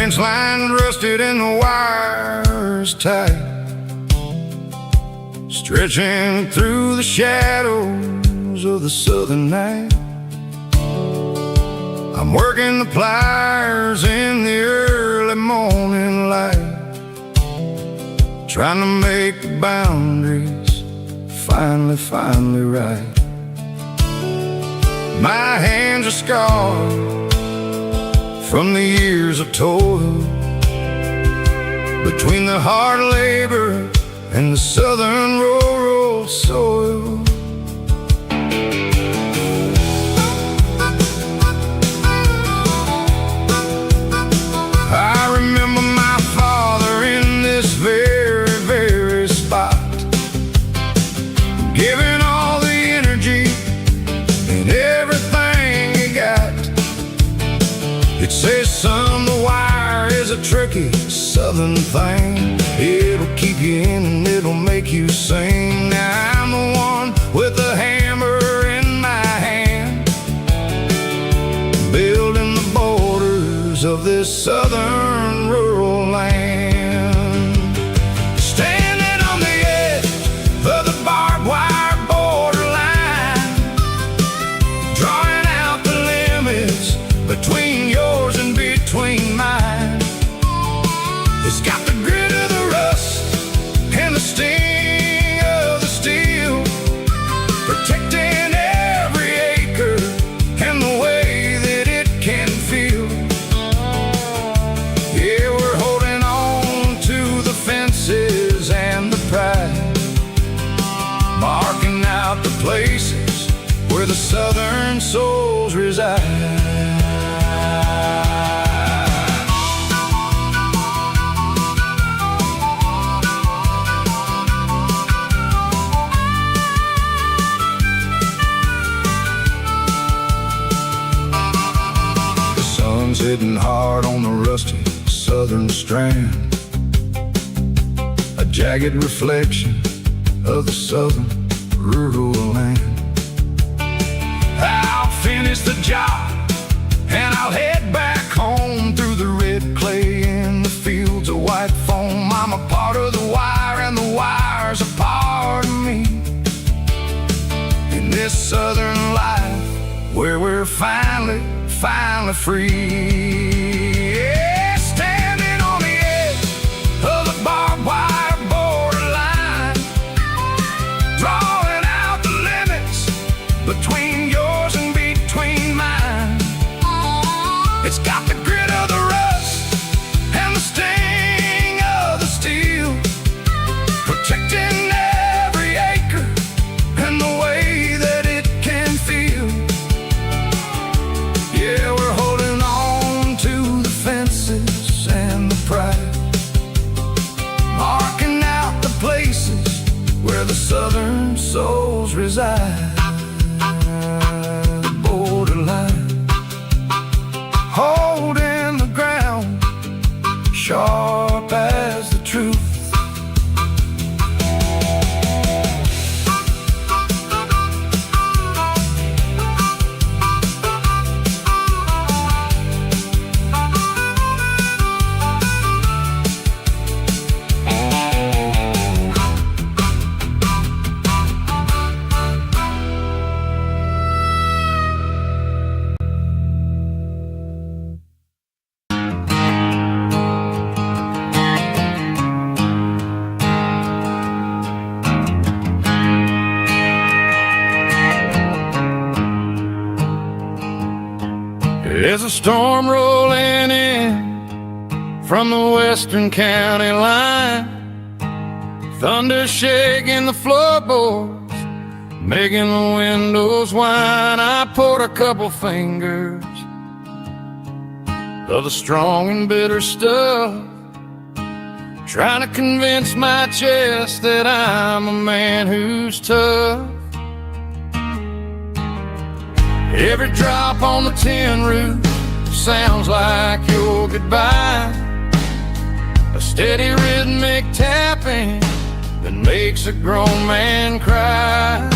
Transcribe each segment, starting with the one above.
fence line rusted and the wires tight, stretching through the shadows of the southern night. I'm working the pliers in the early morning light, trying to make the boundaries finally right. My hands are scarred from the years of toil, between the hard labor and the southern rural soil. I remember my father in this very spot, giving all the energy and everything he got. It says, son, the wire is a tricky southern thing. It'll keep you in and it'll make you sing. Now I'm the one with the hammer in my hand, building the borders of this southern rural land. Standing on the edge of the barbed wire borderline, drawing out the limits between yours and between mine. It's got the grit of the rust and the sting of the steel, protecting every acre and the way that it can feel. Yeah, we're holding on to the fences and the pride, marking out the places where the southern souls reside. Hitting hard on the rusty southern strand, a jagged reflection of the southern rural land. I'll finish the job and I'll head back home through the red clay in the fields of white foam. I'm a part of the wire and the wire's a part of me, in this southern life where we're finally free. Yeah, standing on the edge of the barbed wire borderline, drawing out the limits between yours and between mine. It's got the grit of the rust and the sting of the steel, protecting every acre and the way that it can feel. Yeah, we're holding on to the fences and the pride, marking out the places where the southern souls reside. The borderline, holding the ground, sharp as the truth. There's a storm rolling in from the western county line, thunder shaking the floorboards, making the windows whine. I poured a couple fingers of the strong and bitter stuff, trying to convince my chest that I'm a man who's tough. Every drop on the tin roof sounds like your goodbye, a steady rhythmic tapping that makes a grown man cry.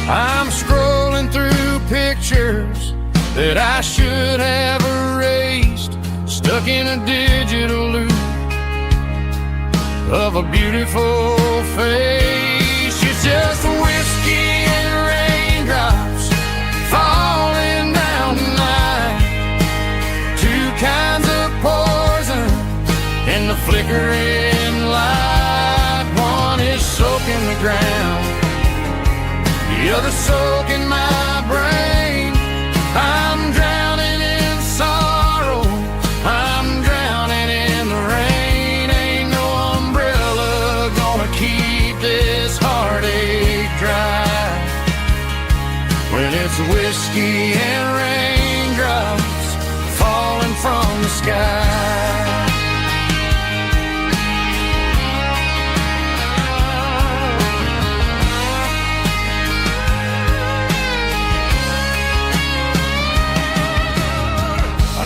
I'm scrolling through pictures that I should have erased, stuck in a digital loop of a beautiful face. It's just whiskey and raindrops falling down tonight. Two kinds of poison in the flickering light. One is soaking the ground, the other soaking my brain. I'm drowning in sorrow, I'm drowning in the rain. Ain't no umbrella gonna keep this heartache dry when it's whiskey and raindrops falling from the sky.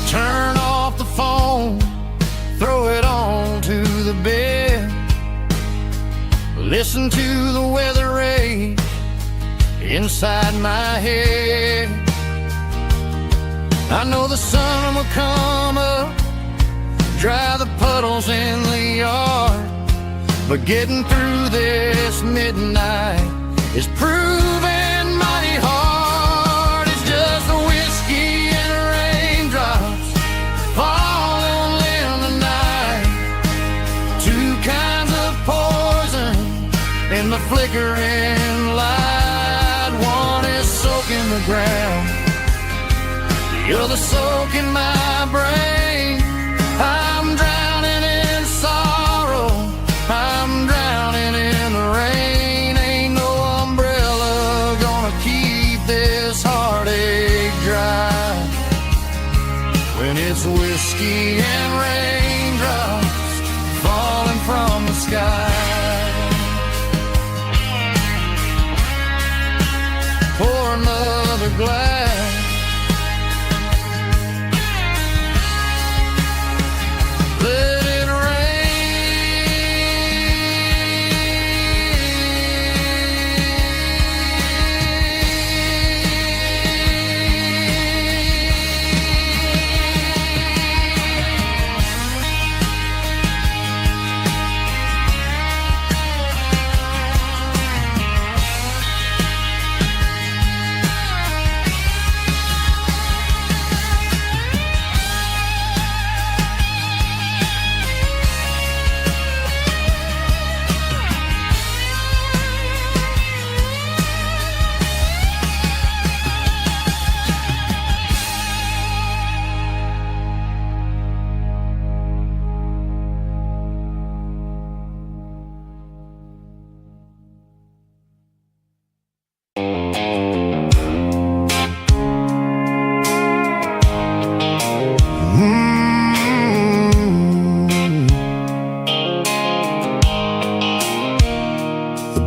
Turn off the phone, throw it on to the bed. Listen to the weather rage inside my head. I know the sun will come up, dry the puddles in the yard, but getting through this midnight is proving mighty hard. It's just a whiskey and raindrops falling in the night. Two kinds of poison in the flickering light. One is soaking the ground, the other soaking my brain. I'm drowning in sorrow, I'm drowning in the rain. Ain't no umbrella gonna keep this heartache dry when it's whiskey and raindrops falling from the sky. Pour another glass, let it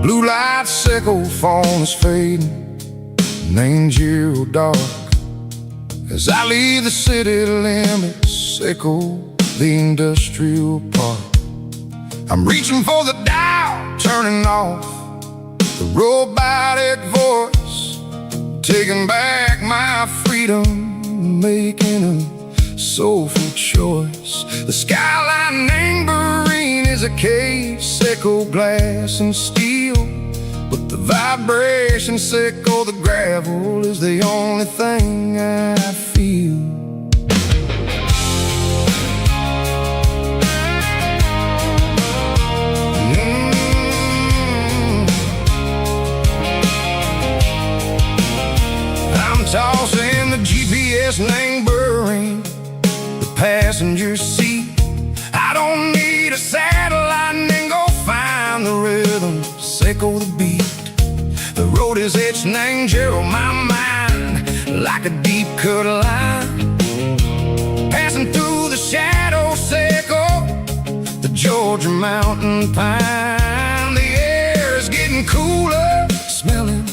blue light sickle phone is fading, and ain't you dark as I leave the city limits, sickle the industrial park. I'm reaching for the dial, turning off the robotic voice, taking back my freedom, making a soulful choice. The skyline neighboring is a cave, sickle glass and steel, but the vibration sickle, the gravel is the only thing I feel. I'm tossing the GPS neighboring the passenger seat. I don't need a satellite and go find the rhythm, sickle the beat. The road is etching angel on my mind like a deep cut line, passing through the shadow sickle, the Georgia mountain pine. The air is getting cooler, smelling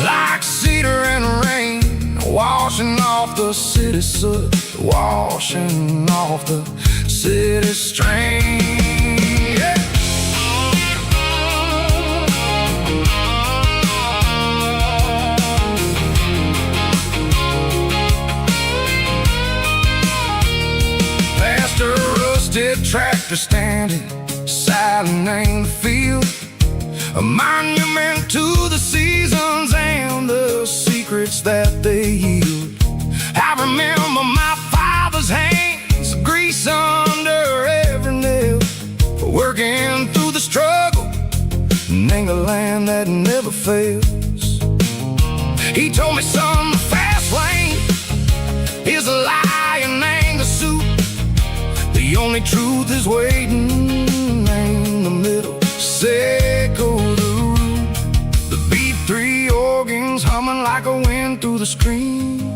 like cedar and rain, washing off the city soot, washing off the city strain. Yeah. tractor standing silent in the field, a monument to the seasons and the secrets that they yield. I remember my father's hands, grease under every nail, working through the struggle, and a land that never fails. He told me, son, the fast lane is a lie and ain't the suit. The only truth is waiting in the middle. Echo the root, the B3 organs humming like a wind through the screen.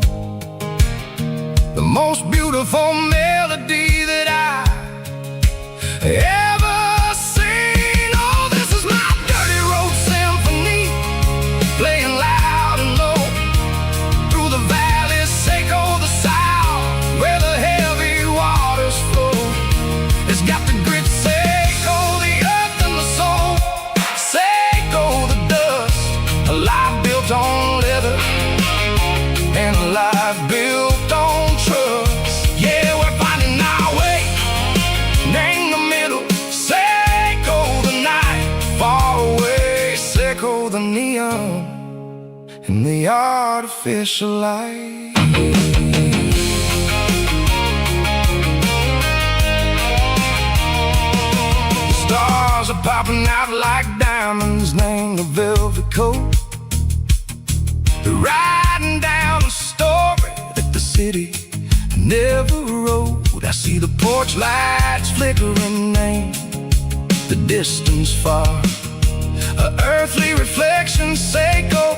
The most beautiful melody that I ever seen. Oh, this is my dirty road symphony, playing loud and low through the valleys, Seco the south, where the heavy waters flow. It's got the grit, Seco the earth and the soul, Seco the dust, a life built on leather and a life built on trust. Yeah, we're finding our way in the middle. Seco the night, far away, Seco the neon and the artificial light. The stars are popping out like diamonds, named the velvet coat. They're riding down a story that the city never wrote. I see the porch lights flickering, name the distance far, a earthly reflection, Seco,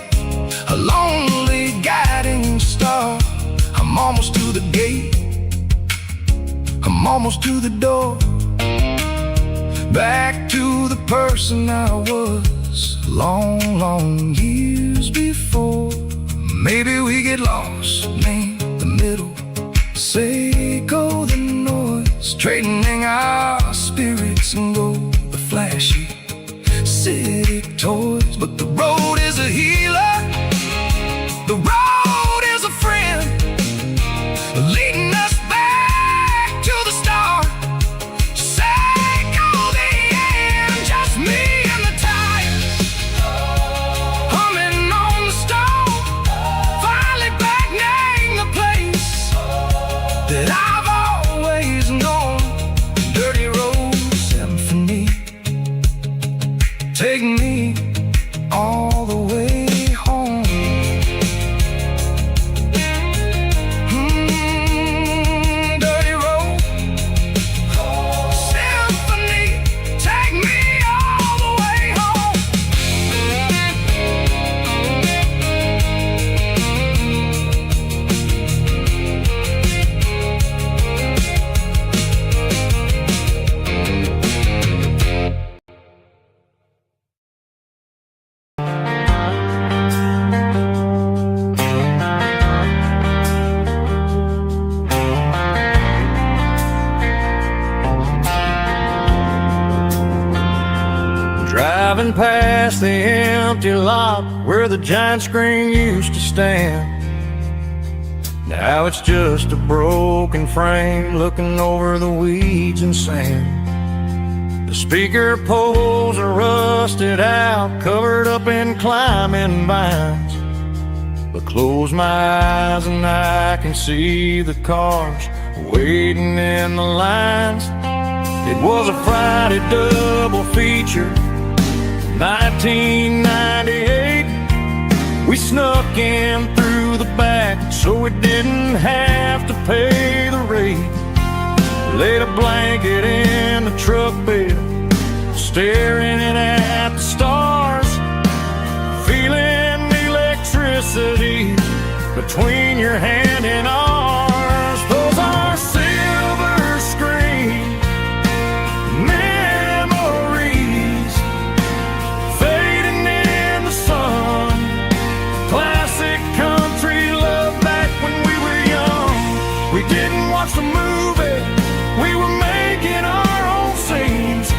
a lonely guiding star. I'm almost to the gate, I'm almost to the door, back to the person I was long, long years before. Maybe we get lost in the middle, Seco the noise, trading our spirits and go the flashy city toys. But the road is a healer, the road is a friend, leading us back to the start. Seco the end, just me and the tires, humming on the stove, finally back name the place that I've always known. Dirty road symphony, take me all the way home. Dirty road symphony, take me all the way home. Driving past the empty lot where the giant screen used to stand. Now it's just a broken frame looking over the weeds and sand. The speaker poles are rusted out, covered up in climbing vines. But close my eyes and I can see the cars waiting in the lines. It was a Friday double feature, 1998. We snuck in through the back so we didn't have to pay the rate. Laid a blanket in the truck bed, staring at the stars, feeling the electricity between your hand and ours. Those are silver screen memories fading in the sun. Classic country love back when we were young. We didn't watch the movie, we were making our own scenes,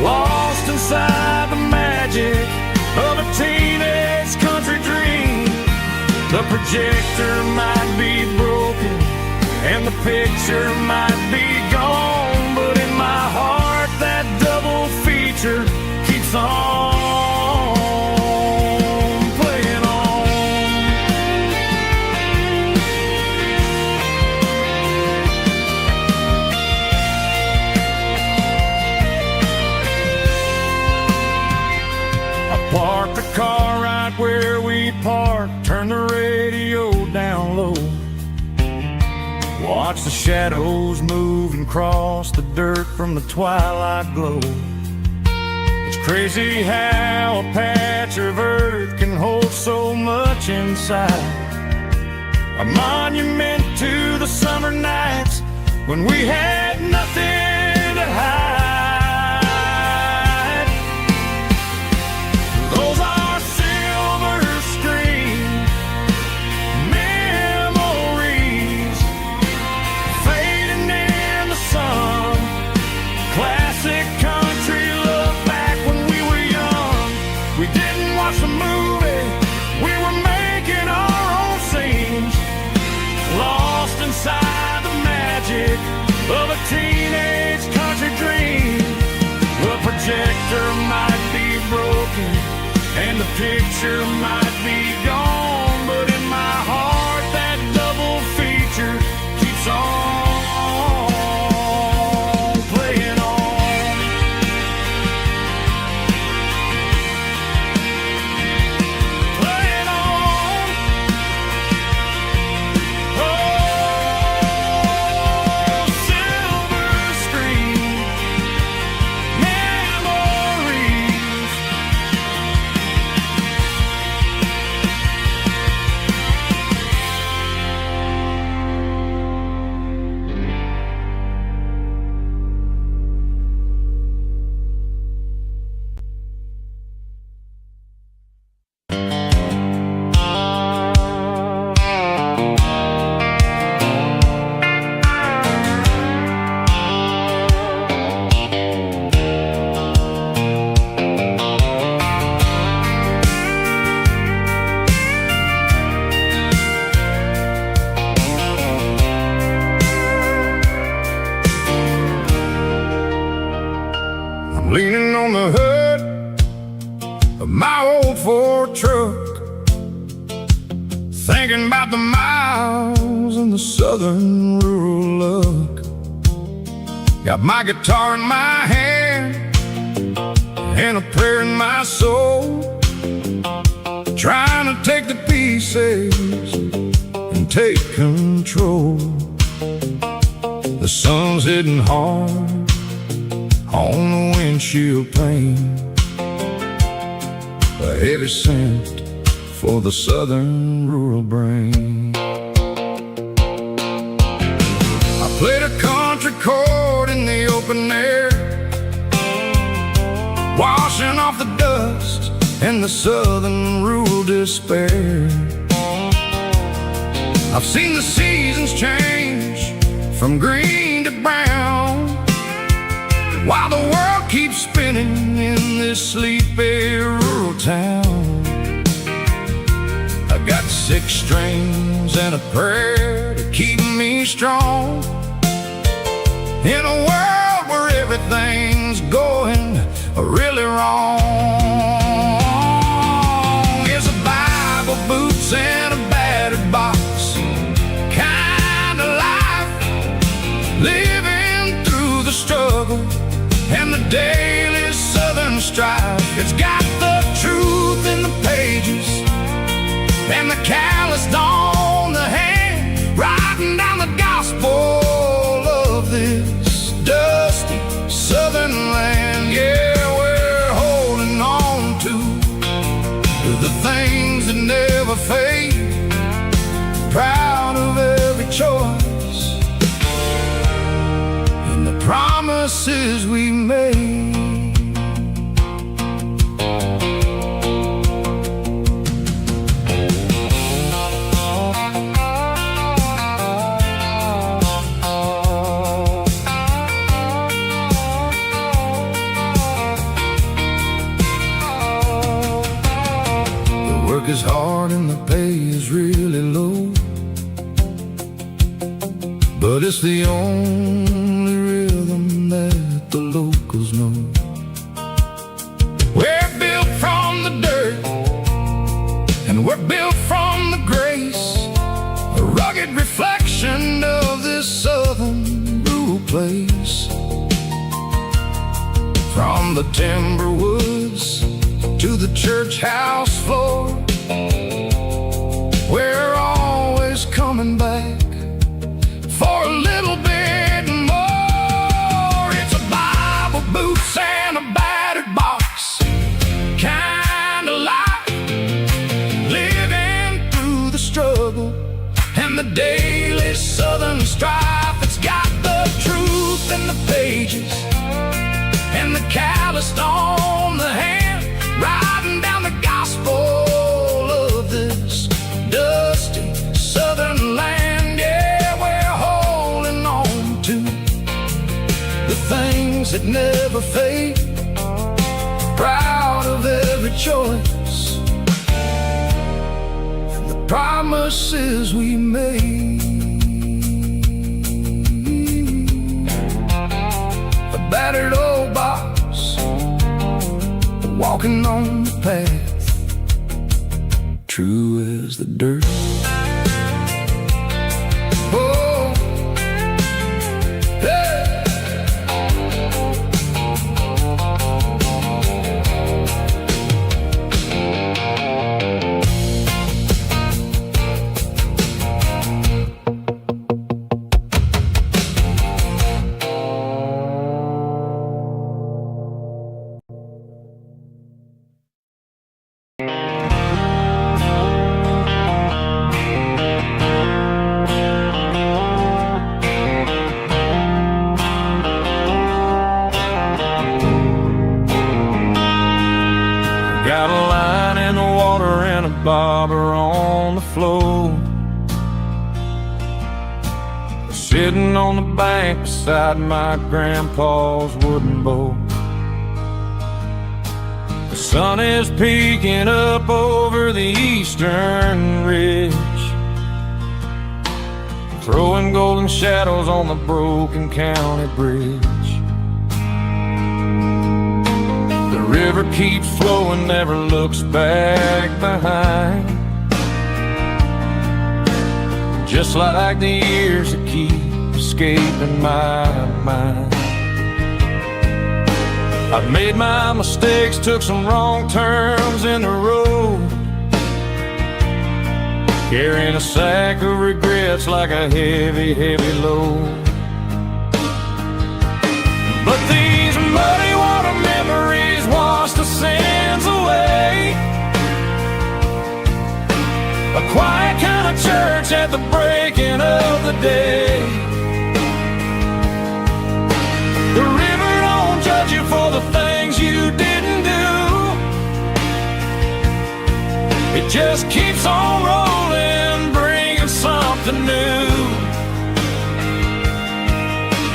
lost inside the magic of a teenage country dream. The projector might be broken and the picture might be gone, but in my watch the shadows move and cross the dirt from the twilight glow. It's crazy how a patch of earth can hold so much inside. A monument to the summer nights when we had nothing to hide. Those are silver screen memories fading in the sun. Classic country look back when we were young. We didn't watch the movie, we were making our own scenes, lost inside the magic of a teenage country dream. The projector might be broken and the picture might be gone, but in my heart that double feature keeps on playing on. Playing on. Oh, silver screen memories. I'm leaning on the hood of my old Ford truck, thinking about the miles and the southern rural look. Got my guitar in my hand and a prayer in my soul, trying to take the pieces and take control. The sun's hitting hard on the windshield pane, a heavy scent for the southern rural brain. I played a country chord in the open air, washing off the dust and the southern rural despair. I've seen the seasons change from green to brown, while the world keeps spinning in this sleepy rural town. I got 6 strings and a prayer to keep me strong, in a world where everything's going really wrong. It's a Bible, boots, and a battered box kind of life, living through the struggle and the daily southern strife. It's got the truth in the pages and the calloused on the hand, writing down the gospel of this dusty southern land. Yeah, we're holding on to the things that never fade, proud of every choice and the promises we made. Work is hard and the pay is really low, but it's the only rhythm that the locals know. We're built from the dirt and we're built from the grace, a rugged reflection of this southern rural place. From the timber woods to the church house floor, we're always coming back for a twist on the hand, riding down the gospel of this dusty southern land. Yeah, we're holding on to the things that never fade, proud of every choice and the promises we made. A battered old box, walking on the path, true as the dirt. Oh, hey. Got a line in the water and a bobber on the floor, sitting on the bank beside my grandpa's wooden boat. The sun is peeking up over the eastern ridge, throwing golden shadows on the broken county bridge. The river keeps flowing, never looks back behind, just like the years that keep escaping my mind. I've made my mistakes, took some wrong turns in the road, carrying a sack of regrets like a heavy, heavy load. But these muddy water memories wash the sins away. A quiet kind of church at the breaking of the day. The river don't judge you for the things you didn't do. It just keeps on rolling, bringing something new.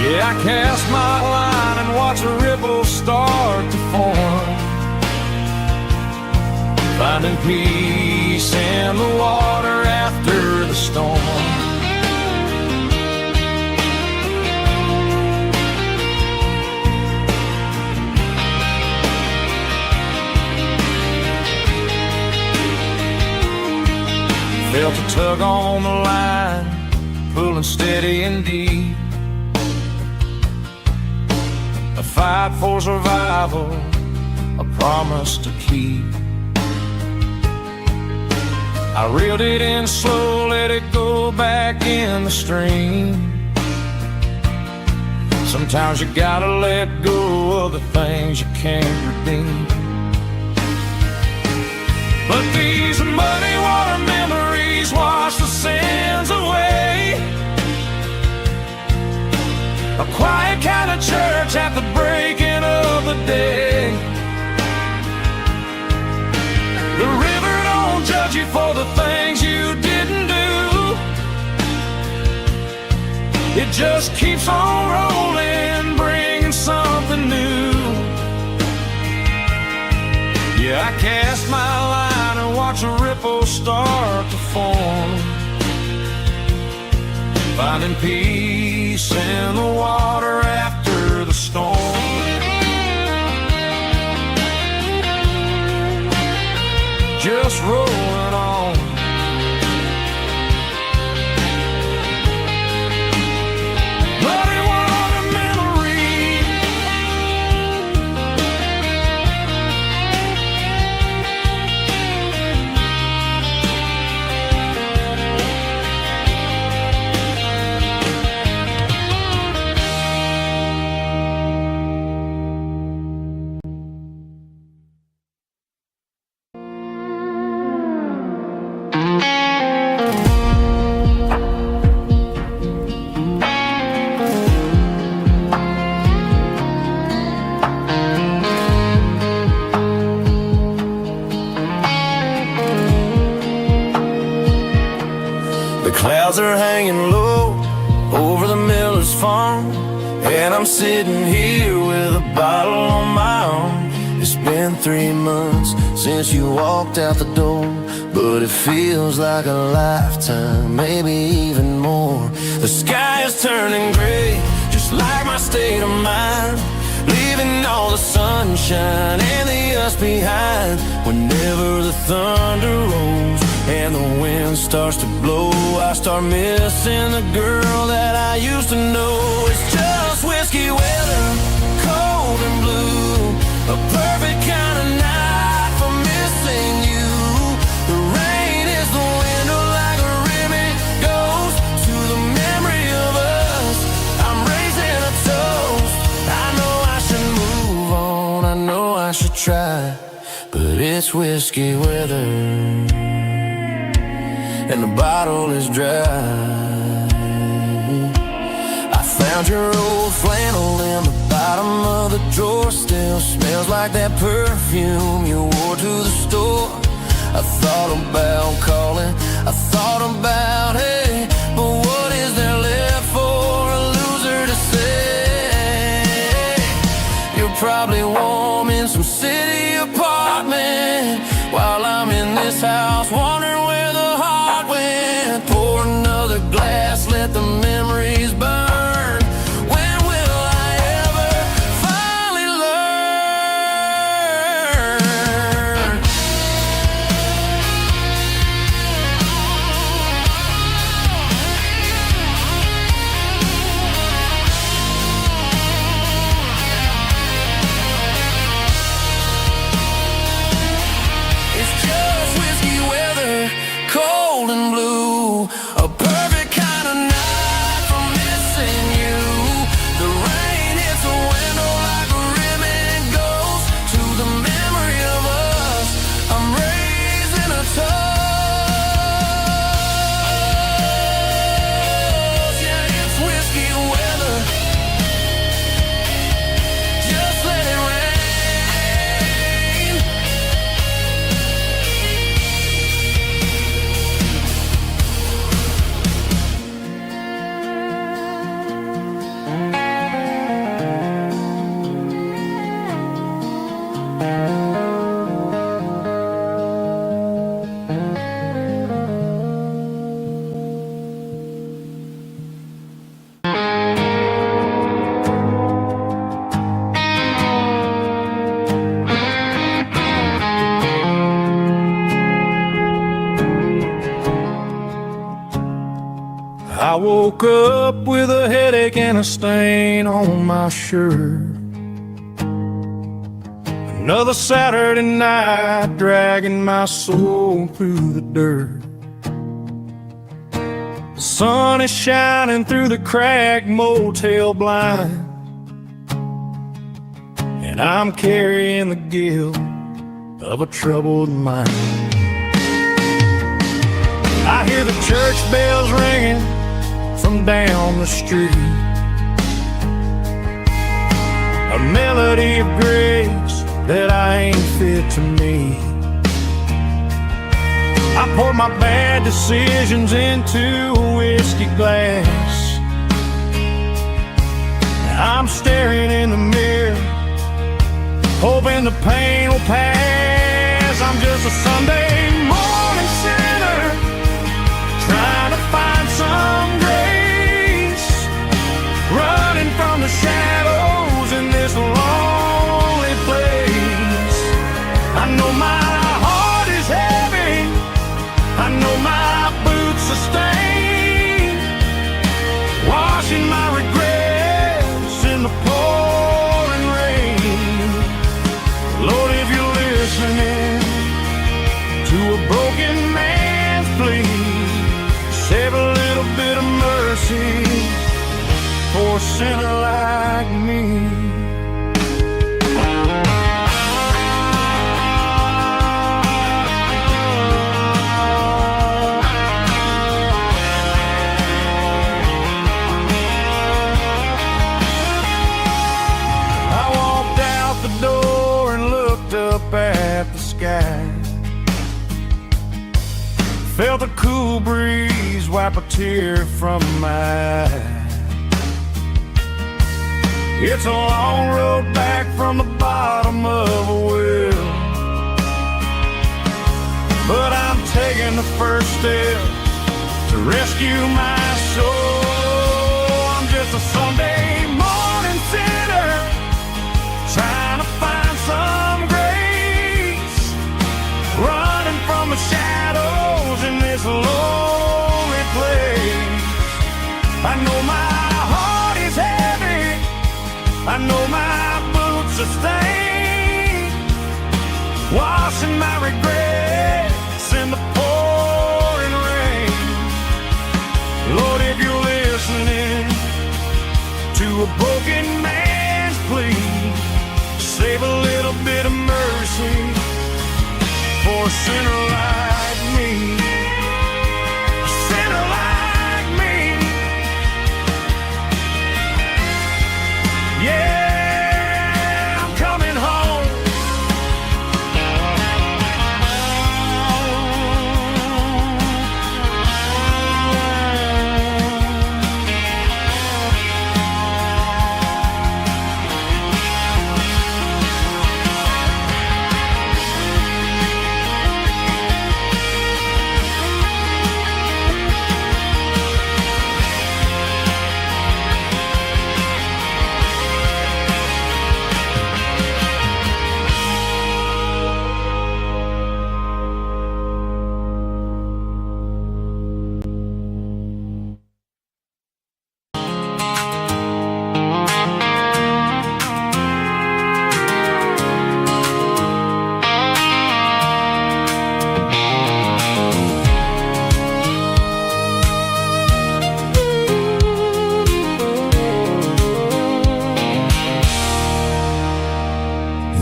Yeah, I cast my line and watch a ripple start to form, finding peace in the water after the storm. Felt a tug on the line, pulling steady and deep. A fight for survival, a promise to keep. I reeled it in slow, let it go back in the stream. Sometimes you gotta let go of the things you can't redeem. But these muddy water memories wash the sins away. A quiet kind of church at the breaking of the day. The river don't judge you for the things you didn't do. It just keeps on rolling, bringing something new. Yeah, I cast my line and watch a ripple start to form, finding peace in the water after the storm. Just rolling on. Muddy water memory. clouds are hanging low over the miller's farm, and I'm sitting here with a bottle on my arm. It's been 3 months since you walked out the door, but it feels like a lifetime, maybe even more. The sky is turning gray, just like my state of mind, leaving all the sunshine and the us behind. Whenever the thunder rolls and the wind starts to blow, I start missing the girl that I used to know. It's just whiskey weather, cold and blue, a perfect kind of night for missing you. The rain is the window like a ribbon goes to the memory of us. I'm raising a toast. I know I should move on, I know I should try, but it's whiskey weather and the bottle is dry. I found your old flannel in the bottom of the drawer, still smells like that perfume you wore to the store. I thought about calling, I thought about, hey, but what is there left for a loser to say? You're probably warm in some city apartment while I'm in this house wondering where the heart went. Pour another glass, let the memories burn. When will I ever finally learn? It's just whiskey weather, cold and blue, a perfect kind of night for missing you. The rain hits the window like a ribbon goes to the memory of us. I'm raising a toast. Yeah, it's whiskey weather. Just let it rain. I woke up with a headache and a stain on my shirt. Another Saturday night dragging my soul through the dirt. The sun is shining through the cracked motel blind, and I'm carrying the guilt of a troubled mind. I hear the church bells ringing from down the street, a melody of grace that I ain't fit to meet. I pour my bad decisions into a whiskey glass. I'm staring in the mirror, hoping the pain will pass. I'm just a Sunday morning sinner, trying to find some grace, running from the shadows in this lonely place. I know my heart is heavy, I know my boots are stained, washing my regrets in the pouring rain. Lord, if you're listening to a broken man's plea, save a little bit of mercy for a sinner like me. I walked out the door and looked up at the sky, felt the cool breeze breeze wipe a tear from my eye. It's a long road back from the bottom of a well, but I'm taking the first step to rescue my soul. I'm just a Sunday morning sinner trying to find some grace, running from the shadows in this lonely place. I know my heart is heavy, I know my boots are stained, washing my regrets in the pouring rain. Lord, if you're listening to a broken man's plea, save a little bit of mercy for a sinner like me. A sinner like me. Yeah, I'm coming home.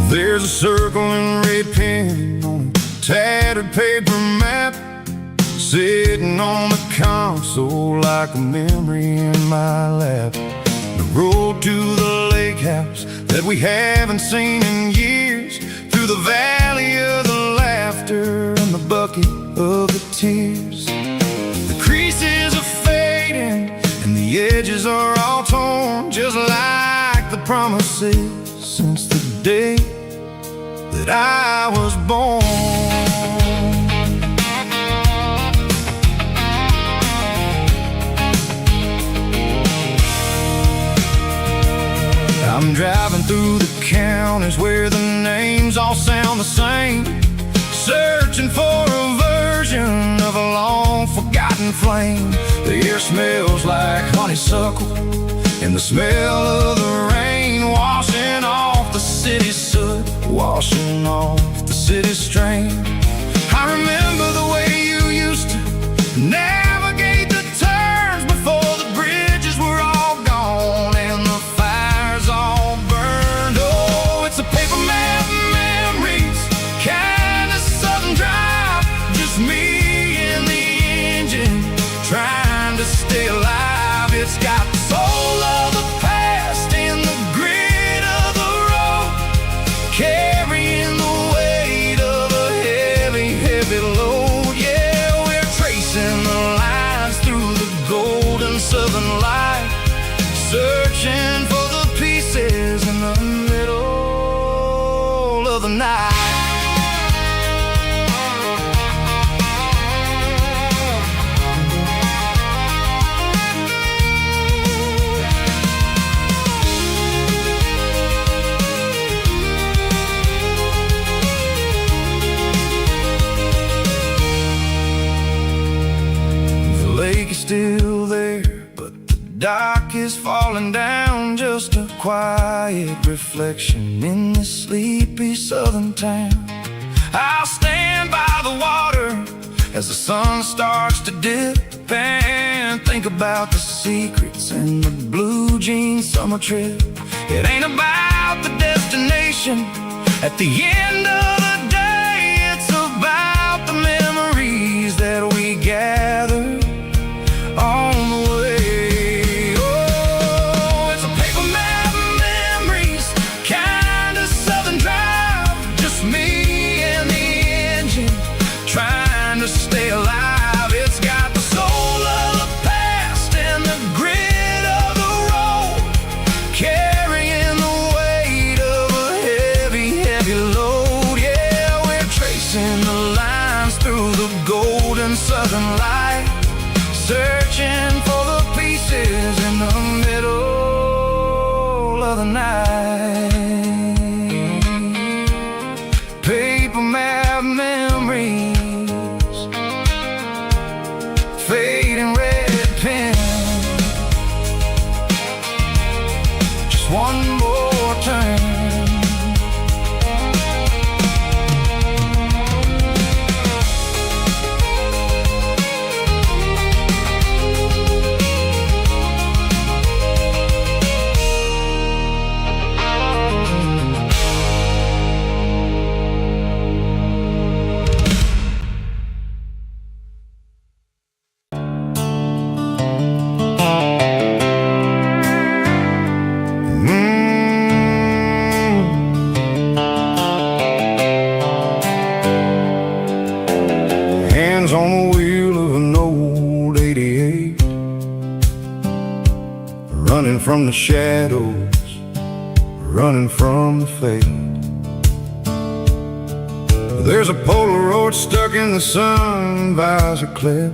There's a circle and red pen on a tattered paper map, sitting on the console like a memory in my lap. The road to the lake house that we haven't seen in years, through the valley of the laughter and the bucket of the tears. The creases are fading and the edges are all torn, just like the promises since the day that I was born. I'm driving through the counties where the names all sound the same, searching for a version of a long forgotten flame. The air smells like honeysuckle and the smell of the rain, washing off the city's soot, washing off the city's strain. I remember the way you used to navigate the turns before the bridges were all gone and the fires all burned. Oh, it's a paper map memories, kind of southern drive, just me and the engine trying to stay alive. It's got the soul of the past in the grit of the road, carrying the weight of a heavy, heavy load. Yeah, we're tracing the lines through the golden southern light, searching for the pieces in the middle of the night. The lake is still there, but the dock is falling down, just a quiet reflection in this sleepy southern town. I'll stand by the water as the sun starts to dip and think about the secrets in the blue jean summer trip. It ain't about the destination at the end of the day, it's about the memories that we gather on the way. Oh, it's a paper map memories, kind of southern drive, just me and the engine trying to stay alive. It's got the soul of southern light, searching for the pieces in the middle of the night. Paper map memories, fading red pen, just one more turn. On the wheel of an old 88, running from the shadows, running from the fate. There's a Polaroid stuck in the sun visor clip,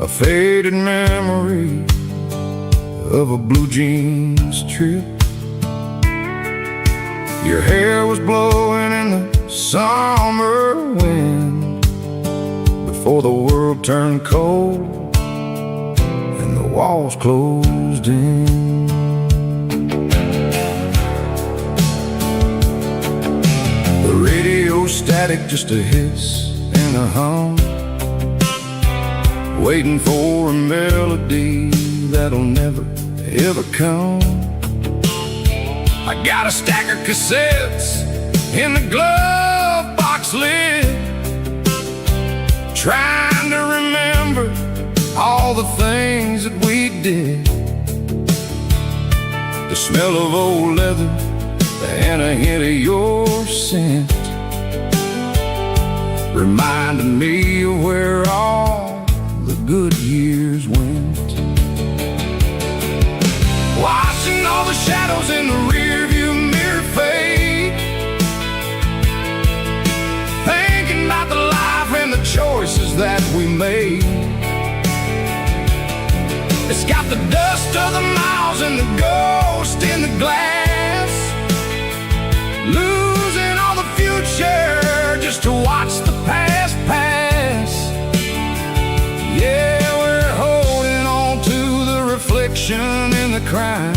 a faded memory of a blue jeans trip. Your hair was blowing in the summer wind before the world turned cold and the walls closed in. The radio static, just a hiss and a hum, waiting for a melody that'll never ever come. I got a stack of cassettes in the glove box lid, trying to remember all the things that we did. The smell of old leather and a hint of your scent reminded me of where all the good years went. Watching all the shadows in the rearview mirror fade, thinking about the life and the choices that we made. It's got the dust of the miles and the ghost in the glass, losing all the future just to watch the past pass. Yeah, we're holding on to the reflection in the crime,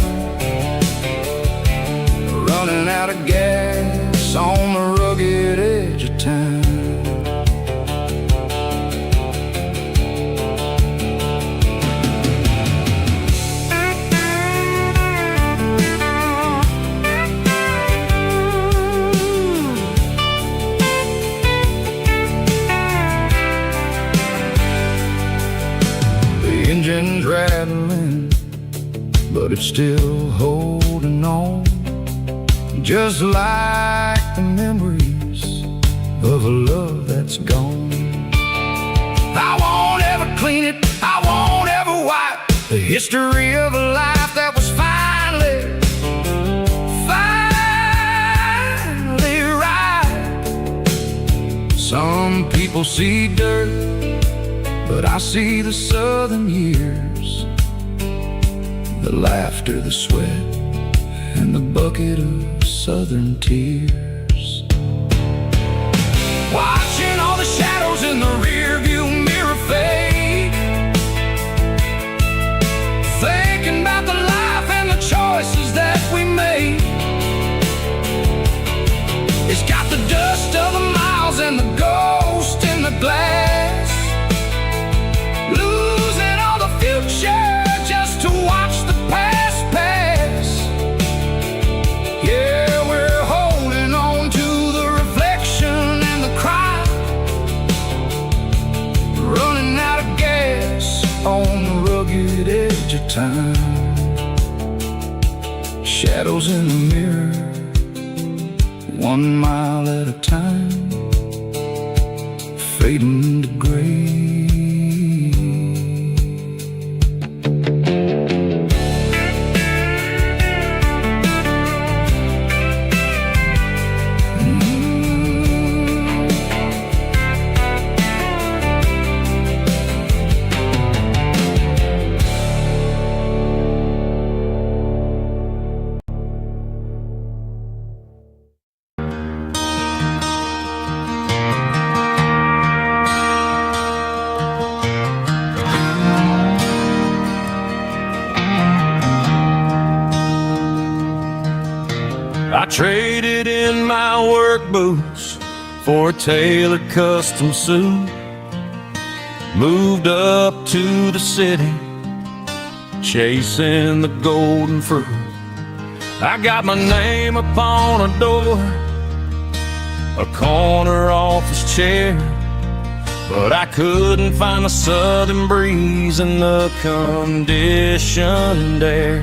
running out of gas on the rugged edge of time. The engine's rattling, but it's still holding on, just like the memories of a love that's gone. I won't ever clean it, I won't ever wipe the history of a life that was finally right. Some people see dirt, but I see the southern years, the laughter, the sweat, and the bucket of southern tears. Watching all the shadows in the rearview mirror fade, thinking about the life and the choices that we made. It's got the dust of the miles and the ghost in the glass, losing all the future just to watch the past pass. Yeah, we're holding on to the reflection and the cry, running out of gas on the rugged edge of time. Shadows in the mirror, 1 mile at a time, fading to gray. traded in my work boots for a tailored custom suit. Moved up to the city, chasing the golden fruit. I got my name upon a door, a corner office chair, but I couldn't find the southern breeze in the conditioned air.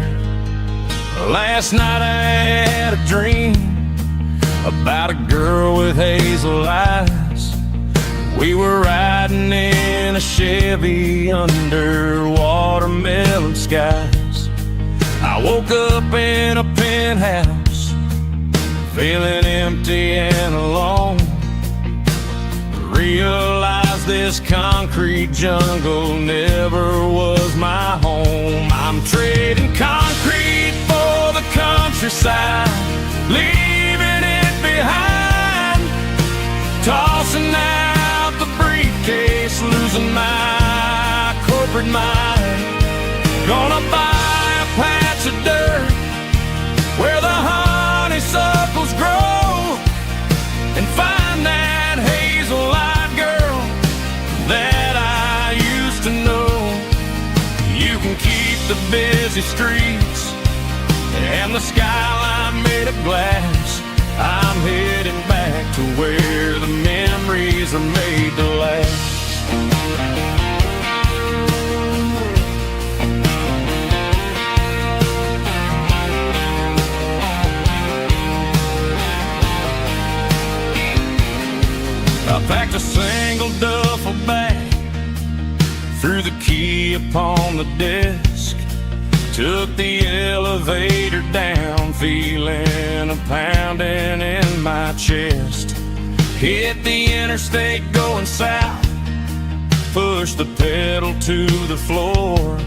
Last night I had a dream about a girl with hazel eyes. We were riding in a Chevy under watermelon skies. I woke up in a penthouse, feeling empty and alone. Realized this concrete jungle never was my home. I'm trading concrete for the countryside, leaving it behind. Tossing out the briefcase, losing my corporate mind. Gonna buy a patch of dirt where the honeysuckles grow, and find that hazel-eyed girl that I used to know. You can keep the busy streets and the skyline made of glass. I'm heading back to where the memories are made to last. I packed a single duffel bag, threw the key upon the desk, took the elevator down, feeling a pounding in my chest. Hit the interstate going south, pushed the pedal to the floor.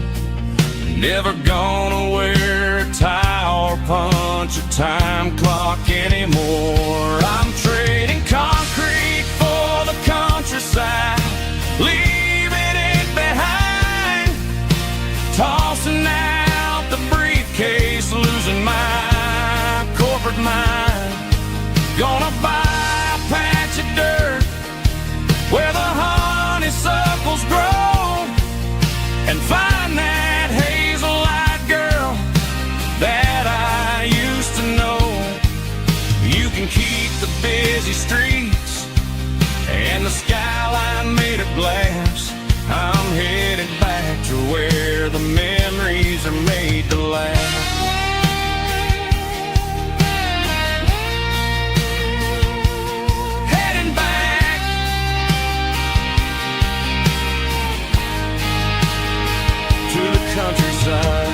Never gonna wear a tie or punch a time clock anymore. I'm trading concrete for the countryside, leaving it behind. Tossing out the briefcase, losing my corporate mind. Gonna buy a patch of dirt where the honeysuckles grow, and find that hazel-eyed girl that I used to know. You can keep the busy streets and the skyline made of glass. I'm headed back to where the memories are made to last. Heading back to the countryside.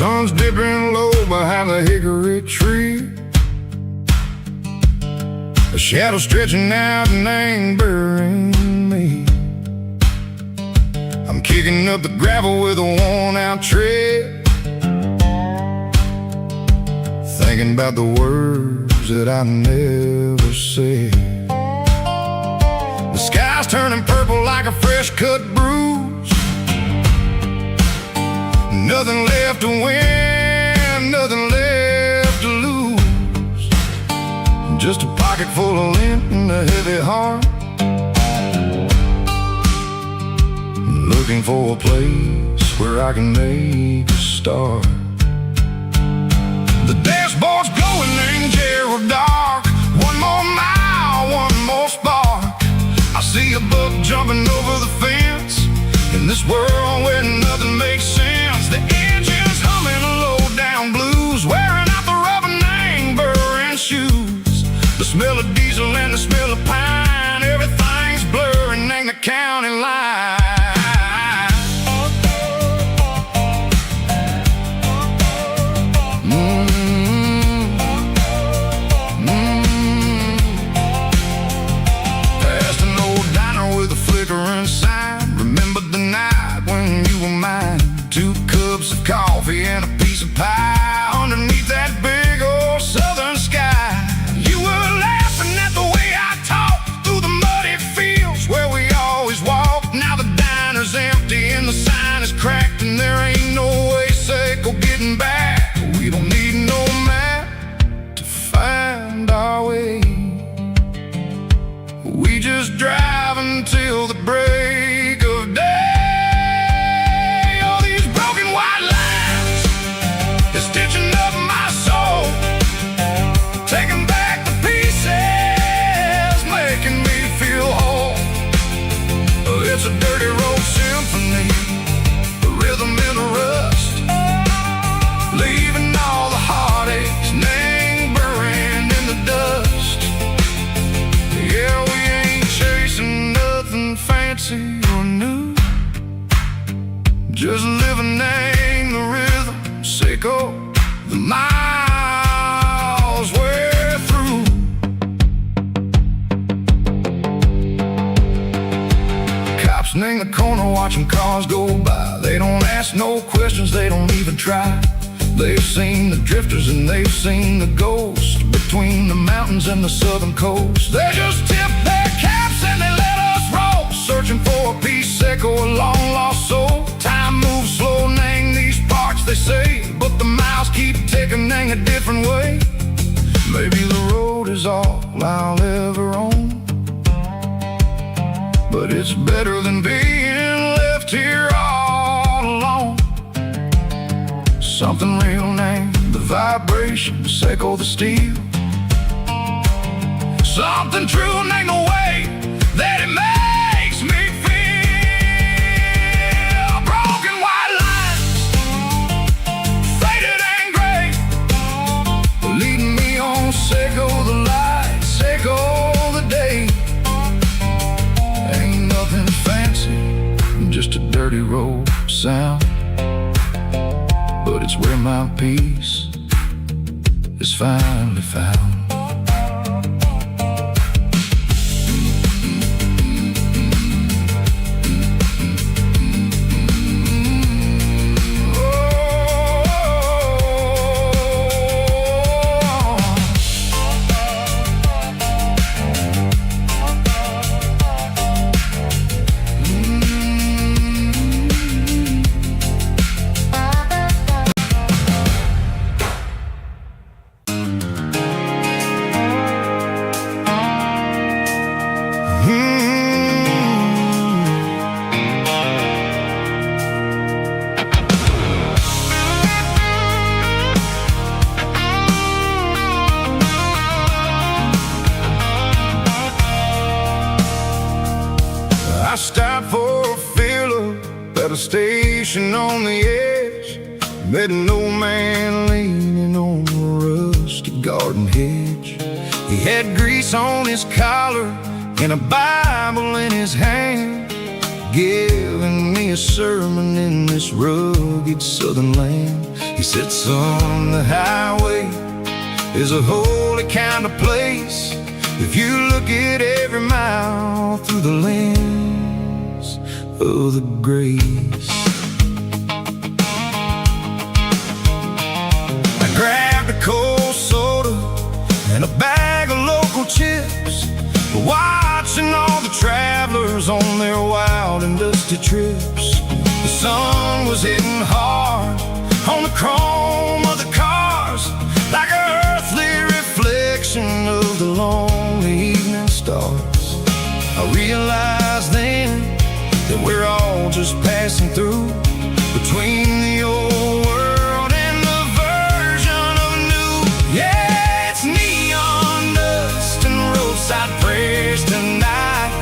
Sun's dipping low behind the hickory tree. A shadow stretching out and angering me. I'm kicking up the gravel with a worn-out tread, thinking about the words that I never said. The sky's turning purple like a fresh-cut bruise. Nothing left to win, nothing left to lose. Just a pocket full of lint and a heavy heart, looking for a place where I can make a start. The dashboard's glowing in Gerald dark. One more mile, one more spark. see a buck jumping over the fence. In this world where nothing makes sense, the engine's humming a low-down blues, wearing out the rubber name burring shoes. The smell of diesel and the smell of pine, everything's blurring, ain't the county line. Past an old diner with a flickering sign, remember the night when you were mine. 2 cups of coffee and a piece of pie underneath that big old southern sky. You were laughing at the way I talked through the muddy fields where we always walked. Now the diner's empty and the sign is cracked, and there ain't no way safe or getting back. We don't need no map to find our way. We just drive until the break of day. All these broken white lines is stitching up my soul, taking back the pieces, making me feel whole. It's a dirty road symphony, a rhythm in a rust, leaving all the heartaches, name buried in the dust. Yeah, we ain't chasing nothing fancy or new, just living name the rhythm, sicko, the miles we're through. Cops in the corner watching cars go by. They don't ask no questions, they don't even try. They've seen the drifters and they've seen the ghosts between the mountains and the southern coast. They just tip their caps and they let us roll, searching for a piece echo, a long lost soul. Time moves slow, nang these parts they say, but the miles keep ticking, nang a different way. Maybe the road is all I'll ever own, but it's better than being left here all alone. Something real name the vibrations, echo the steel. Something true name the way that it makes me feel. Broken white lines, faded and gray, leading me on, sicko the light, sicko the day. Ain't nothing fancy, just a dirty road sound, but it's where my peace is finally found. I stopped for a fill-up at a station on the edge. Met an old man leaning on a rusty garden hedge. He had grease on his collar and a Bible in his hand, giving me a sermon in this rugged southern land. He said, son, the highway is a holy kind of place if you look at every mile through the lens of the grace. I grabbed a cold soda and a bag of local chips, watching all the travelers on their wild and dusty trips. The sun was hitting hard on the chrome of the cars, like an earthly reflection of the lonely evening stars. I realized then that we're all just passing through, between the old world and the version of new. Yeah, it's neon dust and roadside prayers tonight,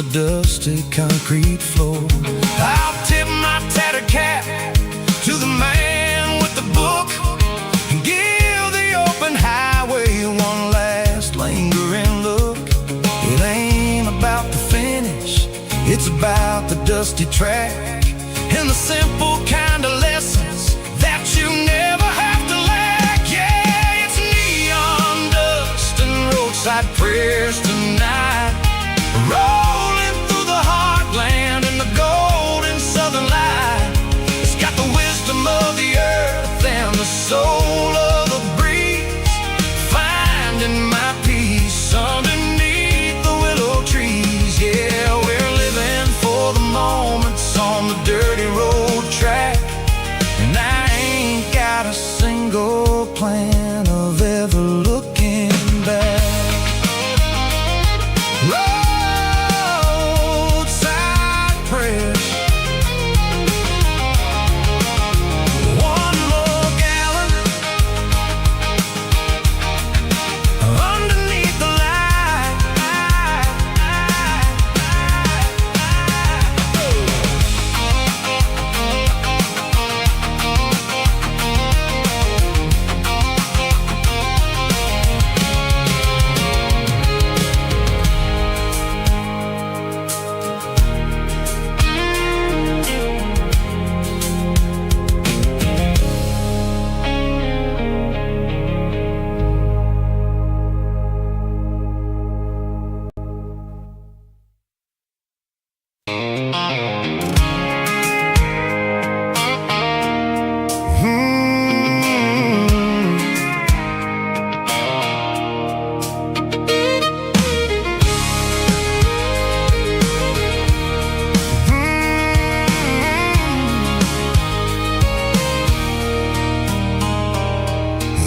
the dusty concrete floor. I'll tip my tattered cap to the man with the book and give the open highway one last lingering look. It ain't about the finish, it's about the dusty track and the simple kind of lessons that you never have to lack. Yeah, it's neon dust and roadside prayers tonight, rolling through the heartland in the golden southern light. It's got the wisdom of the earth and the soul of the breeze, finding my peace underneath the willow trees. Yeah, we're living for the moments on the dirty road track, and I ain't got a single plan of ever looking back. Roadside prayers, one more gallon underneath the light.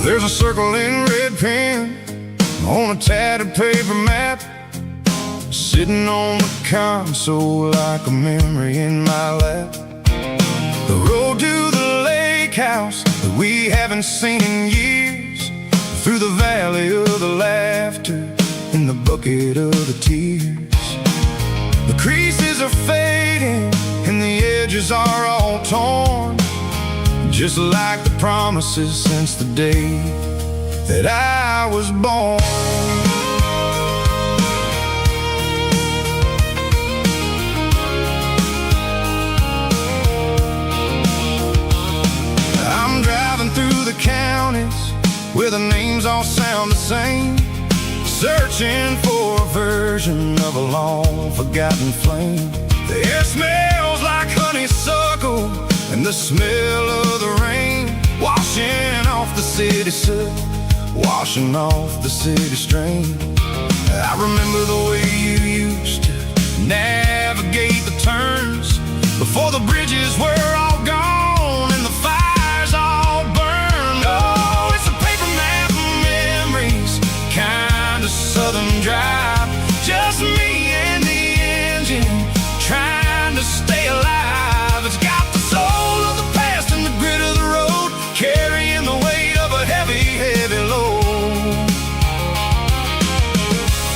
There's a circle in red pen on a tattered paper map, sitting on the console like a memory in my lap. The road to the lake house that we haven't seen in years, through the valley of the laughter and the bucket of the tears. The creases are fading and the edges are all torn, just like the promises since the day that I was born. I'm driving through the counties where the names all sound the same, searching for a version of a long forgotten flame. The air smells like honeysuckle and the smell of the rain, washing off the city soot, washing off the city strain. I remember the way you used to navigate the turns before the bridges were all gone and the fires all burned. Oh, it's a paper map of memories, kind of southern drive, just me and the engine trying to stay alive. It's got the soul of the past and the grit of the road, carrying the weight of a heavy, heavy load.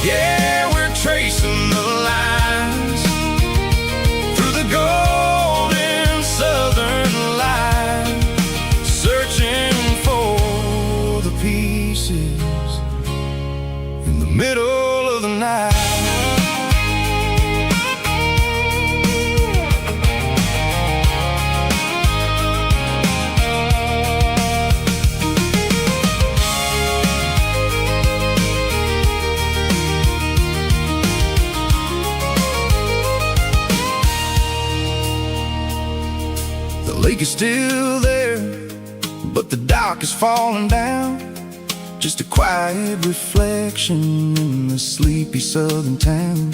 Yeah, we're tracing the lines through the golden southern light, searching for the pieces in the middle of the night. The lake is still there, but the dock is falling down, just a quiet reflection in the sleepy southern town.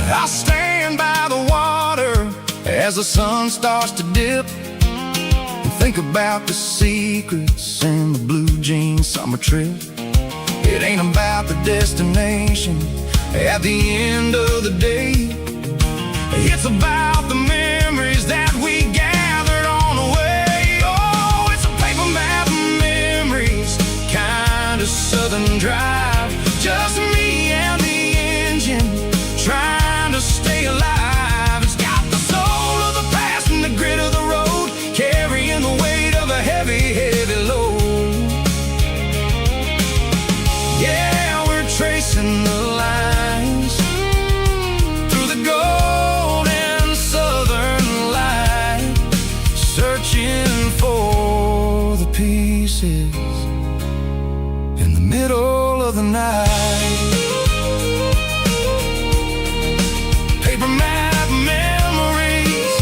I stand by the water as the sun starts to dip and think about the secrets and the blue jean summer trip. It ain't about the destination at the end of the day, it's about the memories that we gathered on the way. Oh, it's a paper map of memories, kind of southern drive, just me and the engine trying to stay looking for the pieces in the middle of the night. Paper map memories,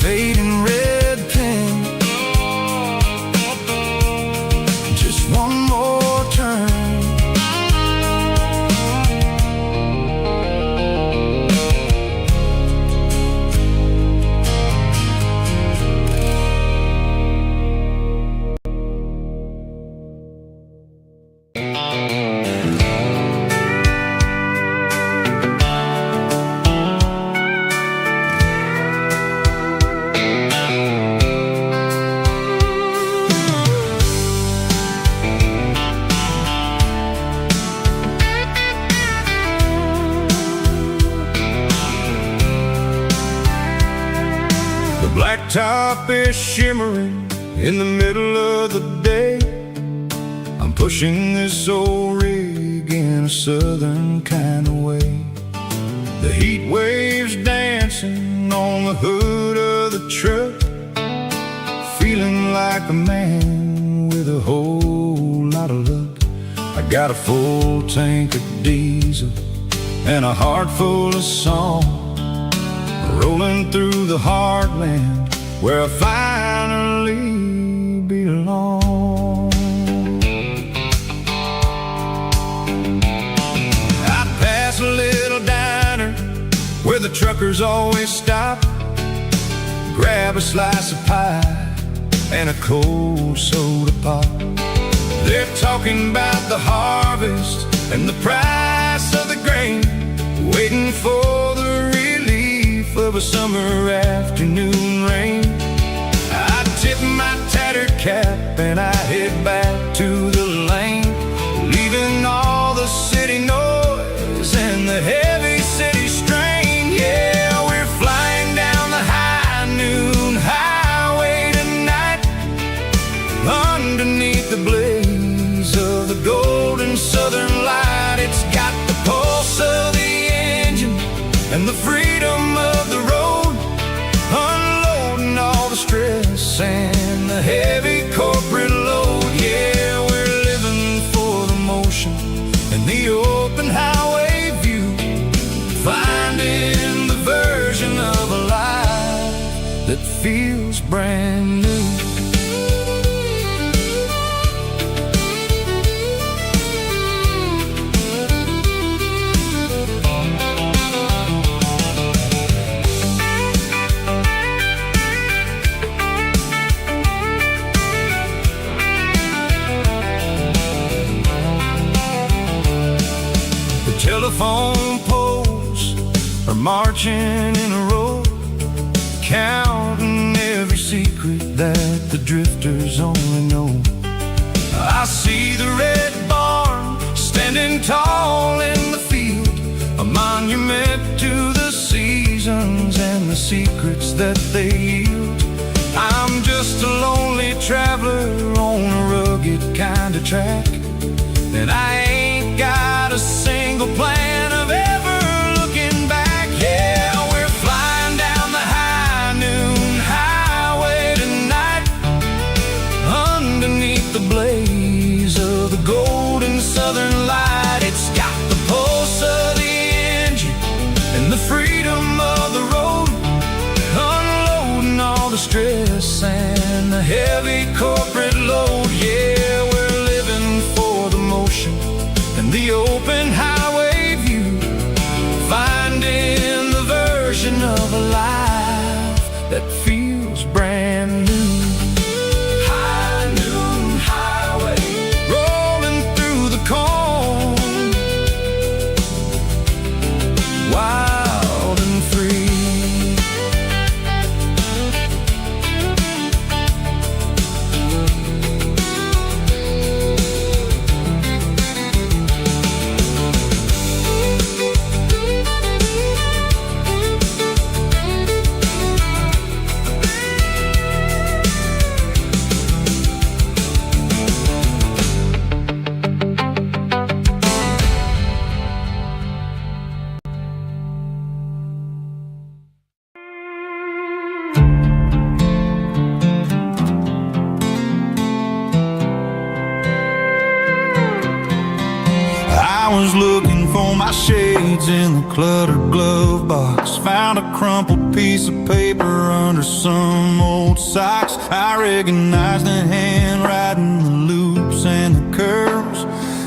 fading red pen, just one more turn. Blacktop is shimmering in the middle of the day. I'm pushing this old rig in a southern kind of way. The heat waves dancing on the hood of the truck, feeling like a man with a whole lot of luck. I got a full tank of diesel and a heart full of song, rolling through the heartland where I finally belong. I pass a little diner where the truckers always stop, grab a slice of pie and a cold soda pop. They're talking about the harvest and the price of the grain, waiting for the relief of a summer afternoon rain. I tip my tattered cap and I head back to the lane, leaving all the city noise and the heavy city strain. Yeah, we're flying down the high noon highway tonight, underneath the blaze of the golden southern light. It's got the pulse of the engine and the freedom of the road, unloading all the stress and the heavy corporate load. Yeah, we're living for the motion and the open highway view, finding the version of a life that feels brand new. Telephone poles are marching in a row, counting every secret that the drifters only know. I see the red barn standing tall in the field, a monument to the seasons and the secrets that they yield. I'm just a lonely traveler on a rugged kind of track, and I ain't got a single plan of ever looking back. Yeah, we're flying down the high noon highway tonight, underneath the blaze of the golden southern light. It's got the pulse of the engine and the freedom of the road, unloading all the stress and the heavy corporate load. Yeah, we're living for the motion and the open highway view, finding the version of a life that feels brand new. High noon highway, rolling through the corn, wild and free. was looking for my shades in the cluttered glove box. Found a crumpled piece of paper under some old socks. I recognized the handwriting, the loops and the curves,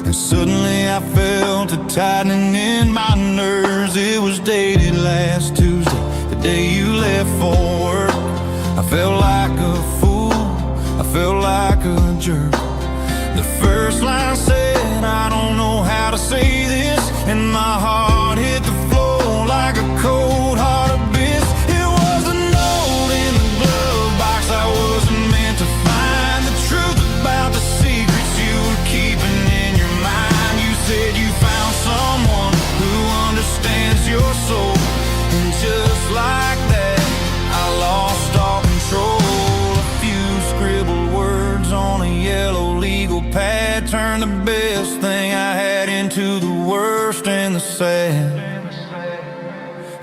and suddenly I felt a tightening in my nerves. It was dated last Tuesday, the day you left for work. I felt like a fool, I felt like a jerk. The first line said, I don't know how to say this, and my heart hit the floor like a cold heart abyss. It was a note in the glove box I wasn't meant to find. The truth about the secrets you were keeping in your mind. You said you found someone who understands your soul, and just like that, I lost all control. A few scribbled words on a yellow legal pad turned the best thing I had into the worst and the sad.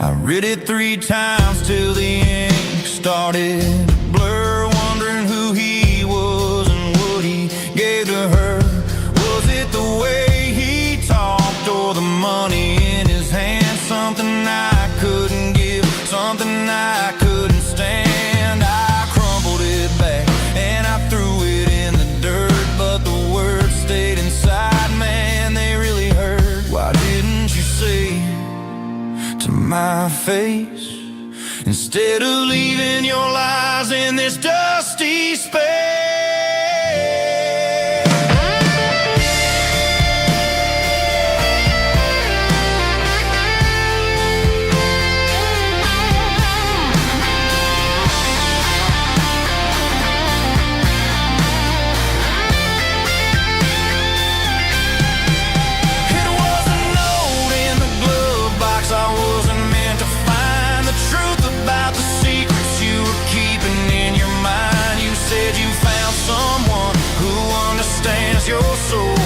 I read it 3 times till the ink started to blur, wondering who he was and what he gave to her. Was it the way he talked or the money in his hand? Something I couldn't give, something I couldn't stand. I crumpled it back and I threw it in the dirt, but the words stayed inside, man, they really hurt. Why didn't you say to my face, instead of leaving your lies in this dusty space? Your soul,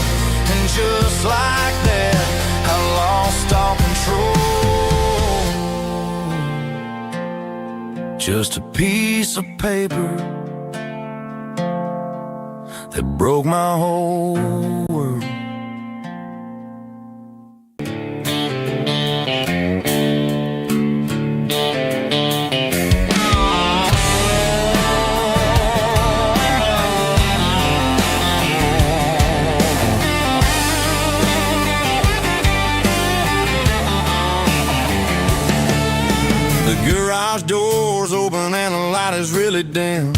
and just like that, I lost all control. Just a piece of paper that broke my whole world. Garage doors open and the light is really dim.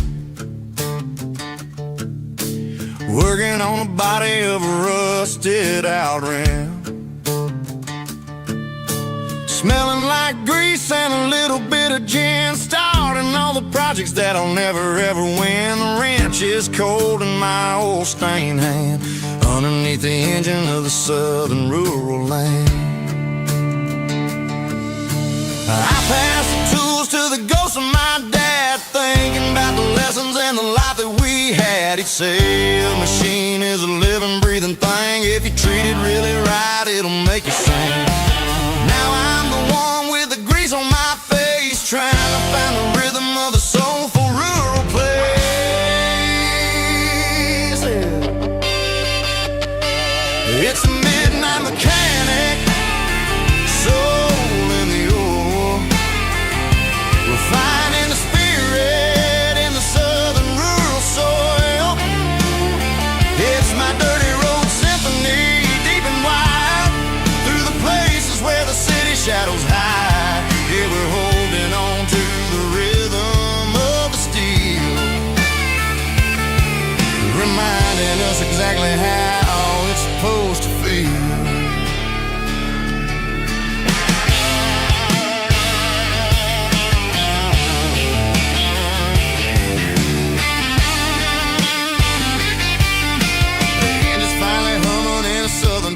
Working on the body of a rusted out rim. Smelling like grease and a little bit of gin. Starting all the projects that I'll never ever win. The wrench is cold in my old stained hand underneath the engine of the southern rural land. I pass the tools to the ghost of my dad, thinking about the lessons and the life that we had. He'd say a machine is a living, breathing thing. If you treat it really right, it'll make you sing. Now I'm the one with the grease on my face, trying to find the rhythm of the soulful rural place. It's a midnight mechanic, soul in the ore, refining the spirit in the southern rural soil. It's my dirty road symphony, deep and wide, through the places where the city shadows hide. Yeah, we're holding on to the rhythm of the steel, reminding us exactly how it's supposed to feel.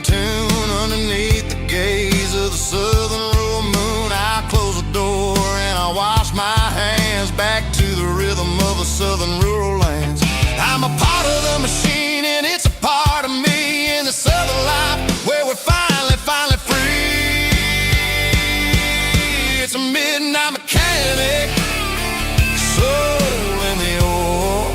Tune underneath the gaze of the southern rural moon. I close the door and I wash my hands, back to the rhythm of the southern rural lands. I'm a part of the machine and it's a part of me in the southern life where we're finally free. It's a midnight mechanic, soul in the ore,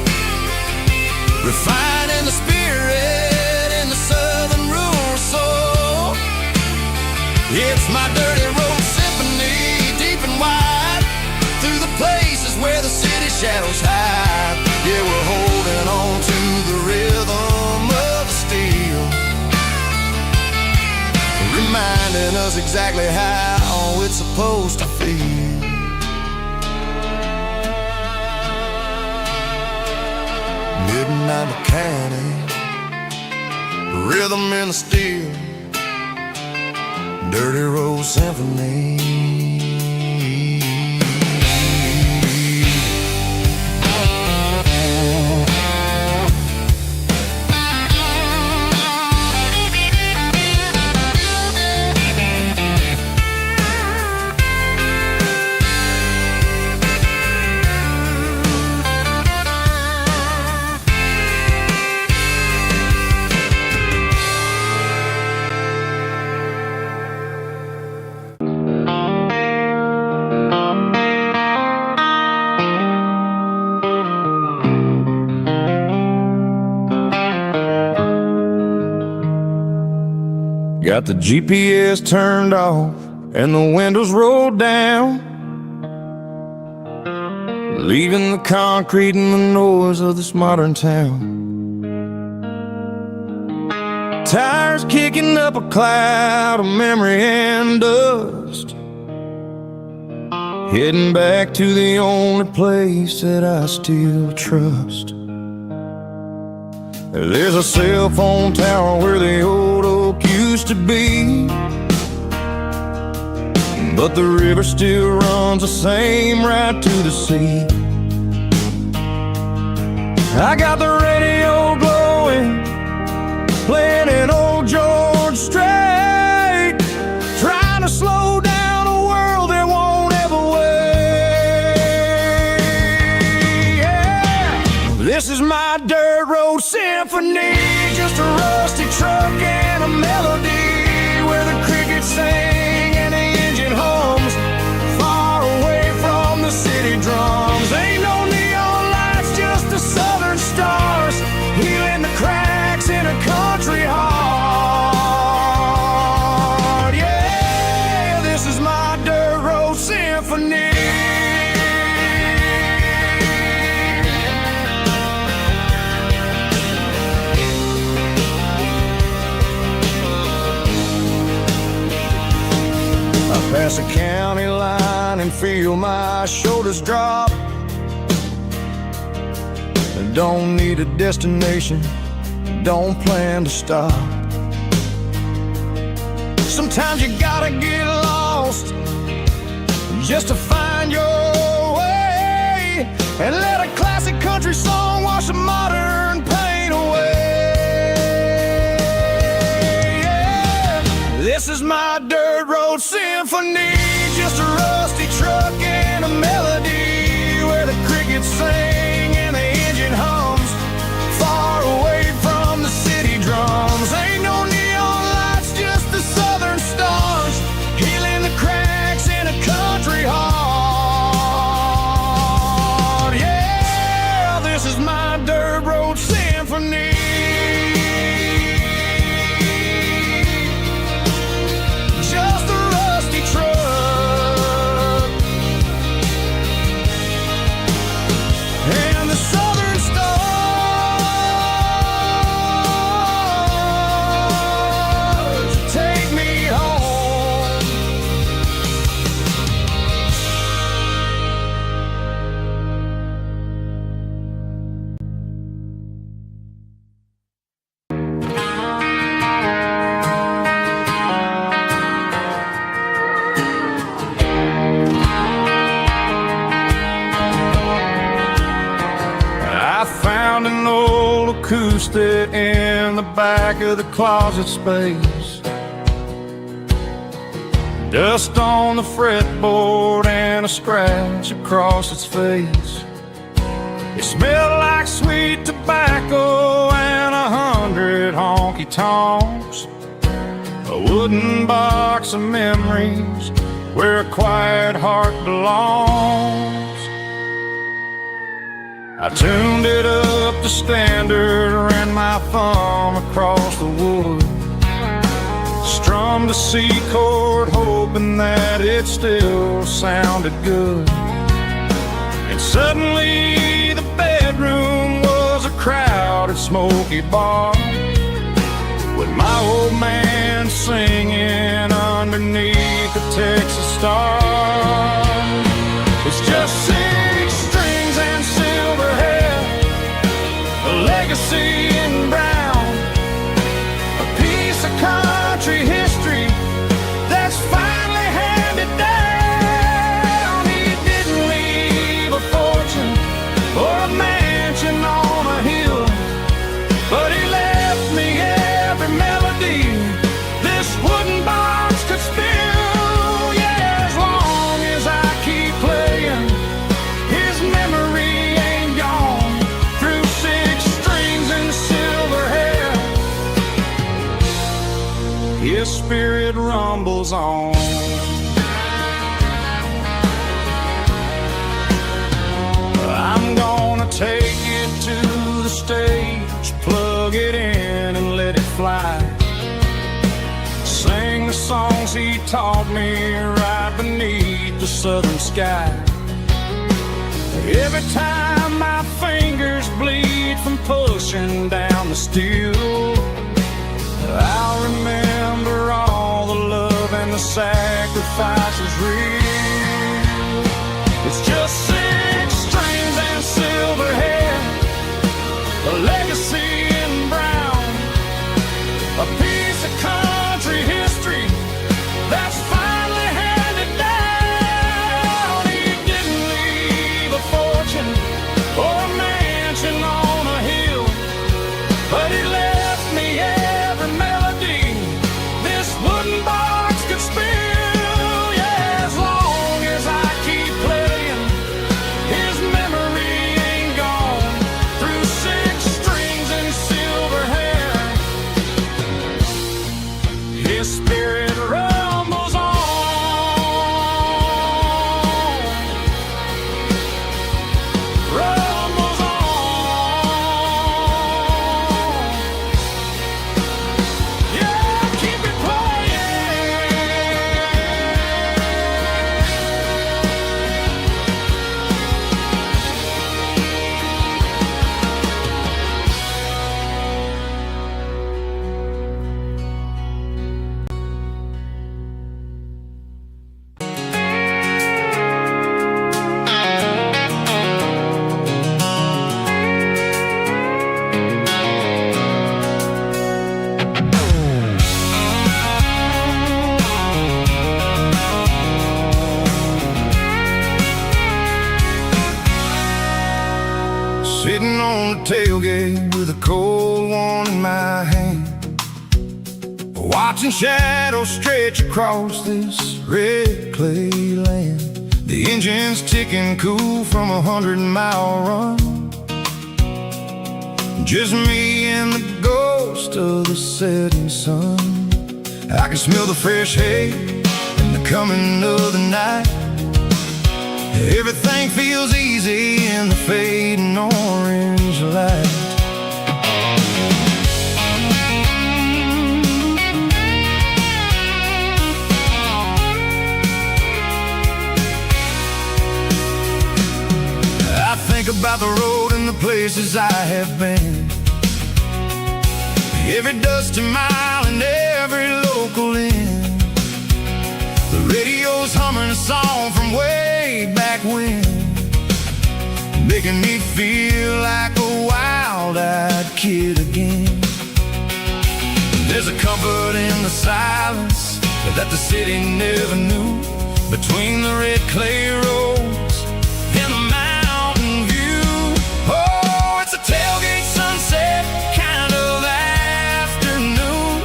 refining the spirit in the southern rural soul. where the city shadows hide. Yeah, we're holding on to the rhythm of the steel, reminding us exactly how it's supposed to feel. Midnight mechanic, rhythm in the steel, dirty road symphony. Got the GPS turned off and the windows rolled down, leaving the concrete and the noise of this modern town. Tires kicking up a cloud of memory and dust, heading back to the only place that I still trust. There's a cell phone tower where the old oak used to be, but the river still runs the same right to the sea. I got the radio glowing, playing an old George Strait, trying to slow down a world that won't ever wait. Yeah. This is my dirt road symphony, just a rusty truck and a melody where the crickets sing and the engine hums, far away from the city drums. Ain't no neon lights, just the southern stars, healing the cracks in a country heart. Yeah, this is my dirt road symphony. Pass a county line and feel my shoulders drop. Don't need a destination, don't plan to stop. Sometimes you gotta get lost just to find your way, and let a classic country song wash the modern pain away. Yeah. This is my dirt road symphony, just a rusty truck and a melody where the crickets sing and the engine hums, far away from the city drums. Ain't no neon lights, just the southern stars, healing the cracks in a country heart. Yeah, this is my dirt road symphony. Acoustic in the back of the closet space, dust on the fretboard and a scratch across its face. It smelled like sweet tobacco and 100 honky-tonks, a wooden box of memories where a quiet heart belongs. I tuned it up to standard, ran my thumb across the wood, strummed a C chord hoping that it still sounded good, and Suddenly the bedroom was a crowded, smoky bar, with my old man singing underneath the Texas star. It's just 6 strings and silver hair, a legacy in brown, a piece of country history that's finally handed down. He didn't leave a fortune or a mansion on a hill, but he left me every melody this wooden box could spill. Yeah, as long as I keep playing, his memory ain't gone. Through 6 strings and silver hair, his spirit rumbles on. I'm gonna take it to the stage, plug it in and let it fly. Sing the songs he taught me right beneath the southern sky. Every time my fingers bleed from pushing down the steel, I'll remember all the love and the sacrifices real. It's just 6 strings and silver hair, a legacy in brown, a piece of country history that's finally handed down. He didn't leave a fortune or a mansion on a hill, but he left me every melody this wooden box could spill. Yeah, as long as I keep playing, his memory ain't gone. Through 6 strings and silver hair, his spirit rumbles on. Rumbles on. Yeah, keep it playing. Sitting on the tailgate with a cold one in my hand, watching shadows stretch across this red clay land. The engine's ticking cool from a 100-mile run. Just me and the ghost of the setting sun. I can smell the fresh hay and the coming of the night. Everything feels easy in the fading orange light. I think about the road and the places I have been, every dusty mile and every local inn. The radio's humming a song from way back when, making me feel like a wild-eyed kid again. There's a comfort in the silence that the city never knew, between the red clay roads and the mountain view. Oh, it's a tailgate sunset kind of afternoon,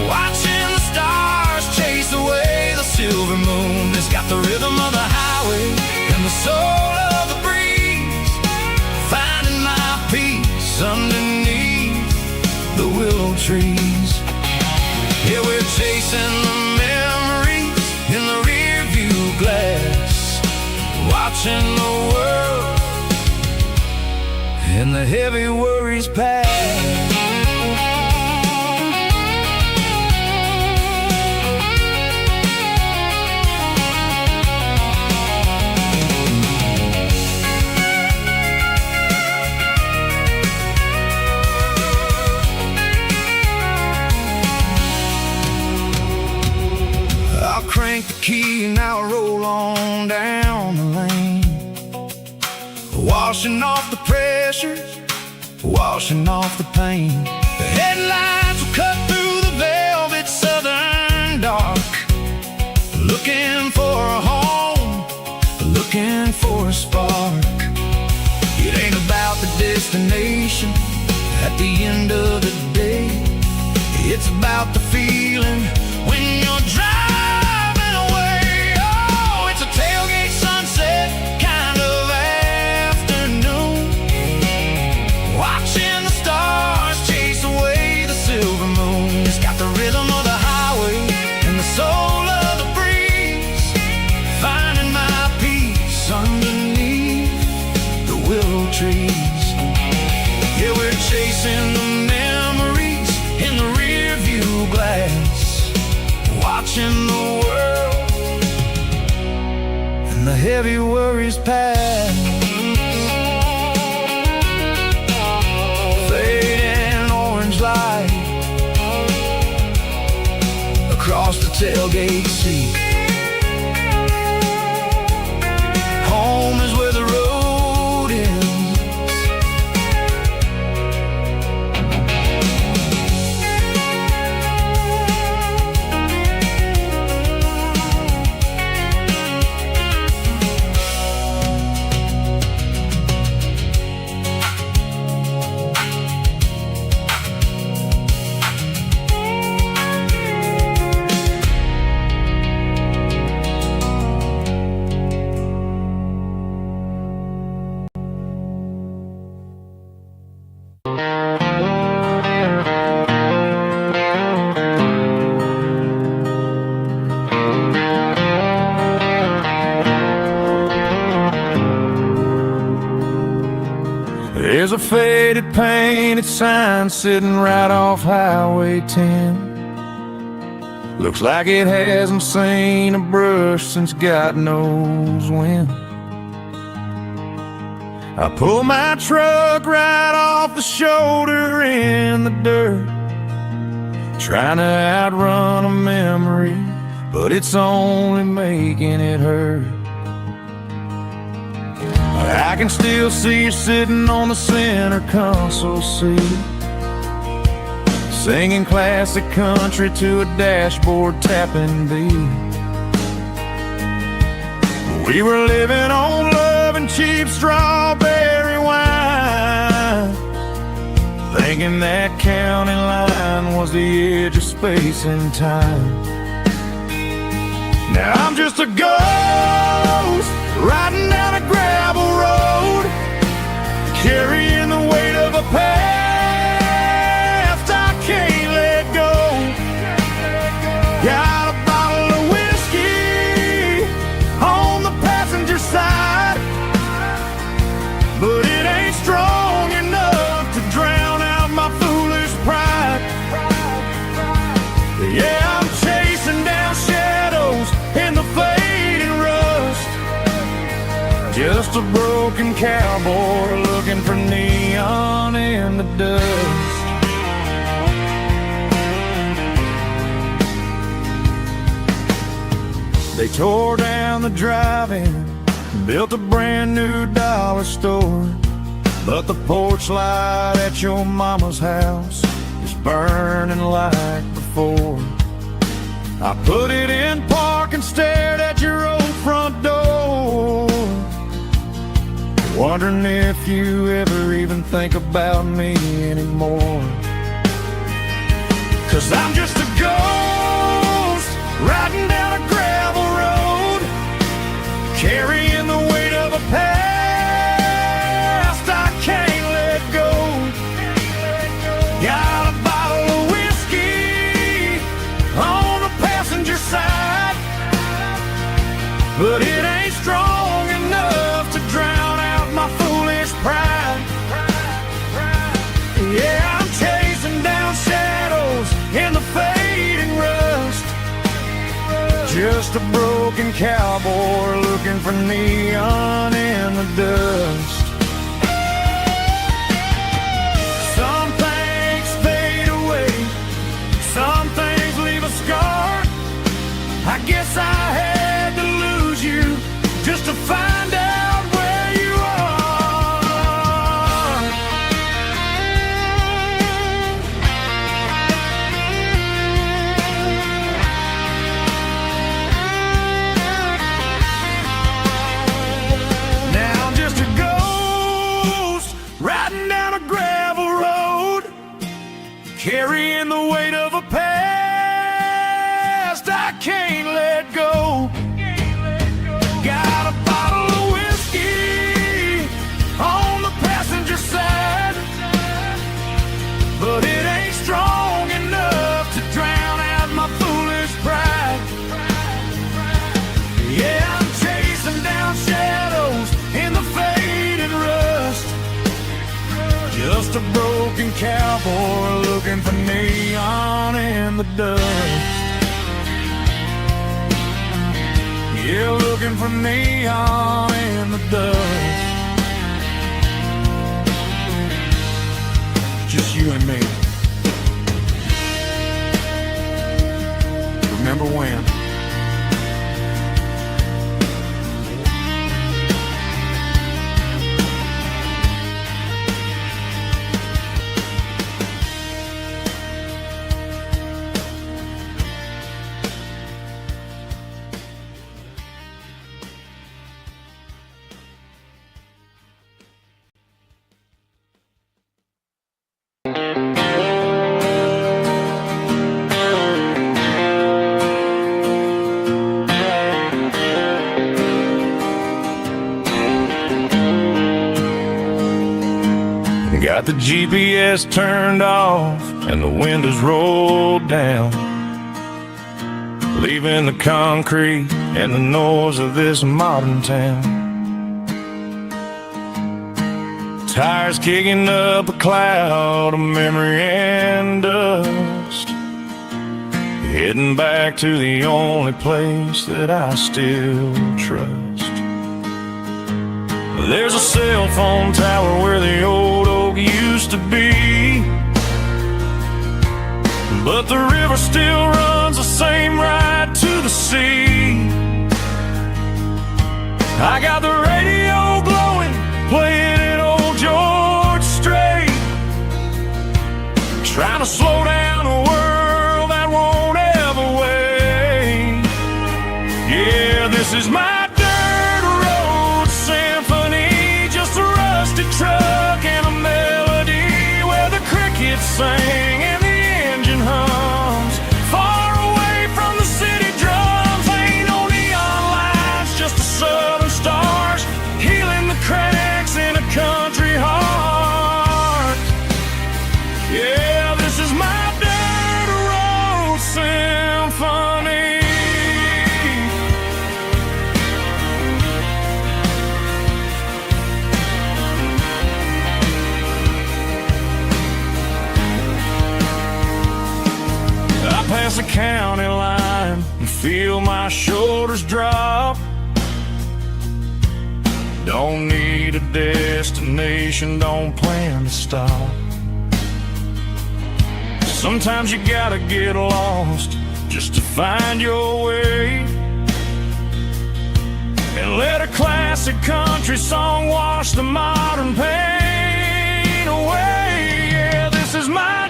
watching the stars chase away the silver moon. It's got the rhythm of the highway and the soul of the breeze, finding my peace underneath the willow trees. Yeah, we're chasing the memories in the rear view glass, watching the world and the heavy worries pass. washing off the pressure, washing off the pain. The headlights will cut through the velvet southern dark, looking for a home, looking for a spark. It ain't about the destination at the end of the day. It's about the feeling when you're driving away. Oh, it's a tailgate sunset kind of afternoon, watching the stars chase away the silver moon. It's got the rhythm of the highway and the soul of the breeze, finding my peace underneath the willow trees. Yeah, we're chasing the memories in the rear view glass, watching the world and the heavy worries pass. Fading orange light across the tailgate seat. Home is where the road ends. There's a faded painted sign sitting right off Highway 10. Looks like it hasn't seen a brush since God knows when. I pull my truck right off the shoulder in the dirt, trying to outrun a memory, but it's only making it hurt. I can still see you sitting on the center console seat, singing classic country to a dashboard tapping beat. We were living on love and cheap strawberry wine, thinking that county line was the edge of space and time. Now I'm just a ghost riding down a gravel road, carrying the weight of a past I can't let go. Got a bottle of whiskey on the passenger side, but it ain't strong enough to drown out my foolish pride. Yeah, I'm chasing down shadows in the fading rust, just a broken cowboy looking for neon in the dust. They tore down the drive-in, built a brand new dollar store, but the porch light at your mama's house is burning like before. I put it in park and stared at your old front door, wondering if you ever even think about me anymore. 'Cause I'm just a ghost riding down a gravel road, carrying the weight of a past I can't let go. Got a bottle of whiskey on the passenger side, but it ain't strong enough to drown out my foolish pride. Yeah, I'm chasing down shadows in the fading rust, just a broken cowboy looking for neon in the dust. Some things fade away, some things leave a scar. I guess I had to lose you just to find out where you are. and the weight of a past I can't let go. Got a bottle of whiskey on the passenger side, but it ain't strong enough to drown out my foolish pride. Yeah, I'm chasing down shadows in the faded rust, just a broken cowboy looking for neon in the dust. Yeah, looking for neon in the dust. Just you and me. Remember when? Got the GPS turned off and the windows rolled down, leaving the concrete and the noise of this modern town. Tires kicking up a cloud of memory and dust, heading back to the only place that I still trust. There's a cell phone tower where the old oak used to be, but the river still runs the same right to the sea. I got the radio glowing, playing it old George Strait, trying to slow down a world that won't ever wait. Yeah, this is my truck and a melody where the crickets sing and the engine hums, far away from the city drums. Ain't no neon lights, just the southern stars healing the cracks in a country heart. Yeah, this is my dirt road symphony. Past the county line and feel my shoulders drop. Don't need a destination, don't plan to stop. Sometimes you gotta get lost just to find your way, and let a classic country song wash the modern pain away. Yeah, this is my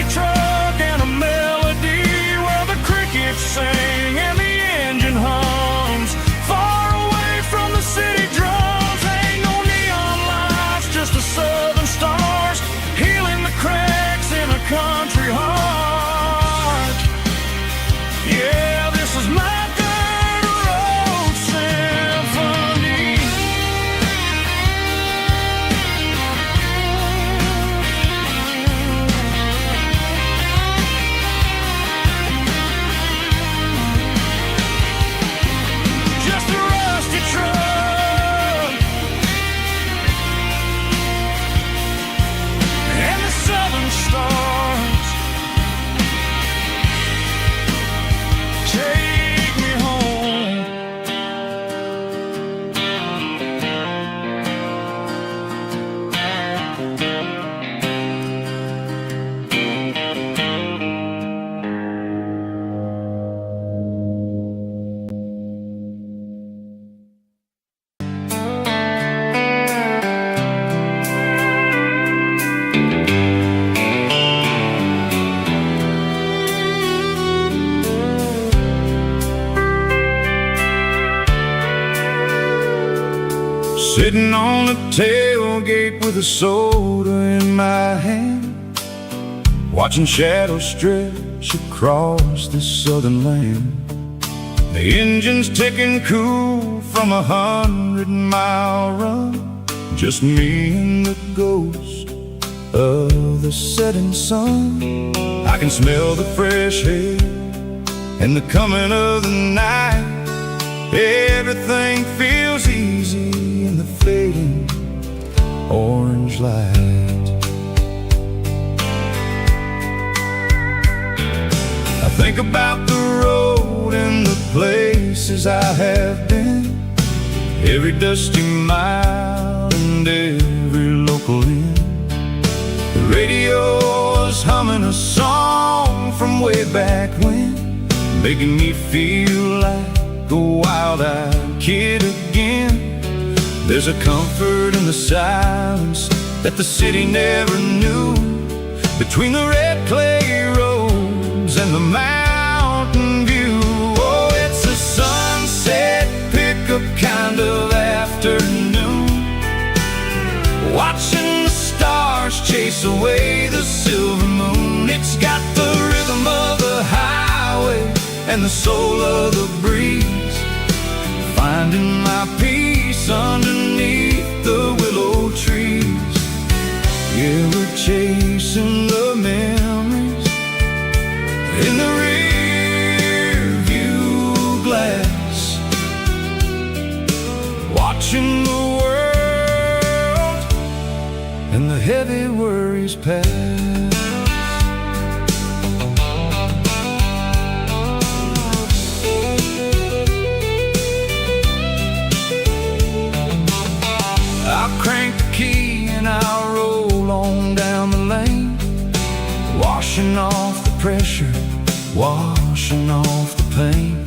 truck and a melody where the crickets sing and the engine hums, far away from the city drums. Ain't no neon lights, just the southern stars healing the cracks in a country heart. Yeah, this is my dirt road symphony. Sitting on the tailgate with a soda in my hand, watching shadows stretch across this southern land. The engine's ticking cool from 100-mile run, just me and the ghost of the setting sun. I can smell the fresh air and the coming of the night. Everything feels easy in the fading orange light. I think about the road and the places I have been, every dusty mile and every local inn. The radio is humming a song from way back when, making me feel like a wild-eyed kid again. There's a comfort in the silence that the city never knew, between the red clay roads and the mountain view. Oh, it's a sunset pickup kind of afternoon, watching the stars chase away the silver moon. It's got the rhythm of the highway and the soul of the breeze, finding my peace underneath the willow trees. Yeah, we're chasing the memories in the rear view glass, watching the world and the heavy worries pass. I'll crank the key and I'll roll on down the lane, washing off the pressure, washing off the pain.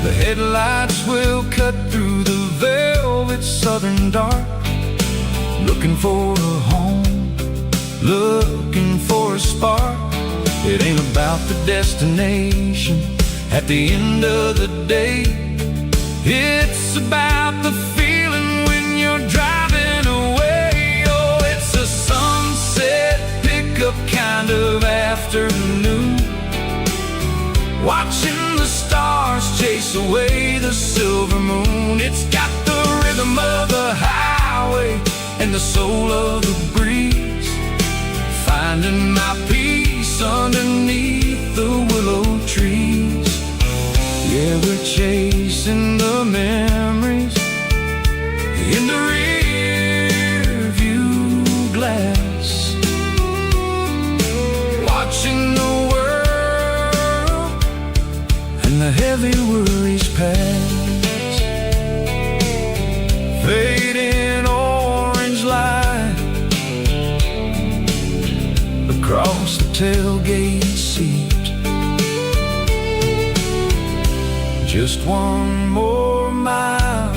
The headlights will cut through the velvet southern dark, looking for a home, looking for a spark. It ain't about the destination at the end of the day, it's about the feeling when you're driving away. Oh, it's a sunset pickup kind of afternoon, watching the stars chase away the silver moon. It's got the rhythm of the highway and the soul of the breeze, finding my peace underneath the willow trees. Yeah, we're chasing the memories in the rear view glass, watching the world and the heavy worries pass. Fading orange light across the tailgate seat, just one more mile.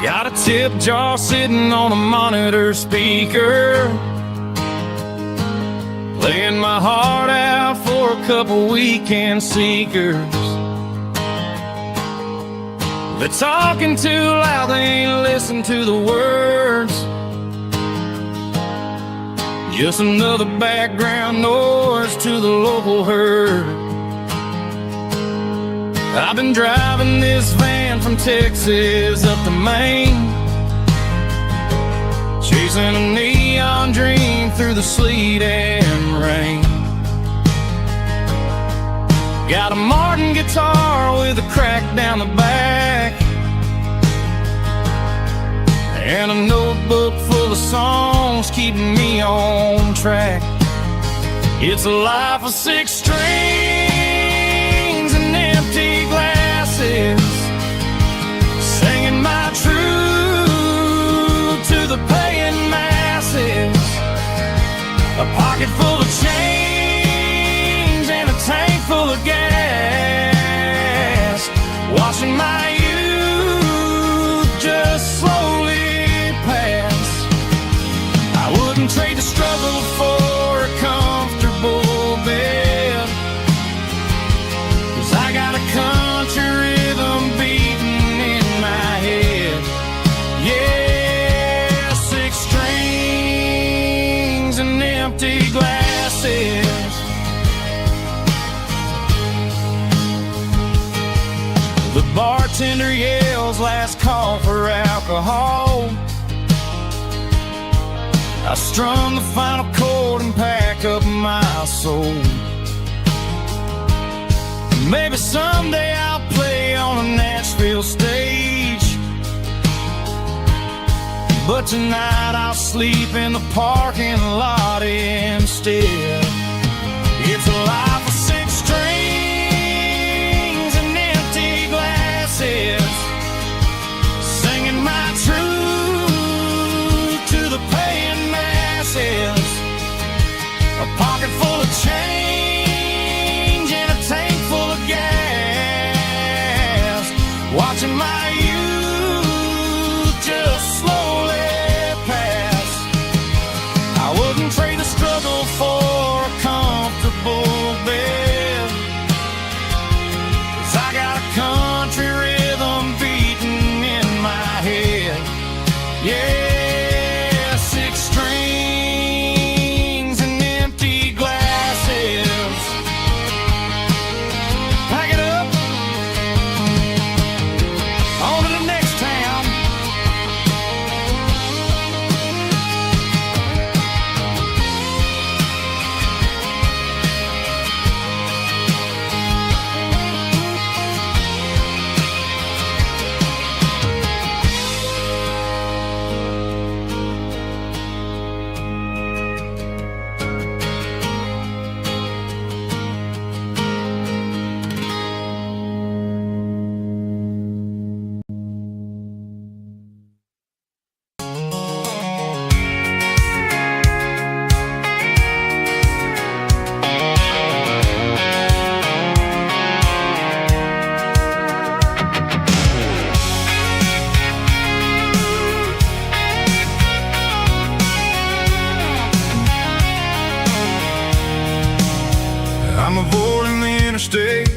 Got a tip jar sitting on a monitor speaker, playing my heart out for a couple weekend seekers. They're talking too loud, they ain't listen to the words, just another background noise to the local herd. I've been driving this van from Texas up to Maine, chasing a neon dream through the sleet and rain. Got a Martin guitar with a crack down the back, and a notebook full of songs keeping me on track. It's a life of 6 strings and empty glasses, singing my truth bartender yells last call for alcohol. I strummed the final chord and packed up my soul. Maybe someday I'll play on a Nashville stage, but tonight I'll sleep in the parking lot instead. It's a life of six strings and empty glasses, singing my truth to the paying masses. A pocket full of change and a tank full of gas, watching my youth just slowly pass. I wouldn't trade the struggle for a comfortable bed, 'cause I got a country rhythm beating in my head. Yeah, six strings and empty glasses. Pack it up, on to the next town. I'm avoiding the interstate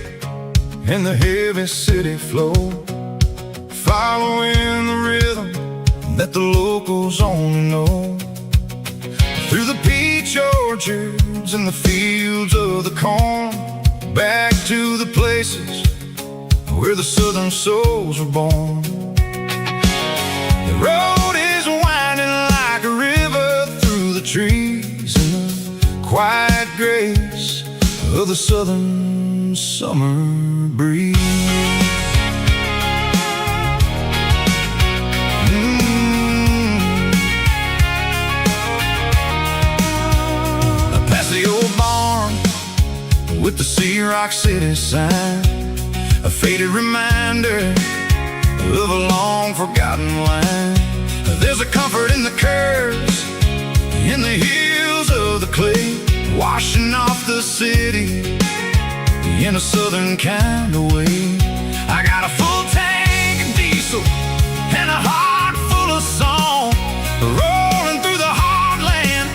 and the heavy city flow, following the rhythm that the locals only know. Through the peach orchards and the fields of the corn, back to the places where the southern souls were born. The road is winding like a river through the trees in the quiet grace of the southern summer breeze. Past the old barn with the Sea Rock City sign, a faded reminder of a long forgotten line. There's a comfort in the curves, in the hills of the clay, washing off the city in a southern kind of way. I got a full tank of diesel and a heart full of song, rolling through the heartland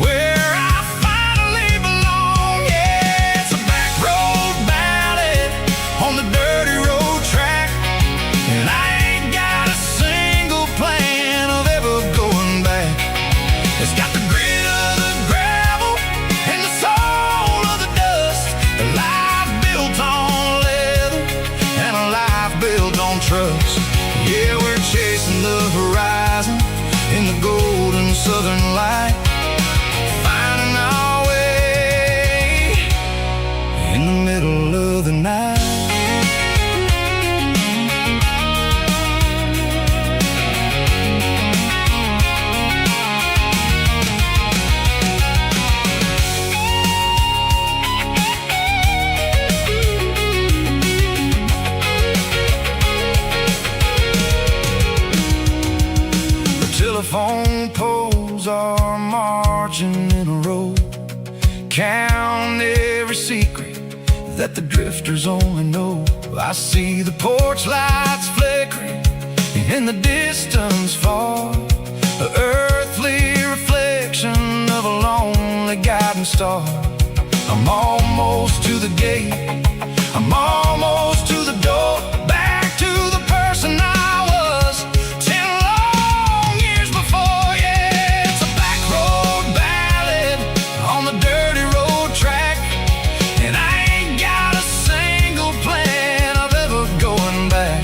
where I finally belong. Yeah, it's a back road ballad on the dirty road track, and I ain't got a single plan of ever going back. It's got the grit of the gravel and the soul of the dust, a life built on leather and a life built on trust. Yeah, we're chasing the horizon in the golden southern light, finding our way in the middle of the night. Telephone poles are marching in a row, count every secret that the drifters only know. I see the porch lights flickering in the distance far, an earthly reflection of a lonely guiding star. I'm almost to the gate, I'm almost to the door, back to the person I was 10 long years before. Yeah, it's a back road ballad on the dirty road track, and I ain't got a single plan of ever going back.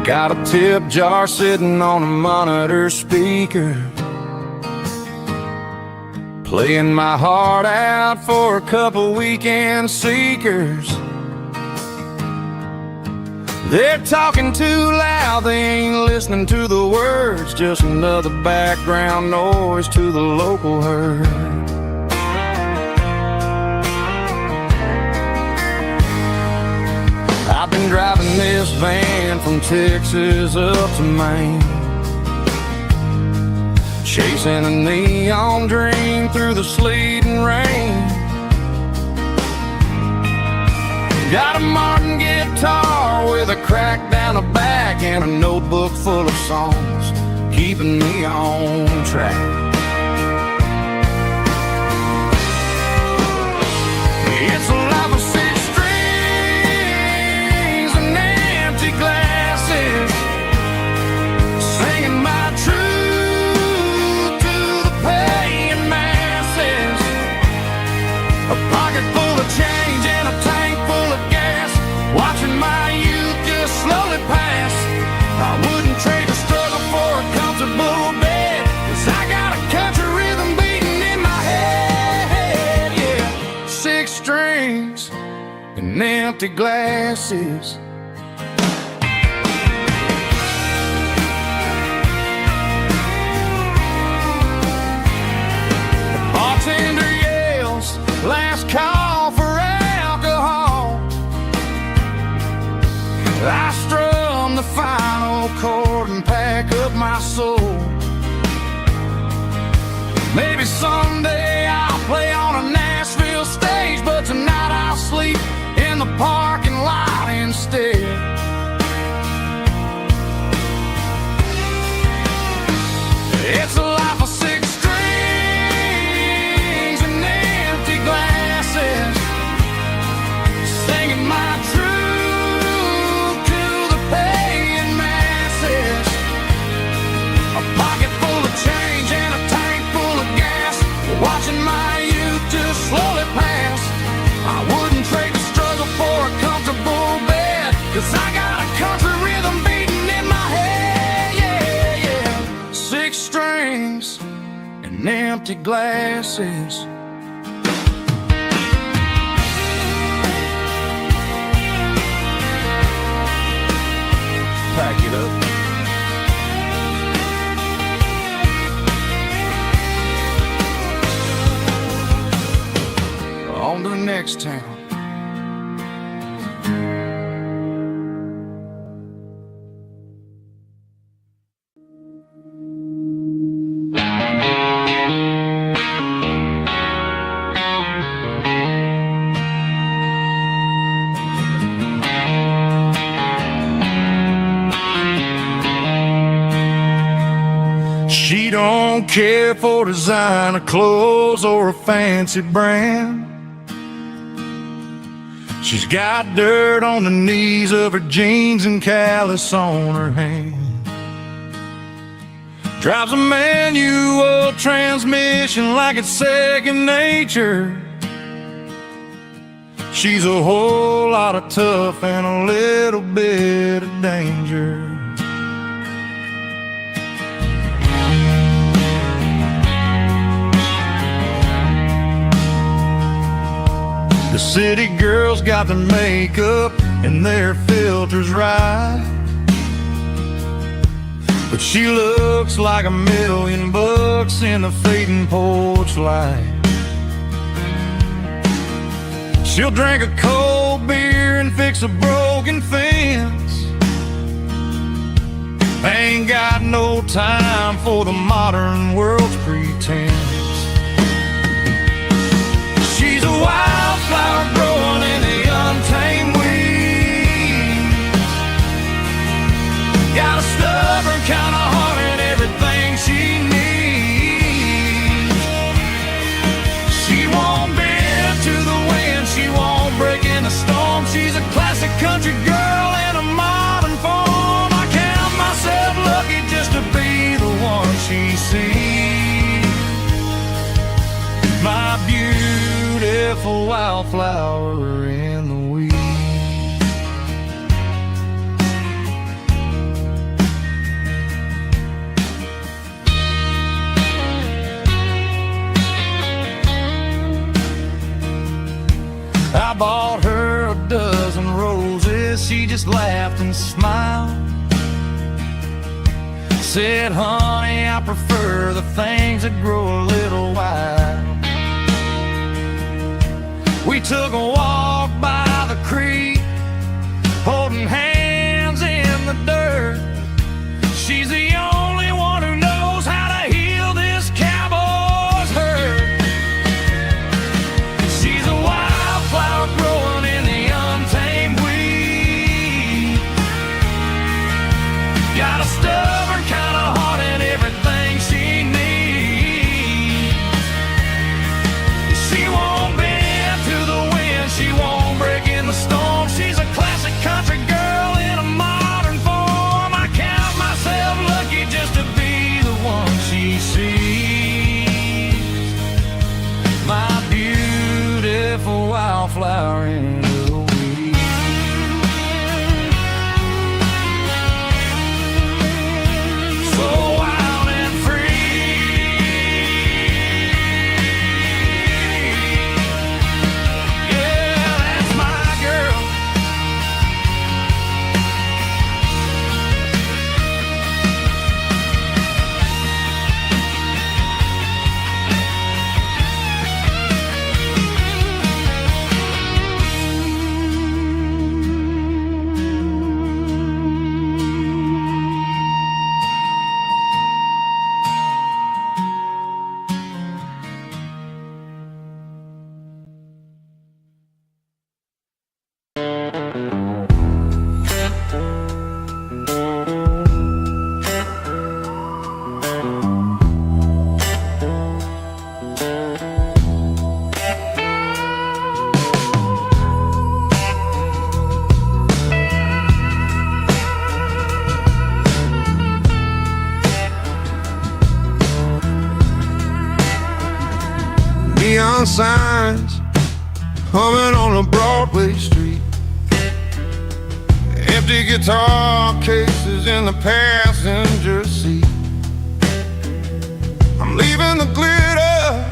Got a tip jar sitting on a monitor speaker, playing my heart out for a couple weekend seekers. They're talking too loud, they ain't listening to the words, just another background noise to the local herd. I've been driving this van from Texas up to Maine, chasing a neon dream through the sleet and rain. Got a Martin guitar with a crack down the back and a notebook full of songs keeping me on track. It's a life of six strings and empty glasses, singing my truth to the paying masses. A pocket full of change and a tank full of gas, watching my youth just slowly pass. I wouldn't trade the struggle for a comfortable bed, 'cause I got a country rhythm beating in my head, yeah. Six strings and empty glasses. The bartender yells, last call for alcohol. I strum the final chord and pack up my soul. Maybe someday I'll play on a Nashville stage, but tonight I'll sleep in the parking lot instead. It's a life of six strings and empty glasses, singing my truth to the paying masses. A pocket full of change and a tank full of gas, watching my youth just slowly pass. I wouldn't trade the struggle for a comfortable bed, 'cause I got a country rhythm beating in my head, yeah, yeah. Six strings and empty glasses. Pack it up. On to the next town. She don't care for designer clothes or a fancy brand. She's got dirt on the knees of her jeans and callus on her hand. Drives a manual transmission like it's second nature. She's a whole lot of tough and a little bit of danger. The city girls got their makeup and their filters right, but she looks like $1,000,000 in the fading porch light. She'll drink a cold beer and fix a broken fence. Ain't got no time for the modern world's pretense. She's a wildflower growing in the untamed weeds. Got a stubborn kind of heart and everything she needs. She won't bend to the wind, she won't break in the storm. She's a classic country girl in a modern form. I count myself lucky just to be the one she sees. My beautiful wildflower in the weeds. bought her a dozen roses. She just laughed and smiled. Said, honey, I prefer the things that grow a little wild. We took a walk by the creek, holding hands in the dirt. She's the only one who knows how to heal this cowboy's hurt. She's a wildflower growing in the untamed weed. Got a stubborn kind of heart and everything she needs. She won't bend to the wind, she won't break in the storm. She's a classic country girl in a modern form. I count myself lucky just to be the one she sees. My beautiful wildflower in the weed. So wild and free. Yeah, that's my girl. Neon signs humming on a Broadway street. Empty guitar cases in the passenger seat. I'm leaving the glitter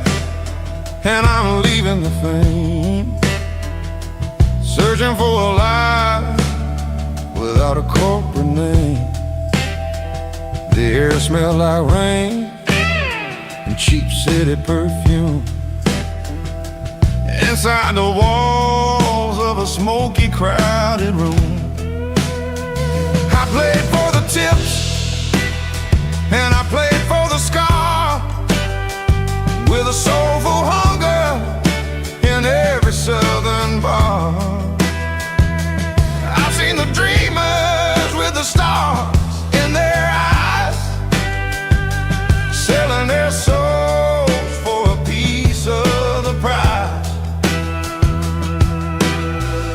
and I'm leaving the fame. Searching for a life without a corporate name. The air smelled like rain and cheap city perfume. Inside the walls of a smoky, crowded room, I played for the tips and I played for the scar, with a soulful hunger in every southern bar. I've seen the dreamers with the stars in their eyes, selling their souls for a piece of the prize.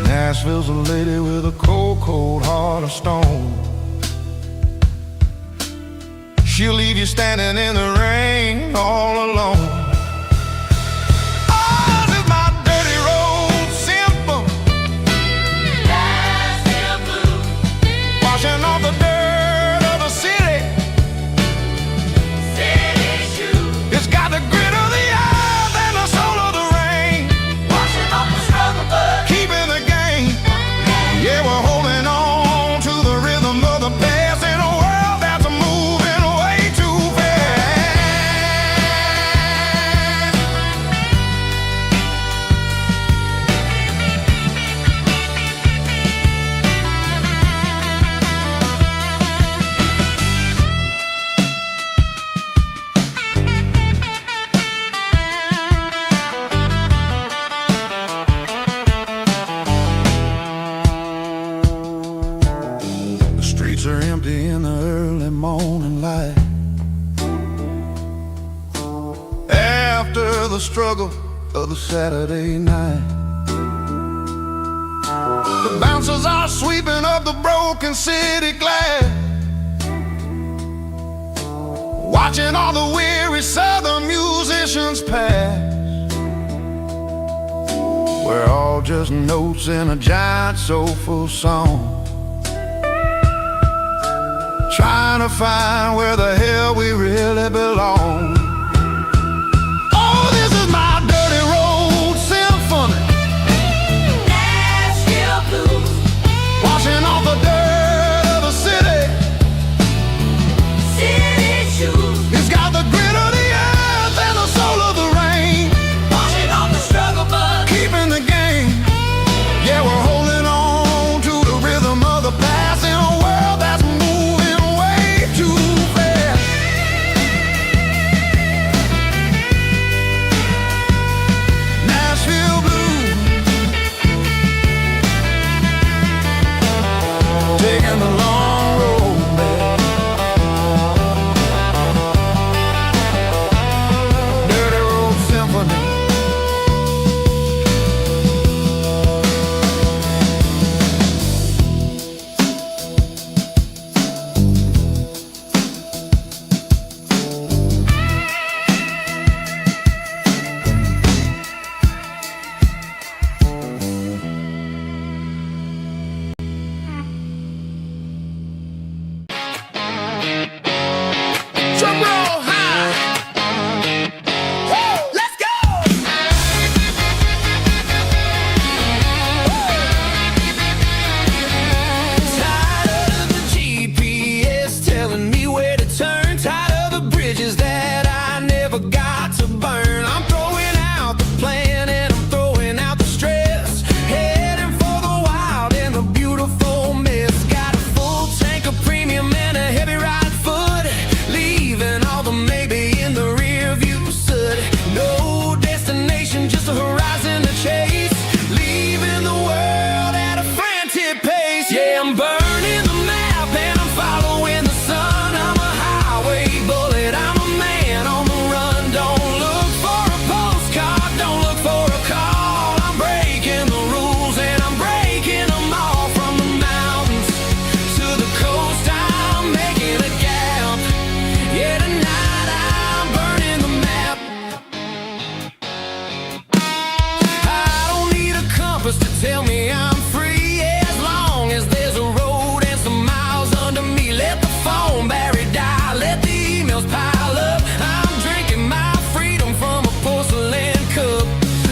Nashville's a lady with a cold, cold heart of stone. She'll leave you standing in the rain all alone. Oh, this is my dirty road symphony. Nashville blues. Washing off the dirt of the city. City shoes. It's got the grit of the earth and the soul of the rain. Washing off the struggle, but keeping the game. Yeah, we're holding on to the rhythm of the past in a world that's moving way too fast. The streets are empty in the early morning light. After the struggle of the Saturday night, the bouncers are sweeping up the broken city glass, watching all the weary southern musicians pass. We're all just notes in a giant soulful song, trying to find where the hell we really belong. Oh, this is my dirty road symphony. was to tell me I'm free. As long as there's a road and some miles under me. Let the phone battery die, let the emails pile up. I'm drinking my freedom from a porcelain cup.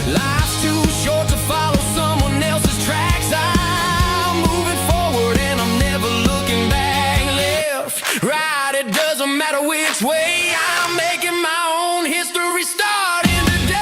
Life's too short to follow someone else's tracks. I'm moving forward and I'm never looking back. Left, right, it doesn't matter which way. I'm making my own history starting today.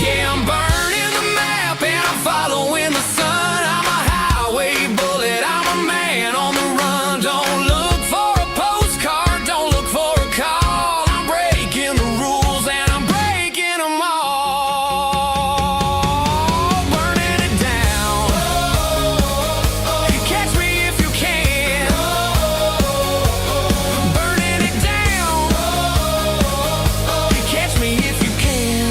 Yeah, I'm burning the map and I'm following the sun. I'm a highway bullet, I'm a man on the run. Don't look for a postcard, don't look for a call. I'm breaking the rules and I'm breaking them all. Burning it down. Catch me if you can. Burning it down. Catch me if you can.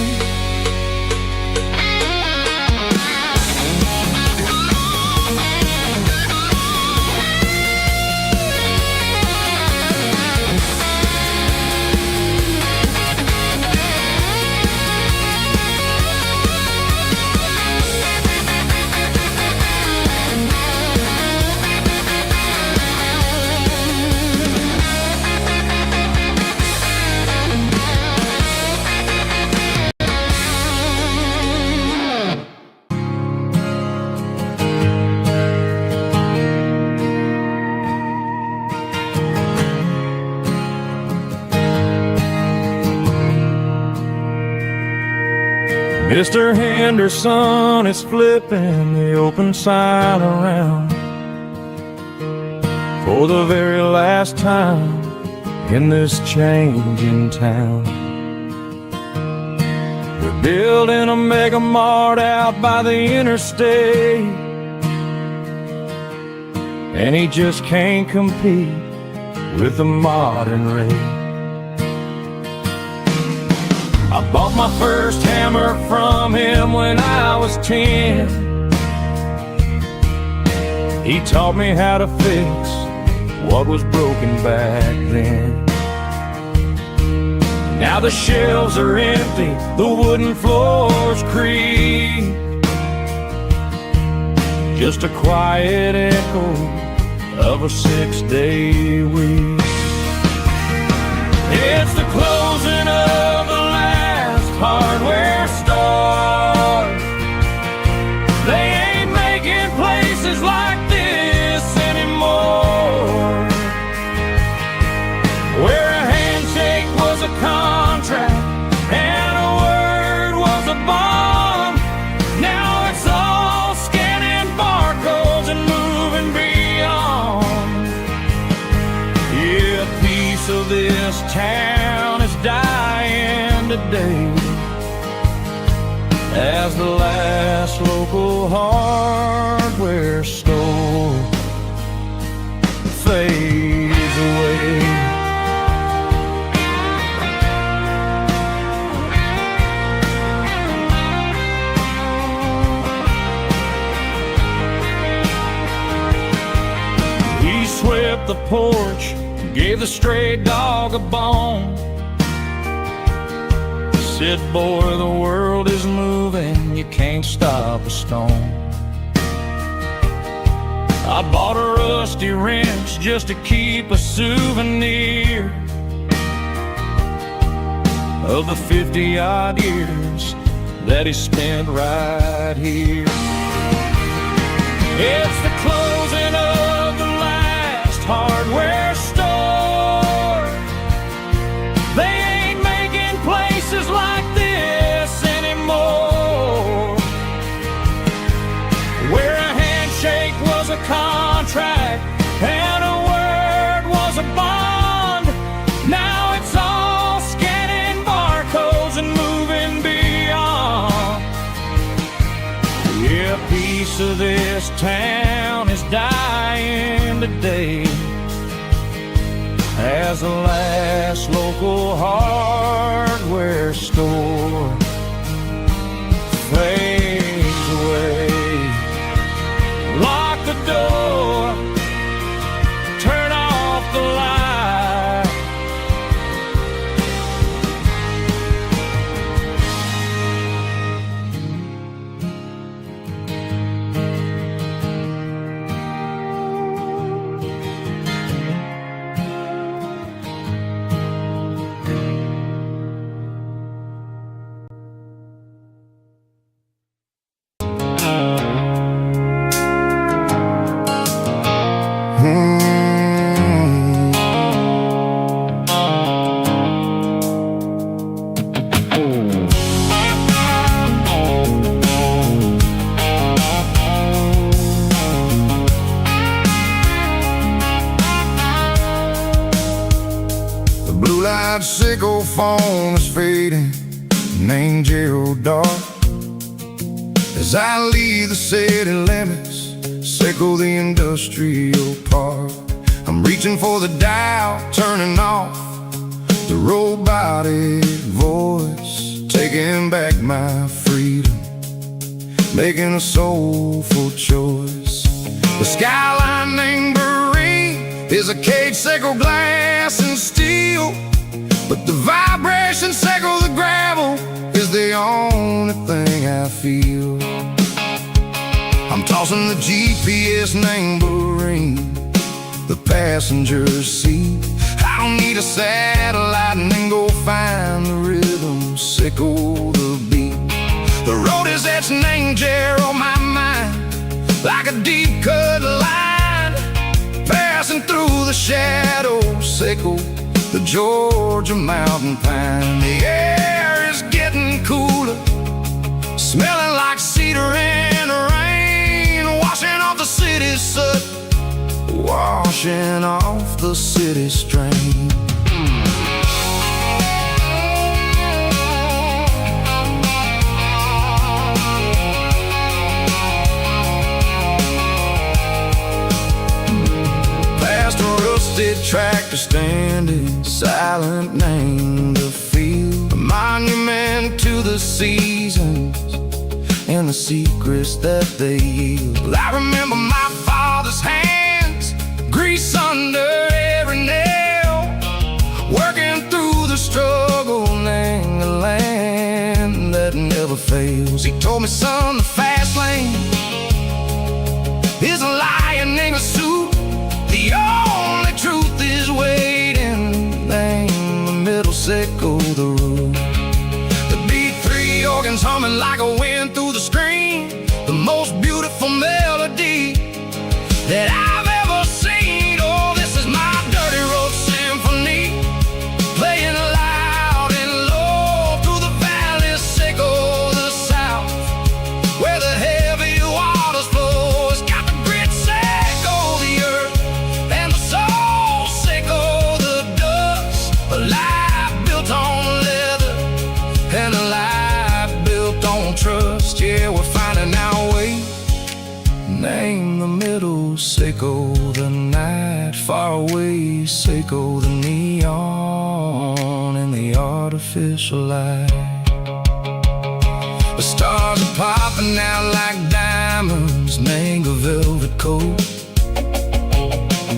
Mr. Henderson is flipping the open sign around for the very last time in this changing town. We're building a mega mart out by the interstate, and he just can't compete with the modern rate. I bought my first hammer from him when I was 10. He taught me how to fix what was broken back then. Now the shelves are empty, the wooden floors creak, just a quiet echo of a 6-day week. It's the closing of the hardware store. They ain't making places like this anymore, where a handshake was a contract and a word was a bond. Now it's all scanning barcodes and moving beyond. Yeah, a piece of this town is dying today as the last local hardware store fades away. He swept the porch, gave the stray dog a bone, said, boy, the world is moving, you can't stop a stone. I bought a rusty wrench just to keep a souvenir of the 50-odd years that he spent right here. It's the closing of the last hardware store. They ain't making places like this anymore, where a handshake was a contract and a word was a bond. Now it's all scanning barcodes and moving beyond. Yeah, a piece of this town is dying today as the last local hardware store fades away. Two-side sickle foam is fading, named Gerald Dark. As I leave the city limits, sickle the industrial park. I'm reaching for the dial, turning off the robotic voice, taking back my freedom, making a soulful choice. The skyline named is a cage, sickle, glass and steel, but the vibration sickle, the gravel, is the only thing I feel. I'm tossing the GPS named the passenger seat. I don't need a satellite and then go find the rhythm, sickle the beat. The road is etched named on my mind, like a deep cut line, passing through the shadows, sickle the Georgia mountain pine. The air is getting cooler, smelling like cedar in the rain, washing off the city's soot, washing off the city strain. Tractor standing silent, named the field, a monument to the seasons and the secrets that they yield. I remember my father's hands, grease under every nail, working through the struggle, named the land that never fails. He told me, son, the fast lane is a lion named a suit. The only truth is waiting, name the middle, sickle the root. The B3 organs humming like a wind through the screen, the most beautiful melody that I've ever seen. Oh, this is my dirty road symphony, playing loud and low through the valleys, sickle the south, where the heavy waters flow. It's got the grit, sickle the earth, and the soul, sickle the dust. A life built on leather and a life built on trust. Yeah, we're finding our way, name the middle, sickle the night, far away, sickle the neon and the artificial light. The stars are popping out like diamonds, name a velvet coat.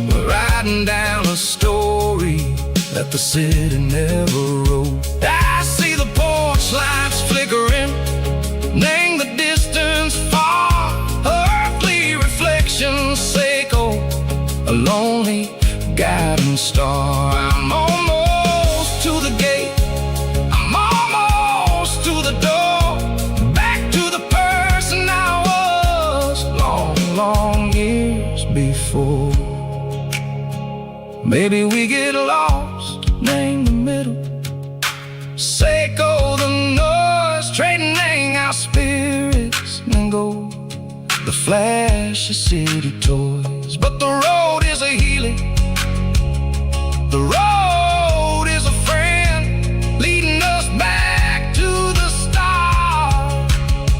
We're riding down a story that the city never wrote. I see the porch lights flickering, name the distance far, earthly reflections, sickle a lonely guiding star. I'm almost to the gate, I'm almost to the door, back to the person I was long, long years before. Maybe we get lost, name the middle, sickle the noise, trading our spirits and go the flash of city toys. But the road is a healing, the road is a friend, leading us back to the start.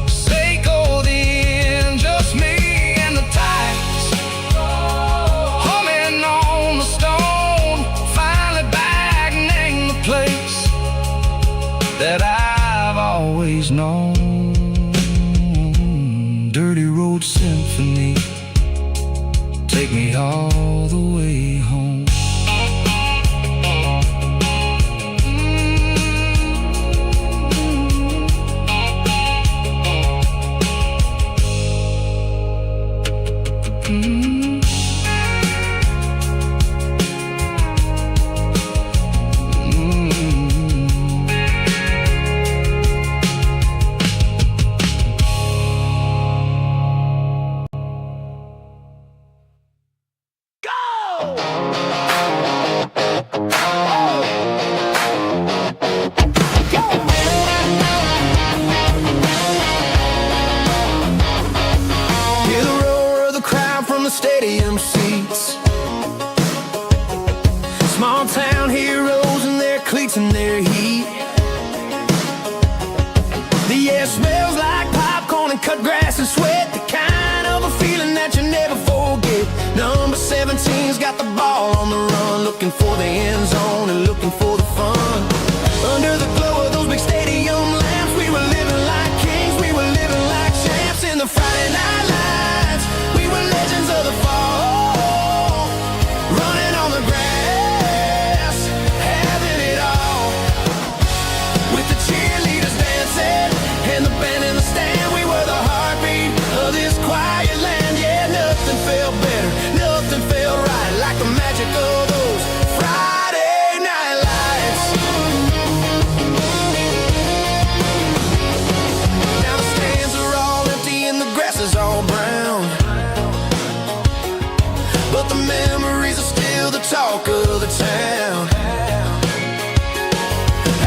Sickle the end, just me and the tides, humming on the stone, finally back, name the place that I've always known. Dirty road symphony, take me all the way home. Stadium seats, small town heroes in their cleats 17's got the ball on the run, looking for the end zone and looking for the fun. Under the glow of those big stadium lamps, we were living like kings, we were living like champs. In the Friday night lights, we were legends of the fall, running on the grass, having it all. With the cheerleaders dancing and the band in the stand, we were the heartbeat of this quiet land. Yeah, nothing felt better, nothing felt right like the magic of those Friday night lights. Now the stands are all empty and the grass is all brown, but the memories are still the talk of the town.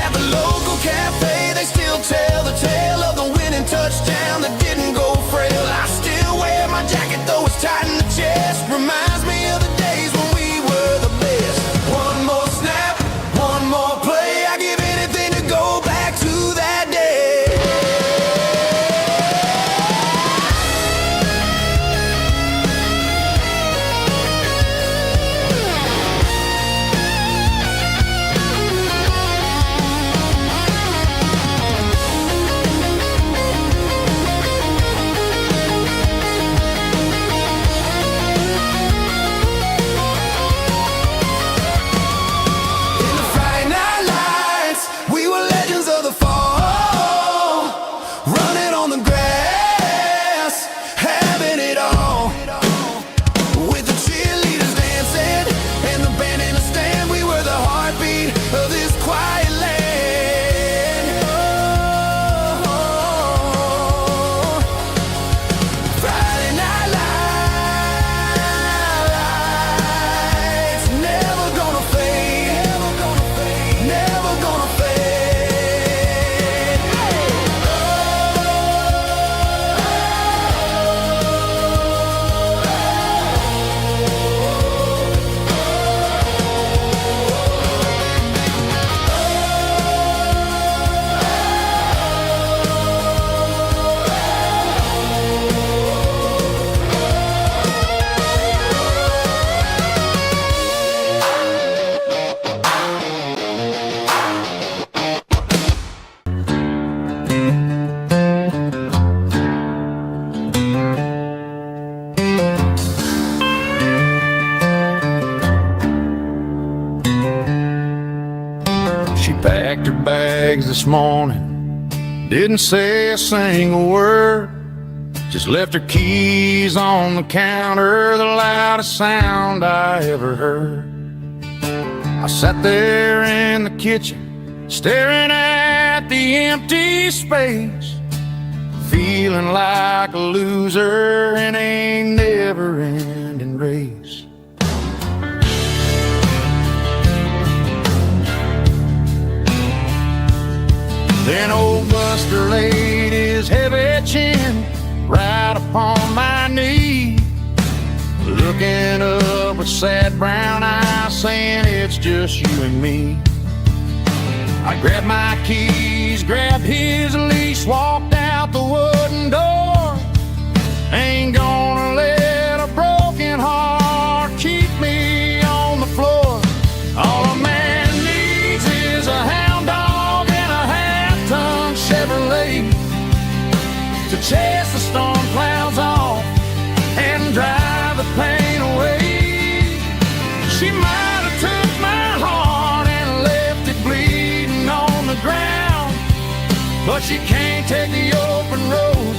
At the local cafe, they still tell the tale of the winning touchdown that didn't go frail. I still wear my jacket though it's tight in the chest. Reminds me of the days when we were the best. One more snap, one more play. I give anything to go back to that day. In the Friday night lights, we were legends of the fall, running on the grass, having it all. With the cheerleaders dancing and the band in the stand, we were the heartbeat of this quiet land. Oh, Friday night lights, never gonna fade, never gonna fade, never gonna fade. She packed her bags this morning, didn't say a single word, just left her keys on the counter, the loudest sound I ever heard. I sat there in the kitchen, staring at the empty space, feeling like a loser in a never-ending race. Then old Buster laid his heavy chin right upon my knee, looking up with sad brown eyes, saying it's just you and me. I grabbed my keys, grabbed his leash, walked out the wooden door. Ain't gonna let a broken heart keep me on the floor. All a man needs is a hound dog and a half-ton Chevrolet to chase the storm clouds off and drive the pain away. She might have took my heart and left it bleeding on the ground, but she can't take the open road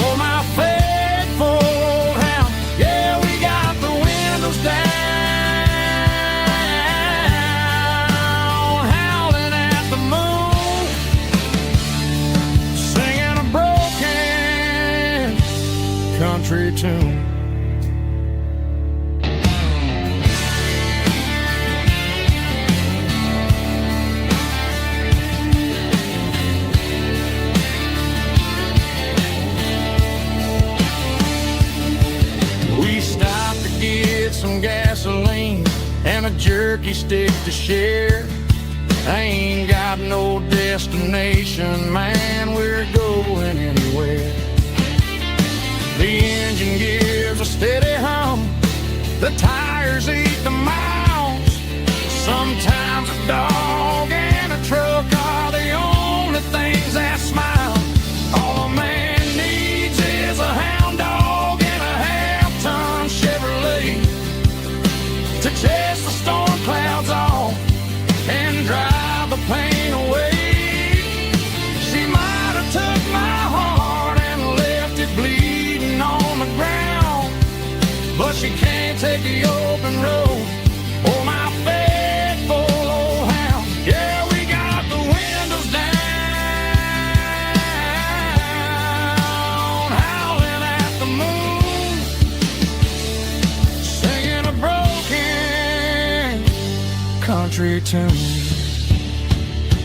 or my faithful old hound. Yeah, we got the windows down, howling at the moon, singing a broken country tune. We stopped to get some gasoline and a jerky stick to share. I ain't got no destination, man, we're going anywhere. The engine gives a steady hum, The tires eat the miles. Sometimes a dog and a truck are the only things that smile. All a man needs is a hound dog and a half-ton Chevrolet to chase the storm clouds off and drive the pain away. She might have took my heart and left it bleeding on the ground, but she can't take the open road or my faithful old hound. Yeah, we got the windows down, howling at the moon, singing a broken country tune.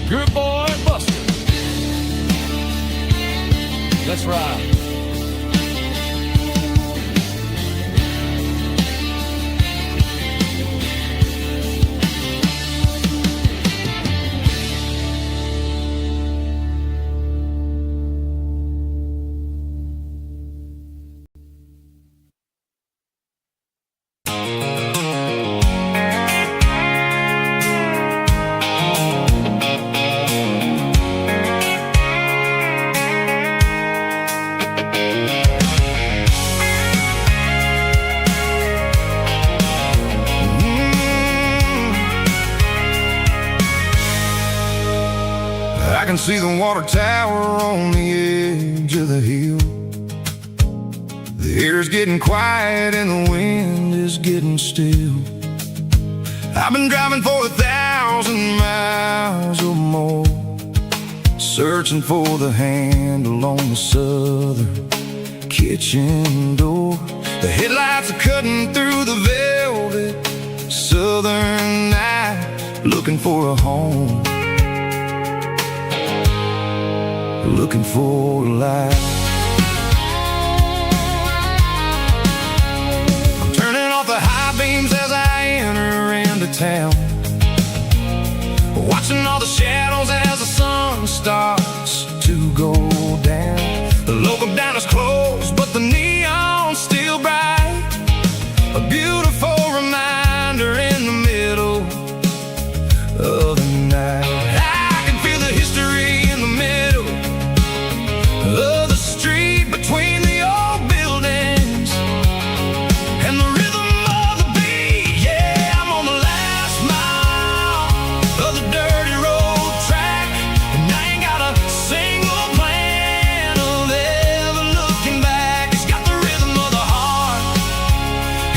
Good boy, Buster. Let's ride. I can see the water tower on the edge of the hill. The air's getting quiet and the wind is getting still. I've been driving for 1,000 miles or more, searching for the handle on the southern kitchen door. The headlights are cutting through the velvet southern night, looking for a home, looking for a light. I'm turning off the high beams as I enter into town, watching all the shadows as the sun starts to go down. The local diner's closed, but the neon's still bright, a beautiful reminder in the middle of the night. I can feel the history in the middle of the street between the old buildings and the rhythm of the beat. Yeah, I'm on the last mile of the dirty road track, and I ain't got a single plan of ever looking back. It's got the rhythm of the heart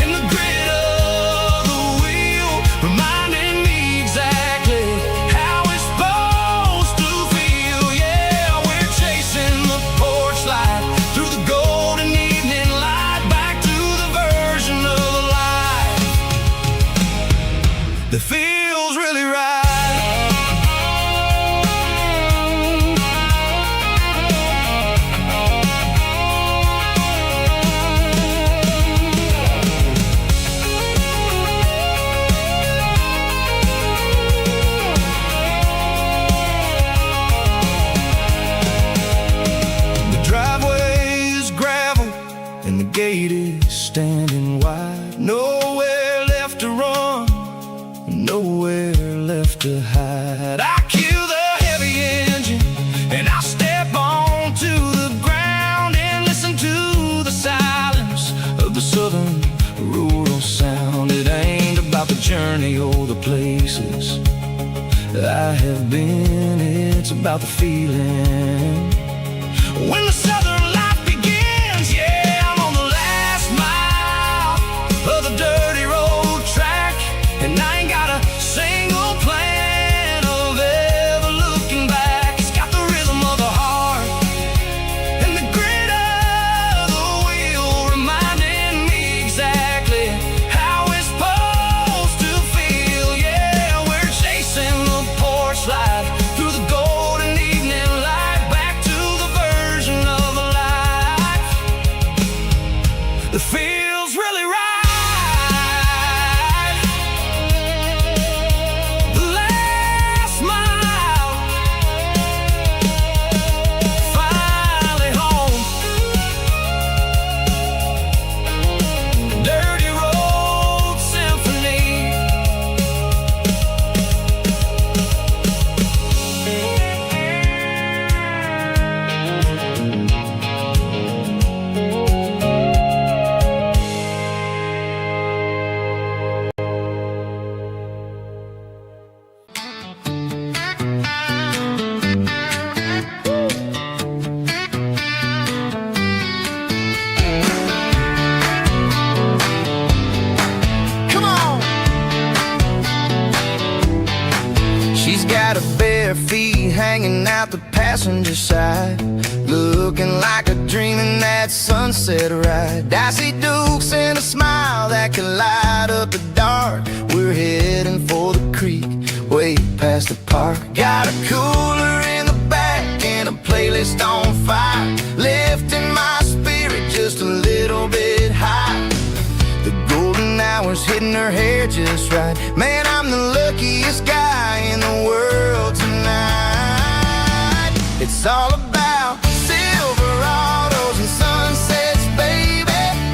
and the grit of the wheel, reminding me exactly how it's supposed to feel. Yeah, we're chasing the porch light through the golden evening light, back to the version of life that feels really right. The driveway is gravel and the gate is standing wide. Nowhere left to run, nowhere left to hide. I kill the heavy engine and I step onto the ground and listen to the silence of the southern rural sound. It ain't about the journey or the places I have been, it's about the feeling when the southern life begins. Yeah, I'm on the last mile of the dirty road track, and I ain't got a single plan of ever looking back. It's got the rhythm of the heart and the grit of the wheel, reminding me exactly how it's supposed to feel. Yeah, we're chasing the porch light through the golden evening light, back to the version of bare feet hanging out the passenger side, looking like a dream in that sunset ride. I see Dukes and a smile that can light up the dark. We're heading for the creek, way past the park. Got a cooler in the back and a playlist on fire, lifting my spirit just a little bit high. The golden hours hitting her hair just right. Man, I'm the luckiest guy in the world tonight. It's all about Silverados and sunsets, baby.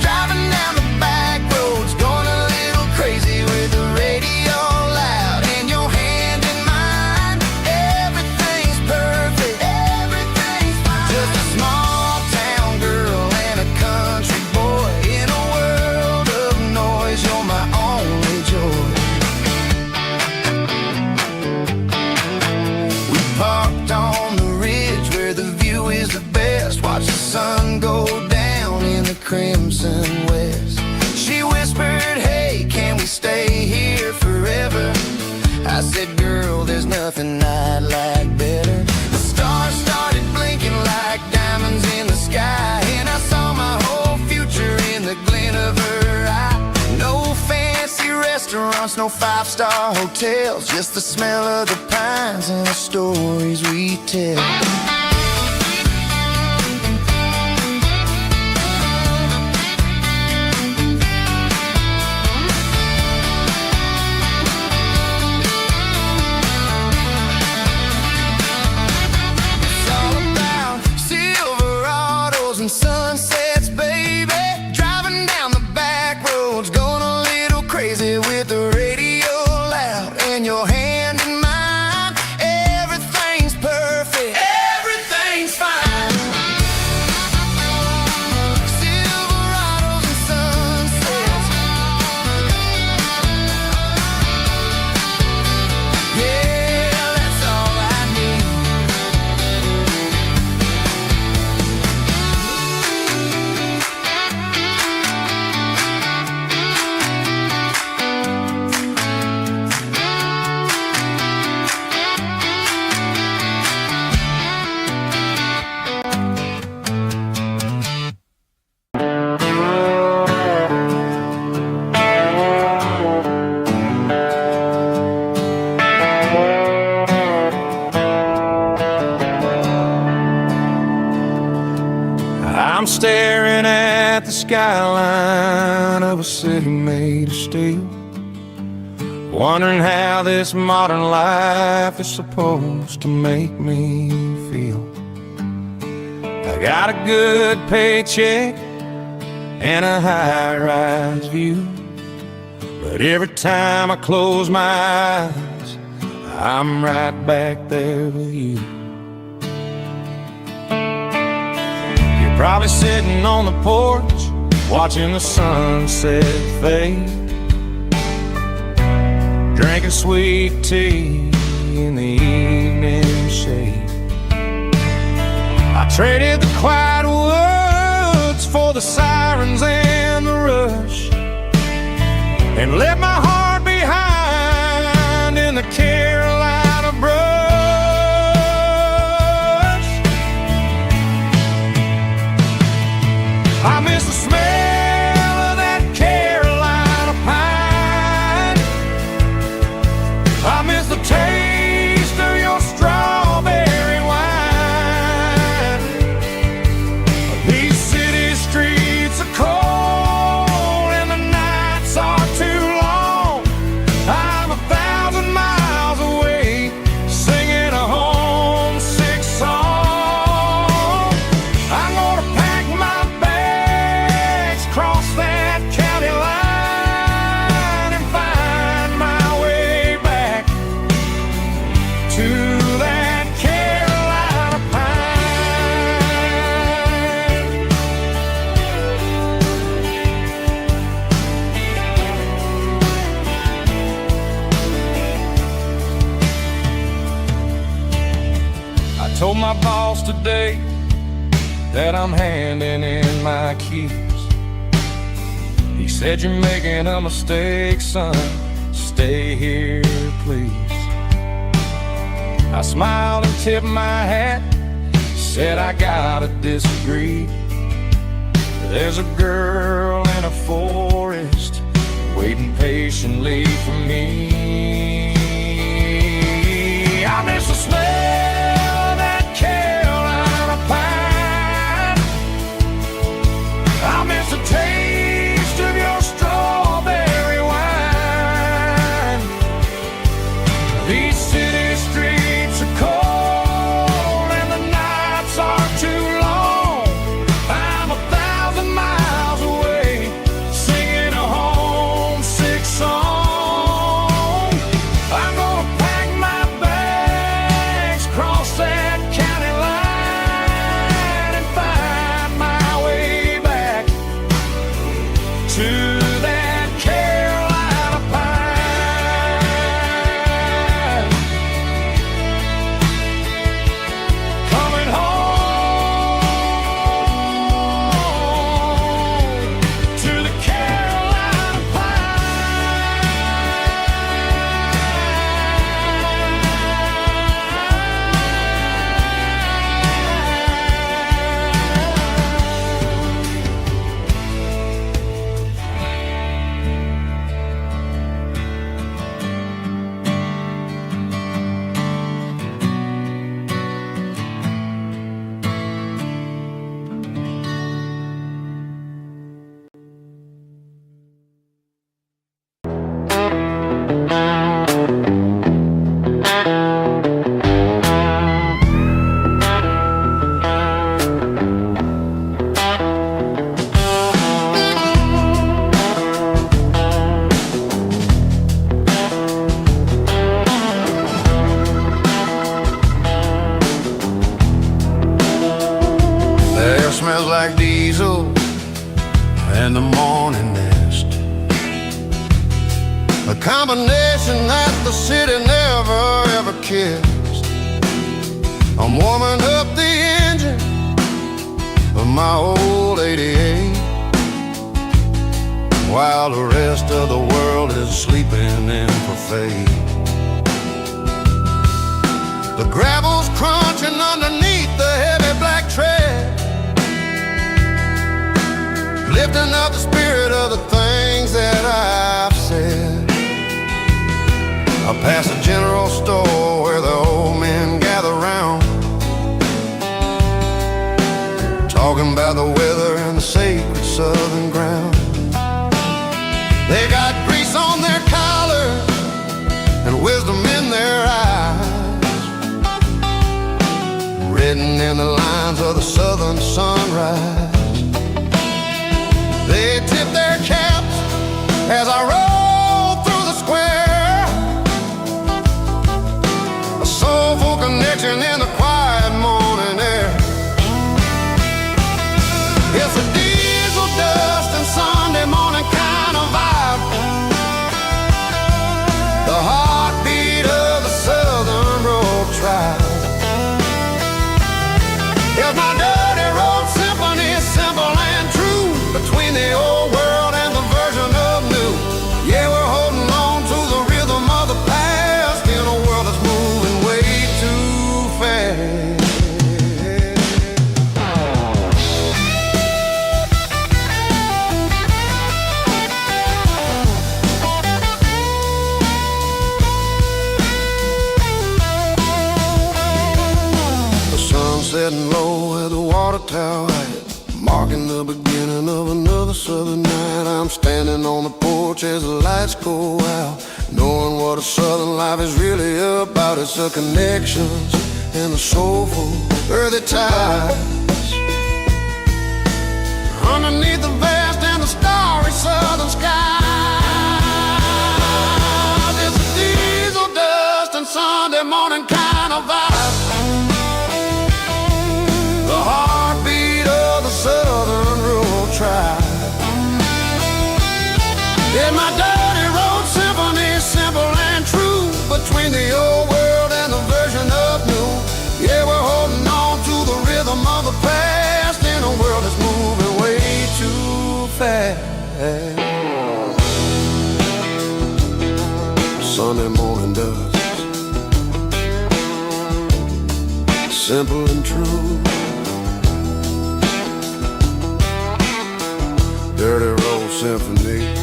Driving down the back roads, going a little crazy with the radio loud and your hand in mine. Everything's perfect, everything's fine. Just a small town girl and a country boy in a world of noise. You're my only joy. We parked on the ridge where the view is the best. Watch the sun go down in the crimson west. She whispered, hey, can we stay here forever? I said, girl, there's nothing I'd like better. The stars started blinking like diamonds in the sky, and I saw my whole future in the glint of her eye. No fancy restaurants, no five-star hotels, just the smell of the pines and the stories we tell. It's all about Silverados and sunsets, baby. Driving down the back roads, going a little crazy with the radio loud and your hand in mine. Everything's perfect, everything's fine. Silverados and sunsets, yeah, that's all I need. I'm staring at the skyline of a city made of steel, wondering how this modern life is supposed to make me feel. I got a good paycheck and a high-rise view, but every time I close my eyes, I'm right back there with you. You're probably sitting on the porch, watching the sunset fade, drinking sweet tea in the evening shade. I traded the quiet woods for the sirens and the rush, and left my heart behind in the Carolina brush. I miss the smell of that Carolina pine. I miss the taste of your strawberry wine. These city streets are cold and the nights are too long. I'm 1,000 miles away, singing a homesick song. I'm gonna pack my bags, cross that county line, and find my way back to that Carolina pine. I told my boss today that I'm handing in my keys. He said, you're making a mistake, son. Stay here, please. I smiled and tipped my hat, said I gotta disagree. There's a girl in a forest waiting patiently for me. I miss the smell of that Carolina pine. I miss the taste of your strawberry wine. These city streets are cold and the nights are too long. I'm 1,000 miles away, singing a homesick song. I'm gonna pack my bags, cross that county line, and find my way back to that Carolina pine. Coming home to the Carolina The air smells like diesel and the morning mist, a combination that the city never ever kissed. I'm warming up the engine of my old 88 while the rest of the world is sleeping in for fate. The gravel's crunching underneath the heavy black tread, lifting up the spirit of the things that I've said. I pass a general store where the old men gather round, talking about the weather and the sacred southern ground. They got grease on their collars and wisdom in their eyes, written in the lines of the southern sunrise. They tip their caps as I roll through the square, a soulful connection in the quiet morning air. It's a diesel dust and Sunday morning kind of vibe, the heartbeat of the Southern Road Tribe. It's my dirty road symphony, simple and true, between the old world and the version of new. Yeah, we're holding on to the rhythm of the past in a world that's moving way too fast. The sun setting low at the water tower, marking the beginning of another southern night. I'm standing on the porch as the lights go out, knowing what a southern life is really about. It's the connections and the soulful earthy ties underneath the vast and the starry southern sky. It's a diesel dust and Sunday morning kind of vibe, the heartbeat of the Southern Rural Tribe. In my dirty road symphony, simple and true, between the old world and the version of new. Yeah, we're holding on to the rhythm of the past in a world that's moving way too fast. Sunday morning dust, simple and true. Dirty Roll Symphony.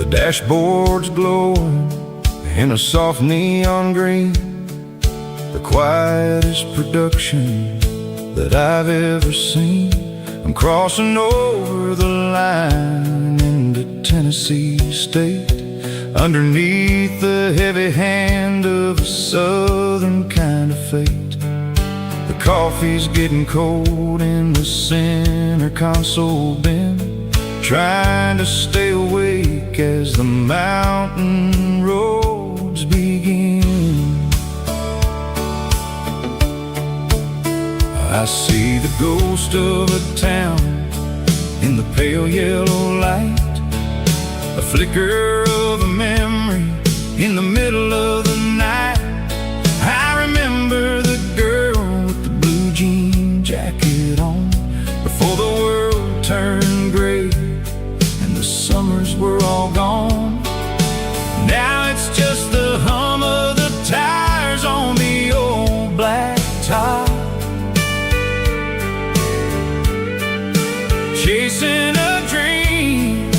Dashboard's glowing in a soft neon green, the quietest production that I've ever seen. I'm crossing over the line into Tennessee State, underneath the heavy hand of a southern kind of fate. The coffee's getting cold in the center console bin, trying to stay awake as the mountain roads begin. I see the ghost of a town in the pale yellow light, a flicker of a memory in the middle of the night. I remember the girl with the blue jean jacket on before the world turned gray. Summers were all gone. Now it's just the hum of the tires on the old black top, chasing a dream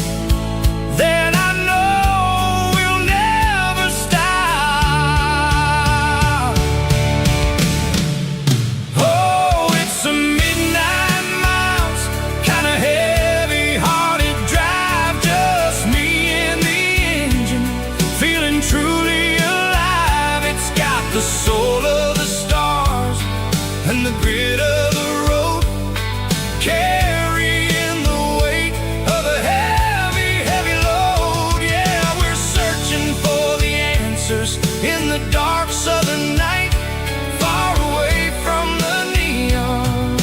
that I know will never stop. Oh, it's a midnight miles, kind of heavy-hearted drive, just me and the engine, feeling truly alive. It's got the soul of the stars and the grit of the road, carrying the weight of a heavy, heavy load. Yeah, we're searching for the answers in the dark southern night, far away from the neon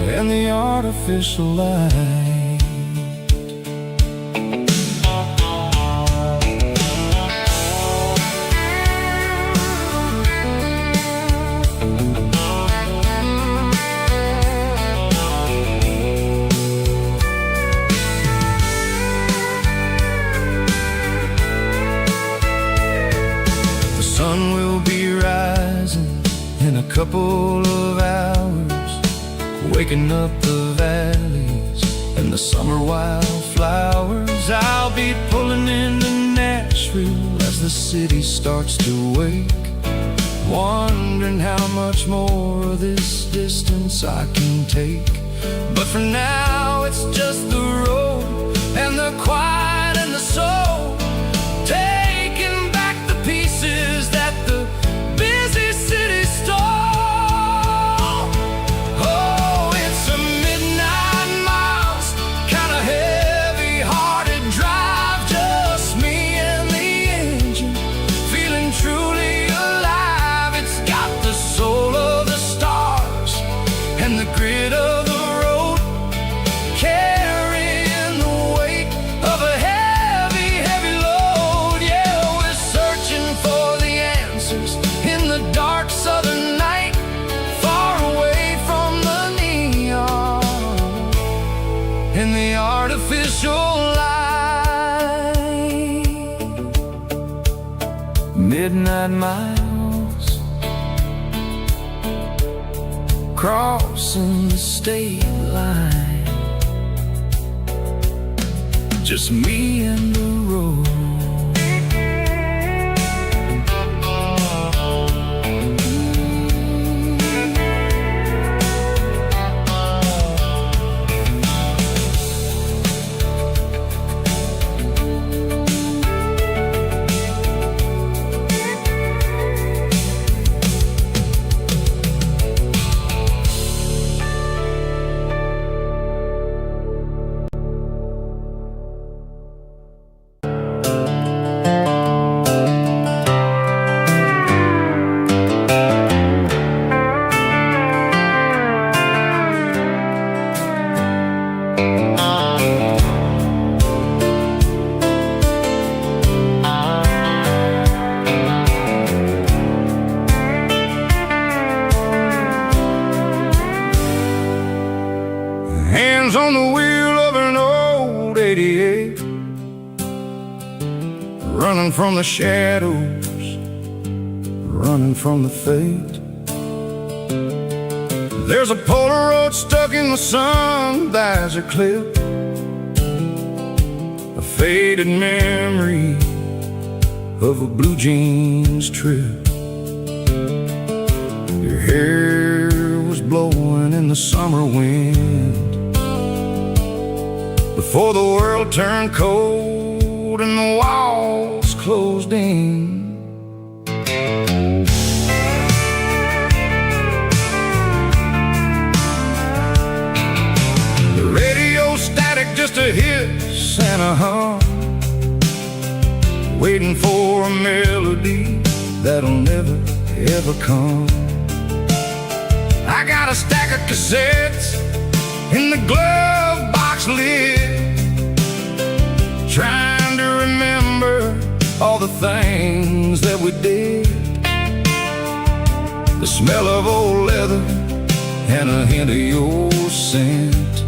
and the artificial light. The sun will be rising in a couple of hours, waking up the valleys and the summer wildflowers. I'll be pulling into Nashville as the city starts to wake, wondering how much more of this distance I can take. But for now it's just the road and the quiet and the soul, taking back the pieces that the busy city stole. Oh, it's a midnight miles, kind of heavy-hearted drive, just me and the engine, feeling truly alive. It's got the soul of the stars and the grit of the road, carrying the weight of a heavy, heavy load. Yeah, we're searching for the answers in the dark southern night, far away from the neon and the artificial light. Midnight miles, crossing the state line, just me and the road. 88, running from the shadows, running from the fate. There's a Polaroid stuck in the sun, there's a clip, a faded memory of a blue jeans trip. Your hair was blowing in the summer wind before the world turned cold and the walls closed in. The radio static, just a hiss and a hum, waiting for a melody that'll never ever come. I got a stack of cassettes in the glove box lid, trying to remember all the things that we did. The smell of old leather and a hint of your scent,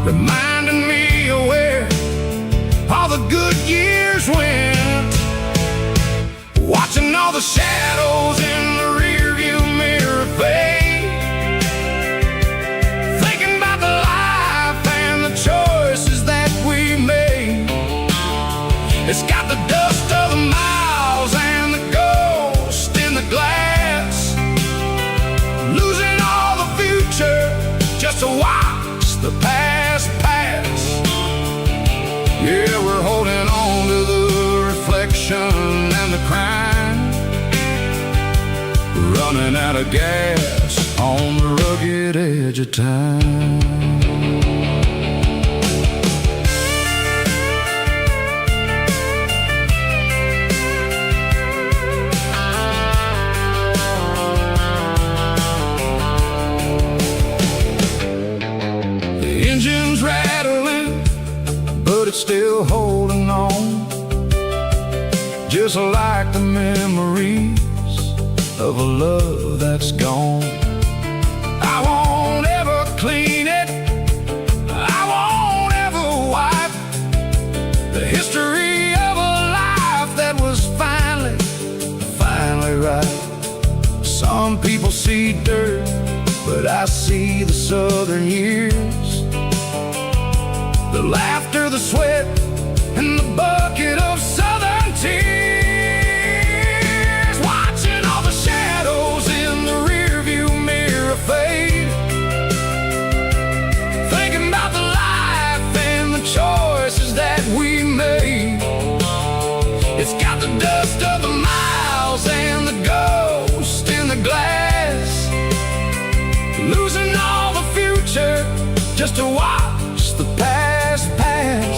reminding me of where all the good years went. Watching all the shadows in the rearview mirror fade, thinking about the life and the choices that we made. It's got the dust of the miles and the ghost in the glass, losing all the future just to watch the past pass. Yeah, we're holding on to the reflection and the crime, running out of gas on the rugged edge of time. The engine's rattling, but it's still holding on, just like the memories of a love that's gone. I won't ever clean it, I won't ever wipe the history of a life that was finally right. Some people see dirt, but I see the southern years, the laughter, the sweat, and the bucket of southern tears. Watching all the shadows in the rearview mirror fade, thinking about the life and the choices that we made. It's got the dust of the miles and the ghost in the glass, losing all the future just to watch the past pass.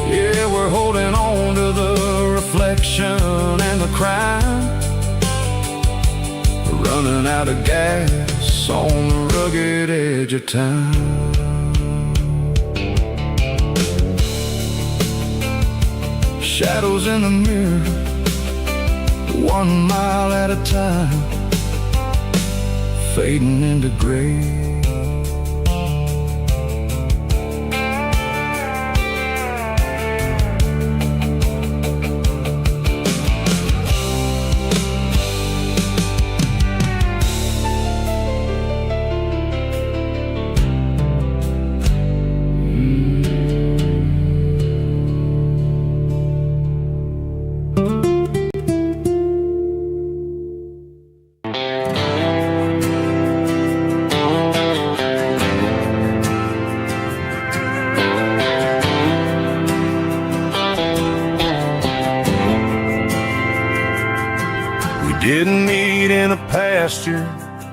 Yeah, we're holding on to the reflection and the crime, running out of gas on the rugged edge of time. Shadows in the mirror, 1 mile at a time, fading into gray. Didn't meet in a pasture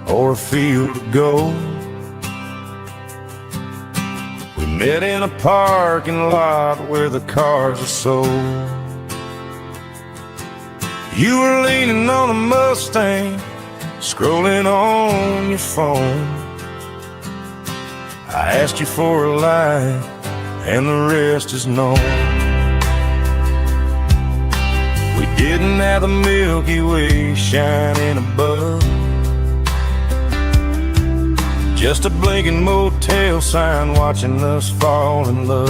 or a field of gold. We met in a parking lot where the cars are sold. You were leaning on a Mustang, scrolling on your phone. I asked you for a light, and the rest is known. We didn't have the Milky Way shining above, just a blinking motel sign watching us fall in love.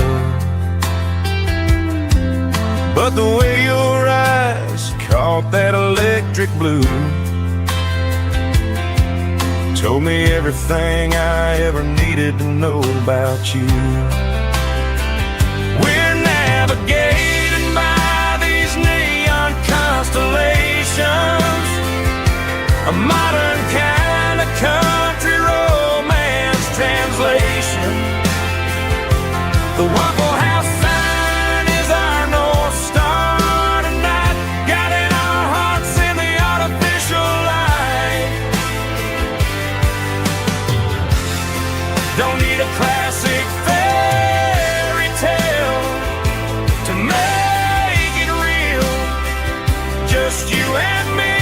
But the way your eyes caught that electric blue told me everything I ever needed to know about you. We're navigating by these neon constellations, a modern kind of country romance translation. The Waffle House sign is our North Star tonight, guiding our hearts in the artificial light. Don't need a classic fairy tale to make it real, just you and me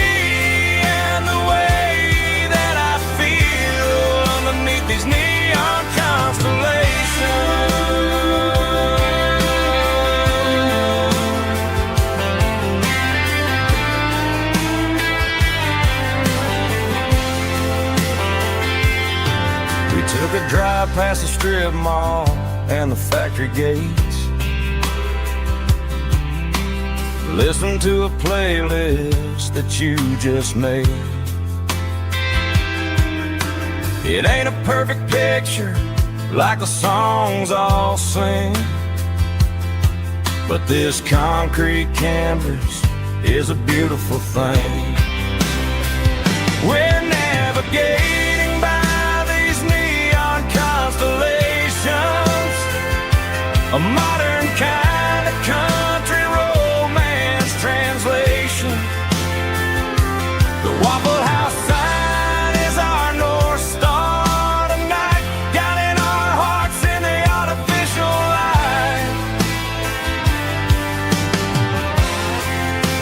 and the way that I feel underneath these neon constellations. We took a drive past the strip mall and the factory gates, listen to a playlist that you just made. It ain't a perfect picture like the songs all sing, but this concrete canvas is a beautiful thing. We're navigating by these neon constellations, a modern kind of country romance translation. The Waffle House sign is our North Star tonight, guiding our hearts in the artificial light.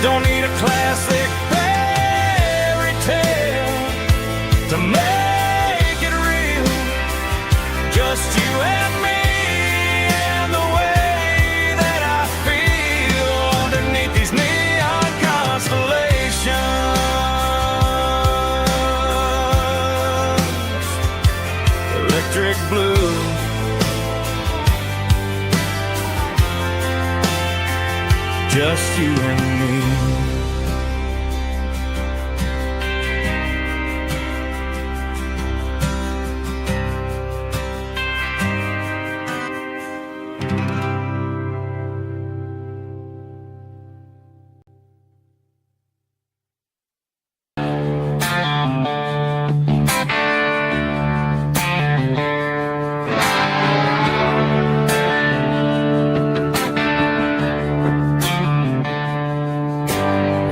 Don't need a classic fairy tale to make it real, just you and me and the way that I feel underneath these neon constellations. Electric blue, just you and me.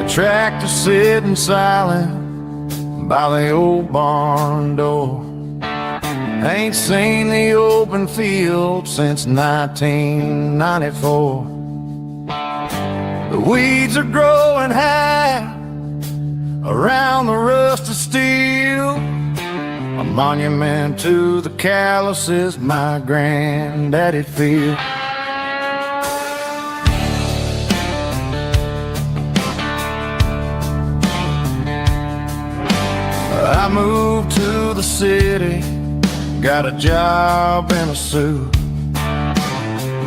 Tractor sitting silent by the old barn door. Ain't seen the open field since 1994. The weeds are growing high around the rusted steel, a monument to the calluses my granddaddy feel. I moved to the city, got a job in a suit,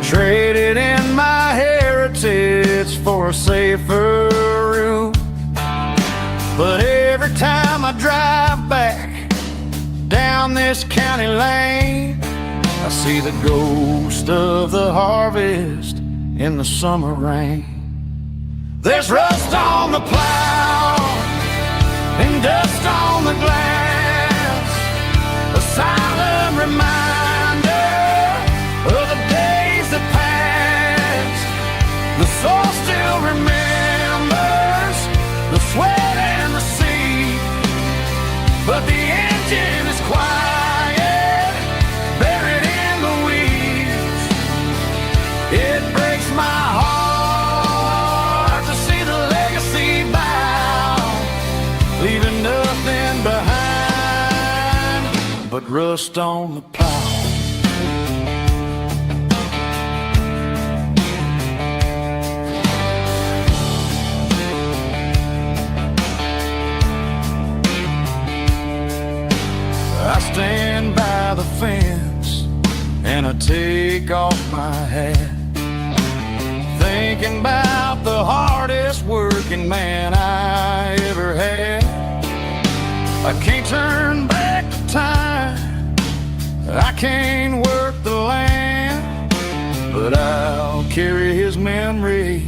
traded in my heritage for a safer route. But every time I drive back down this county lane, I see the ghost of the harvest in the summer rain. There's rust on the plow and dust on the glass, a silent reminder of the days that passed. The soul still remembers the sweat and the sea, but the engine is quiet, buried in the weeds. It breaks my heart to see the legacy bow, leaving nothing behind but rust on the plow. I stand by off my hat, thinking about the hardest working man I ever had. I can't turn back the time, I can't work the land, but I'll carry his memory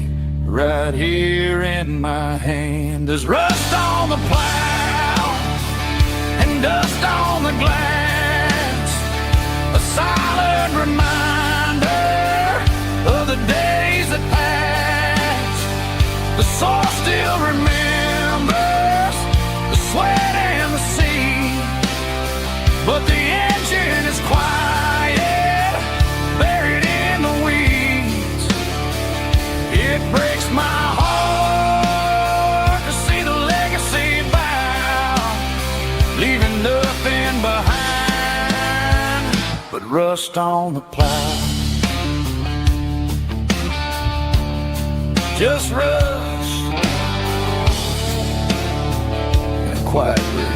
right here in my hand. There's rust on the plow and dust on the glass, a silent reminder of the days that passed. The soil still remembers the sweat and the sea, but the engine is quiet, buried in the weeds. It breaks my heart to see the legacy bow, leaving nothing behind but rust on the plow. Just rust and a quiet breeze.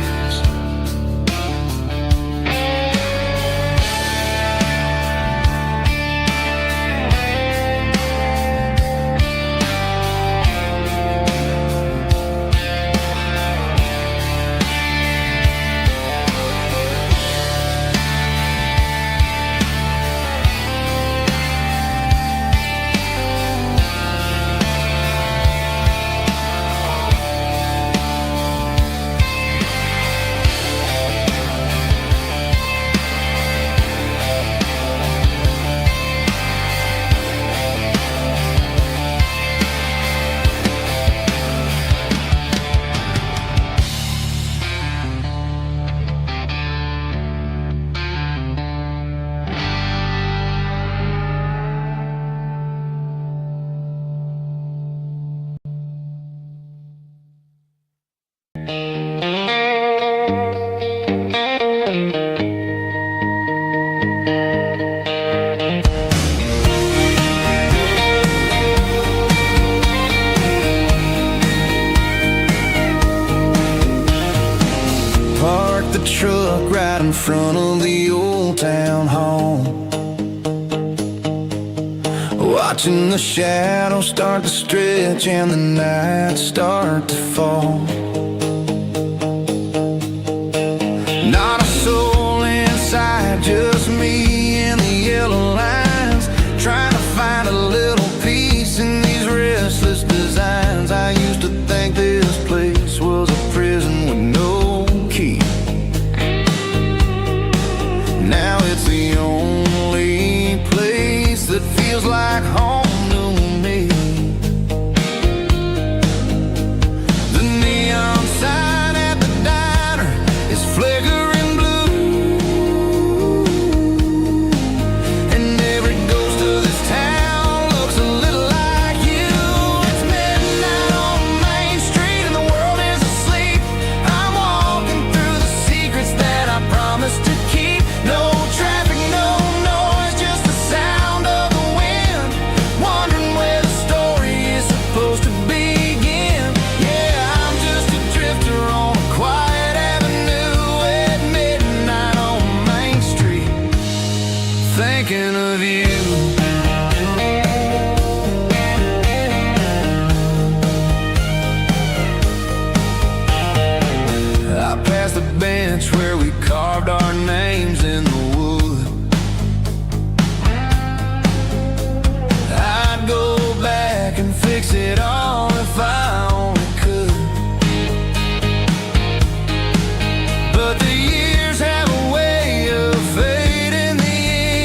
The truck right in front of the old town hall, watching the shadows start to stretch and the nights start to fall. Not a soul inside, just me and the yellow lines, trying to find a little peace in these restless designs. I used to think this place was a prison with no key. Now it's the only place that feels like home to me. The neon sign at the diner is flickering blue, and every ghost of this town looks a little like you. It's midnight on Main Street and the world is asleep. I'm walking through the secrets that I promised to keep. No traffic, no noise, just the sound of the wind, wondering where the story is supposed to begin. Yeah, I'm just a drifter on a quiet avenue at midnight on Main Street, thinking of you. I passed the bench where we carved our names in the wood. I'd go back and fix it all if I only could, but the years have a way of fading the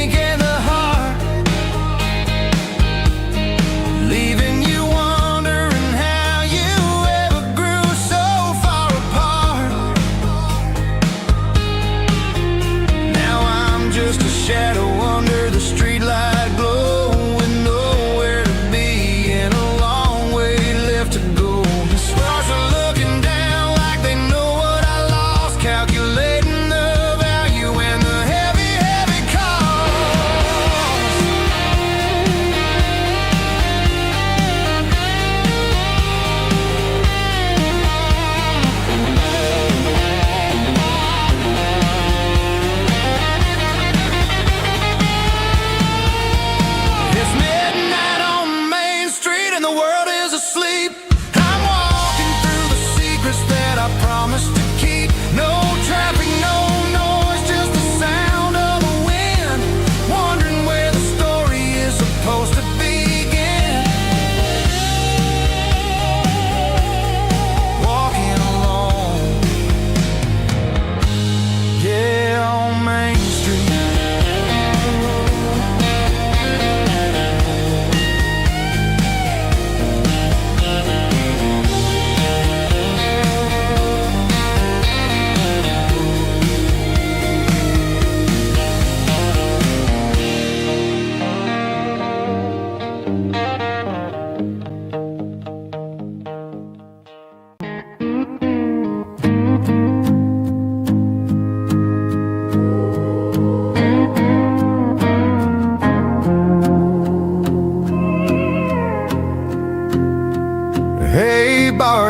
ink and the heart, leaving you wondering how you ever grew so far apart. Now I'm just a shadow under the streetlight glow, with nowhere to be and a long way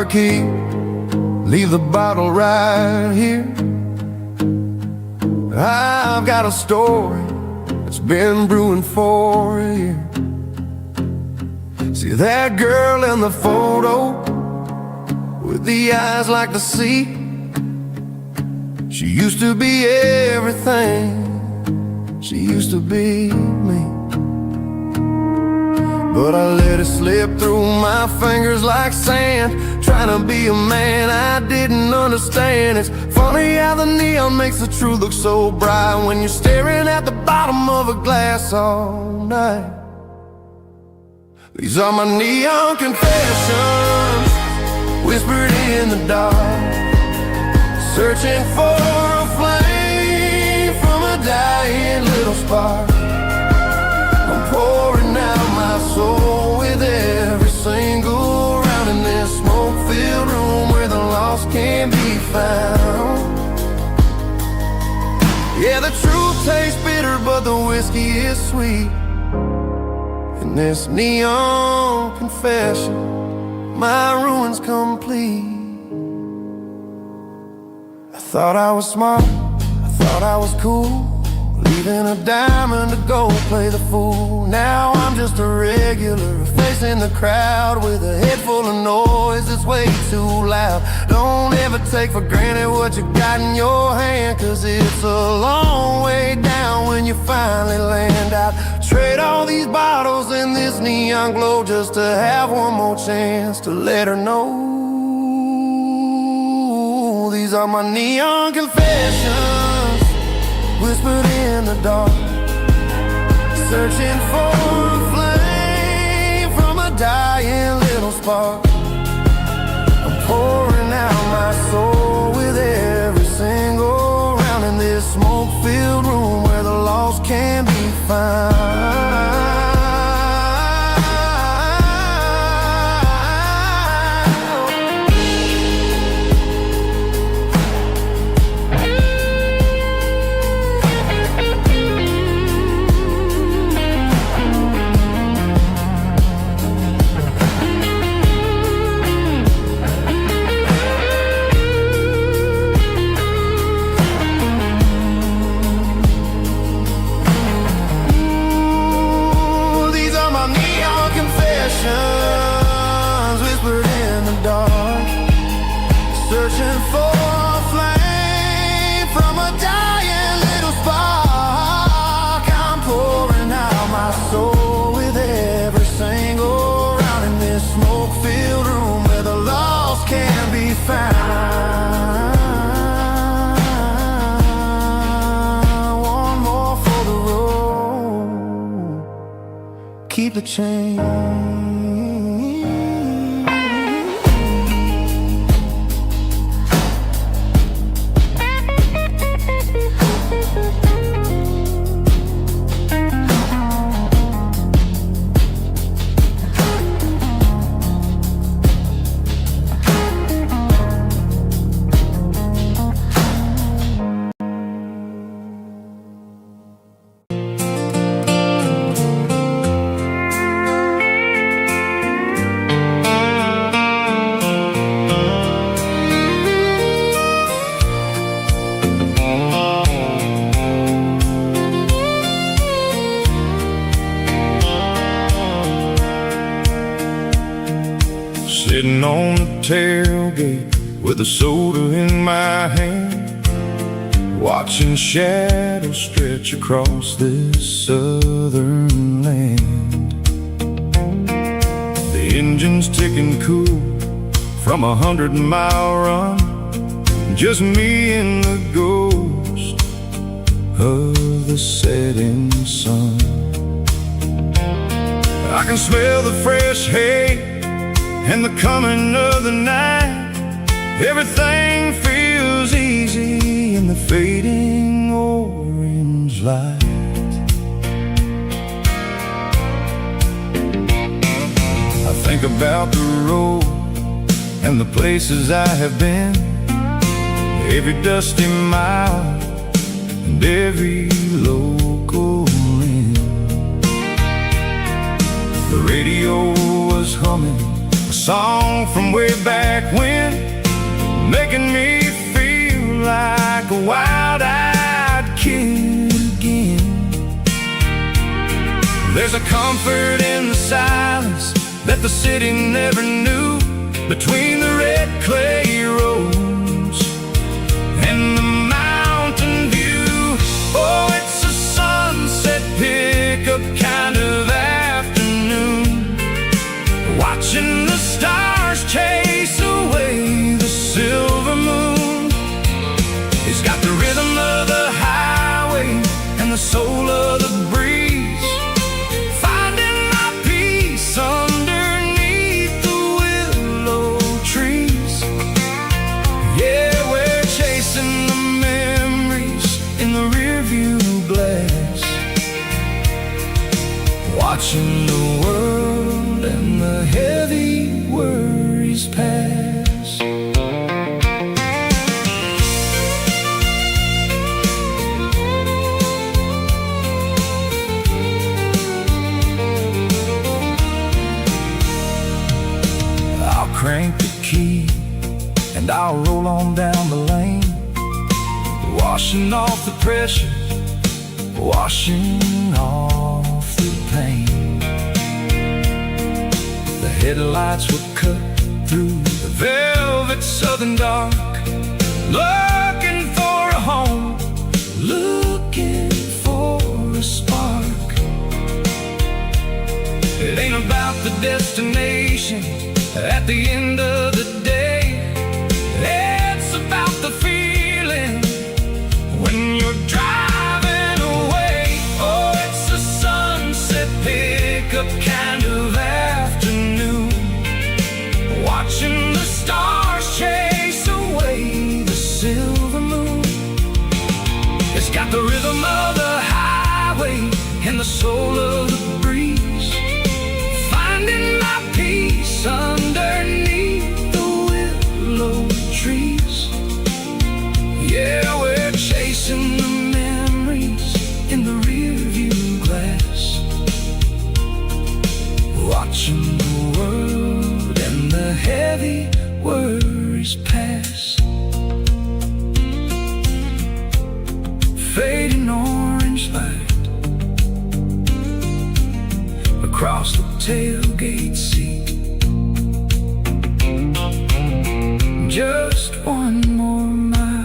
car key, leave the bottle right here. I've got a story that's been brewing for a year. See that girl in the photo with the eyes like the sea? She used to be everything, she used to be me. But I let it slip through my fingers like sand, trying to be a man I didn't understand. It's funny how the neon makes the truth look so bright when you're staring at the bottom of a glass all night. These are my neon confessions, whispered in the dark, searching for a flame from a dying little spark. I'm pouring out my soul with every single round in this smoke-filled room where the lost can be found. Yeah, the truth tastes bitter, but the whiskey is sweet. In this neon confession, my ruin's complete. I thought I was smart, I thought I was cool, leaving a diamond to go play the fool. Now I'm just a regular, facing the crowd with a head full of noise that's way too loud. Don't ever take for granted what you got in your hand, cause it's a long way down when you finally land out. Trade all these bottles and this neon glow just to have one more chance to let her know. These are my neon confessions, whispered in the dark, searching for a flame from a dying little spark. I'm pouring out my soul with every single round in this smoke-filled room where the lost can be found. Whispered in the dark, searching for a flame from a dying little spark. I'm pouring out my soul with every single round in this smoke-filled room where the lost can be found. One more for the road, keep the change. Sitting on the tailgate with a soda in my hand, watching shadows stretch across this southern land. The engine's ticking cool from 100-mile run, just me and the ghost of the setting sun. I can smell the fresh hay and the coming of the night. Everything feels easy in the fading orange light. I think about the road and the places I have been, every dusty mile and every local inn. The radio was humming a a song from way back when, making me feel like a wild-eyed kid again. There's a comfort in the silence that the city never knew, between the red clay roads and the mountain view. Oh, it's a sunset pickup kind of afternoon, watching the stars chase away the silver moon. It's got the rhythm of the highway and the soul of the breeze, finding my peace underneath the willow trees. Yeah, we're chasing the memories in the rearview glass, watching the world and the heavy worries pass. I'll crank the key and I'll roll on down the lane, washing off the pressure, washing off the pain. The headlights will cut through the velvet southern dark, looking for a home, looking for a spark. It ain't about the destination at the end of the day, it's about the feeling when you're driving away. Oh, it's a sunset pickup kind of afternoon, watching the stars chase away the silver moon. It's got the rhythm of the highway and the soul of the breeze, finding my peace underneath the willow trees. Yeah, we're chasing the memories in the rearview glass, watching the world and the heavy worries pass. Fading orange light across the tailgate seat, just one more mile.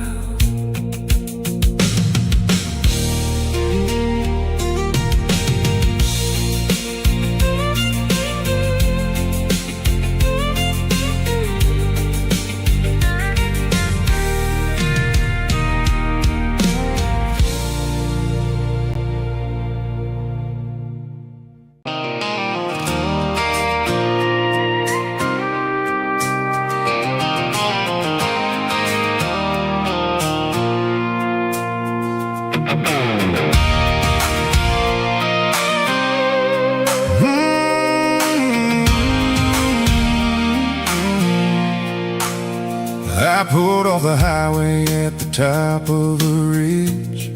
I pulled off the highway at the top of the ridge,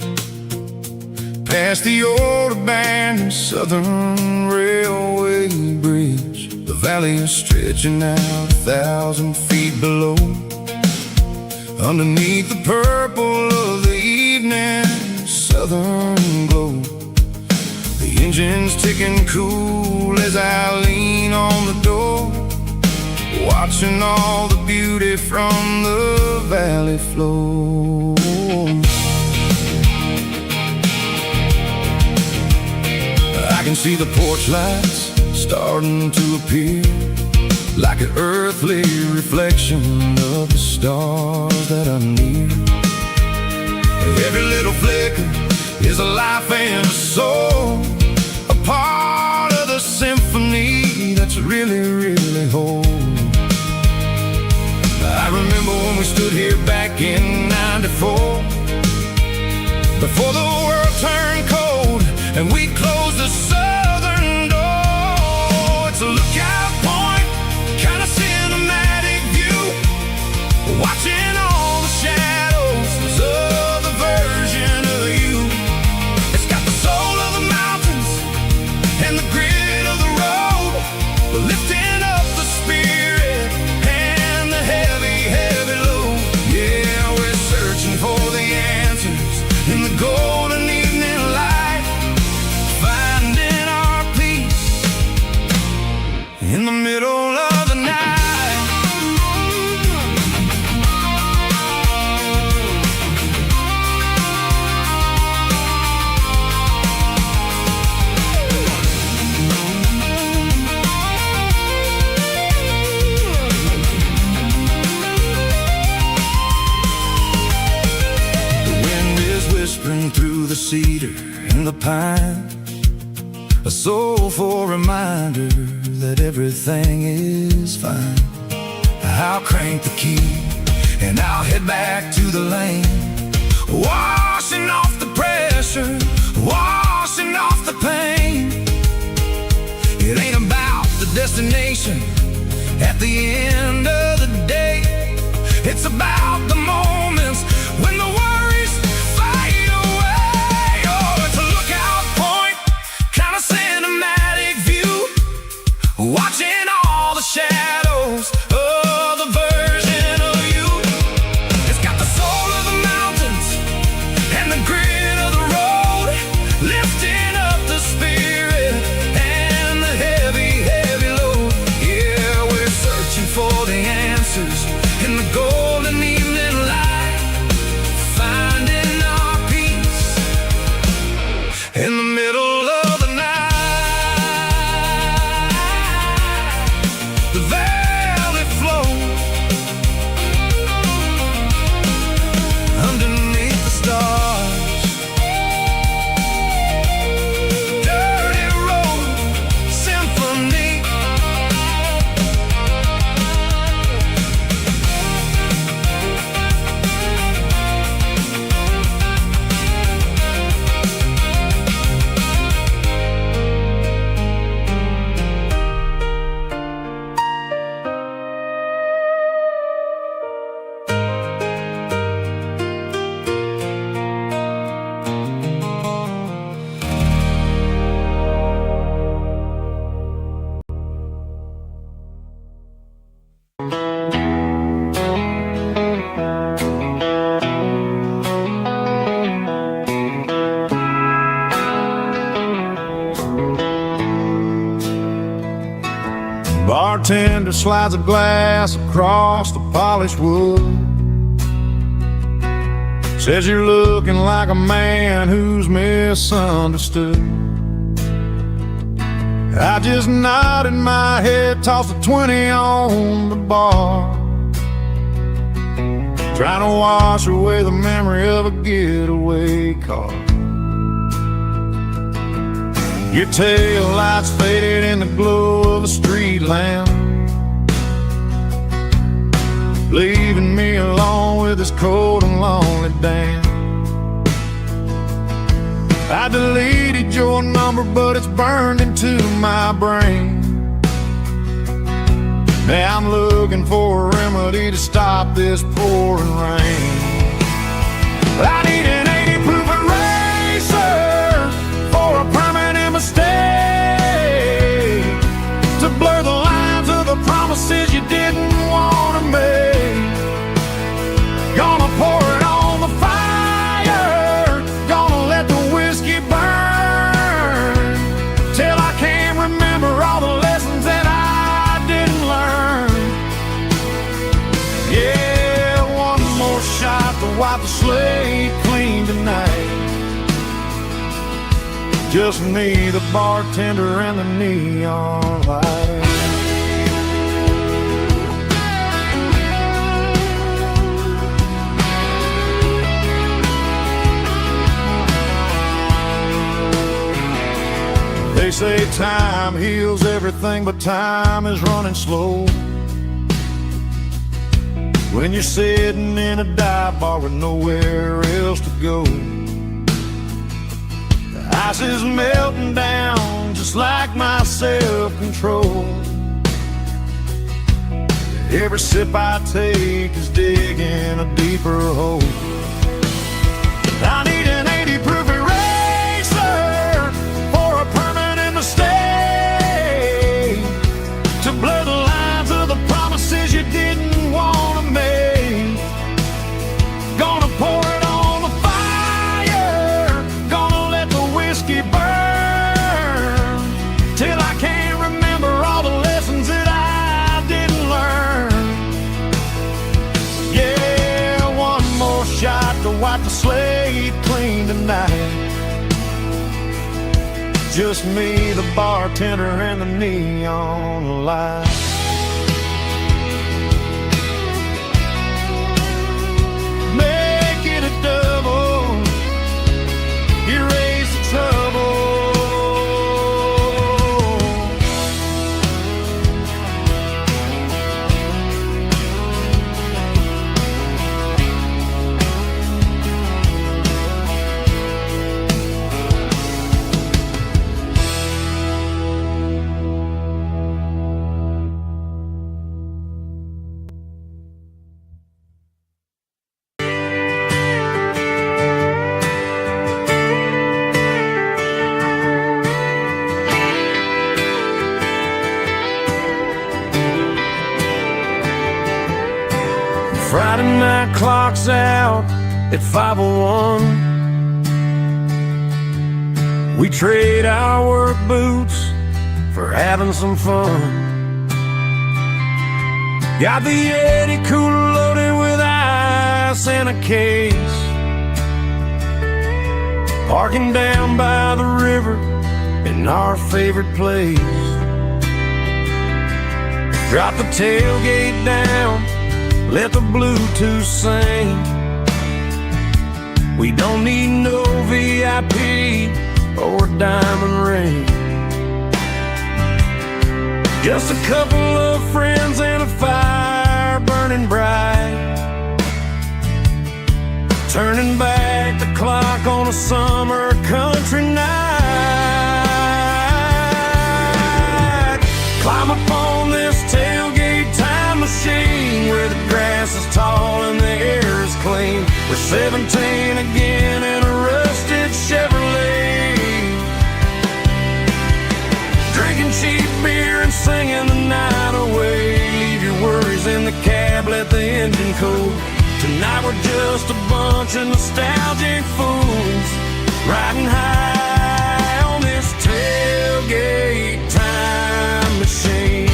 past the old abandoned Southern Railway bridge. The valley is stretching out 1,000 feet below, underneath the purple of the evening southern glow. The engine's ticking cool as I lean on the door, watching all the beauty from the valley flow. I can see the porch lights starting to appear, like an earthly reflection of the stars that are near. Every little flicker is a life and a soul, a part of the symphony that's really, really whole. I remember when we stood here back in '94, before the world turned cold and we closed the southern door. It's a lookout point, kind of cinematic view, watching all the shadows of the version of you. It's got the soul of the mountains and the grit of the road, lifting up the spirit in the pines, a soulful reminder that everything is fine. I'll crank the key and I'll head back to the lane, washing off the pressure, washing off the pain. It ain't about the destination at the end of the day. It's about the moments when the worries fade away. Oh, it's a lookout point, kind of cinematic view, watching all the shadows of the version of you. It's got the soul of the mountains and the grit of the road, lifting up the spirit and the heavy, heavy load. Yeah, we're searching for the answers in the golden evening light, finding our peace in the middle of the night. The valley flows underneath the stars. Dirty road symphony. Bartender slides a glass across the polished wood, says you're looking like a man who's misunderstood. I just nodded my head, tossed a 20 on the bar, trying to wash away the memory of a getaway car. Your tail lights faded in the glow of a street lamp, leaving me alone with this cold and lonely damn. I deleted your number, but it's burned into my brain. Now I'm looking for a remedy to stop this pouring rain. I need an 80 proof eraser for a permanent mistake, to blur the lines of the promises you didn't want to make. Gonna pour it on the fire, gonna let the whiskey burn, till I can't remember all the lessons that I didn't learn. Yeah, one more shot to wipe the slate clean tonight. Just me, the bartender, and the neon light. They say time heals everything, but time is running slow when you're sitting in a dive bar with nowhere else to go. The ice is melting down just like my self-control. Every sip I take is digging a deeper hole. I need an 80 proof eraser for a permanent mistake, to blur the lines of the promises you didn't want to make. Gonna pour it on the fire, gonna let the whiskey burn, till I can't remember all the lessons that I didn't learn. Yeah, one more shot to wipe the slate clean tonight. Just me, the bartender, and the neon light. Make it a double, erase the trouble. Friday night clock's out at 5:01. We trade our work boots for having some fun. Got the Yeti cooler loaded with ice and a case, parking down by the river in our favorite place. Drop the tailgate down, let the Bluetooth sing. We don't need no VIP or a diamond ring. Just a couple of friends and a fire burning bright, turning back the clock on a summer country night. Climb up on this tailgate time machine where the grass is tall and the air is clean. We're 17 again in a rusted Chevrolet, drinking cheap beer and singing the night away. Leave your worries in the cab, let the engine cool. Tonight we're just a bunch of nostalgic fools, riding high on this tailgate time machine.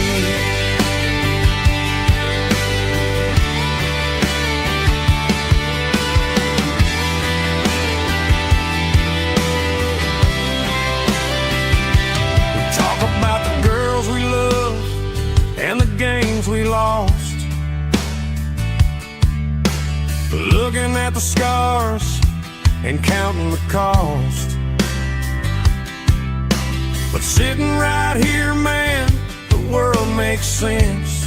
We talk about the girls we love and the games we lost, looking at the scars and counting the cost. But sitting right here, man, the world makes sense.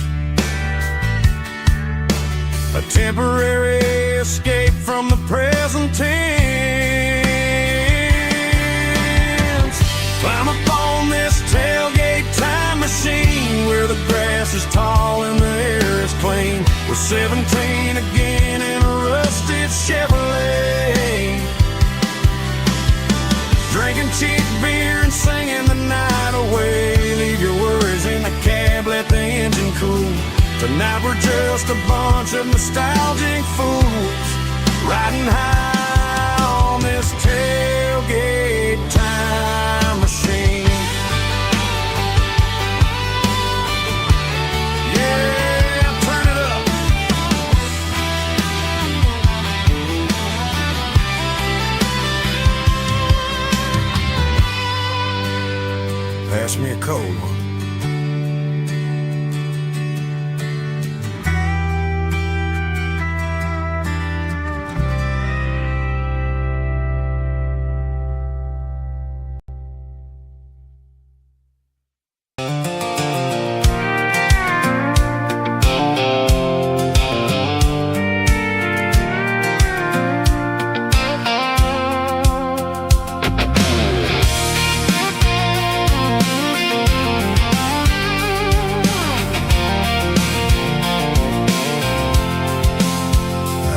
A temporary escape from the present tense. Climb up on this tailgate time machine where the grass is tall and the air is clean. We're 17 again in a rusted Chevrolet, drinking cheap beer and singing the night away. Leave your worries in the cab, let the engine cool. Tonight we're just a bunch of nostalgic fools, riding high on this tailgate time machine. Pass me a cold one.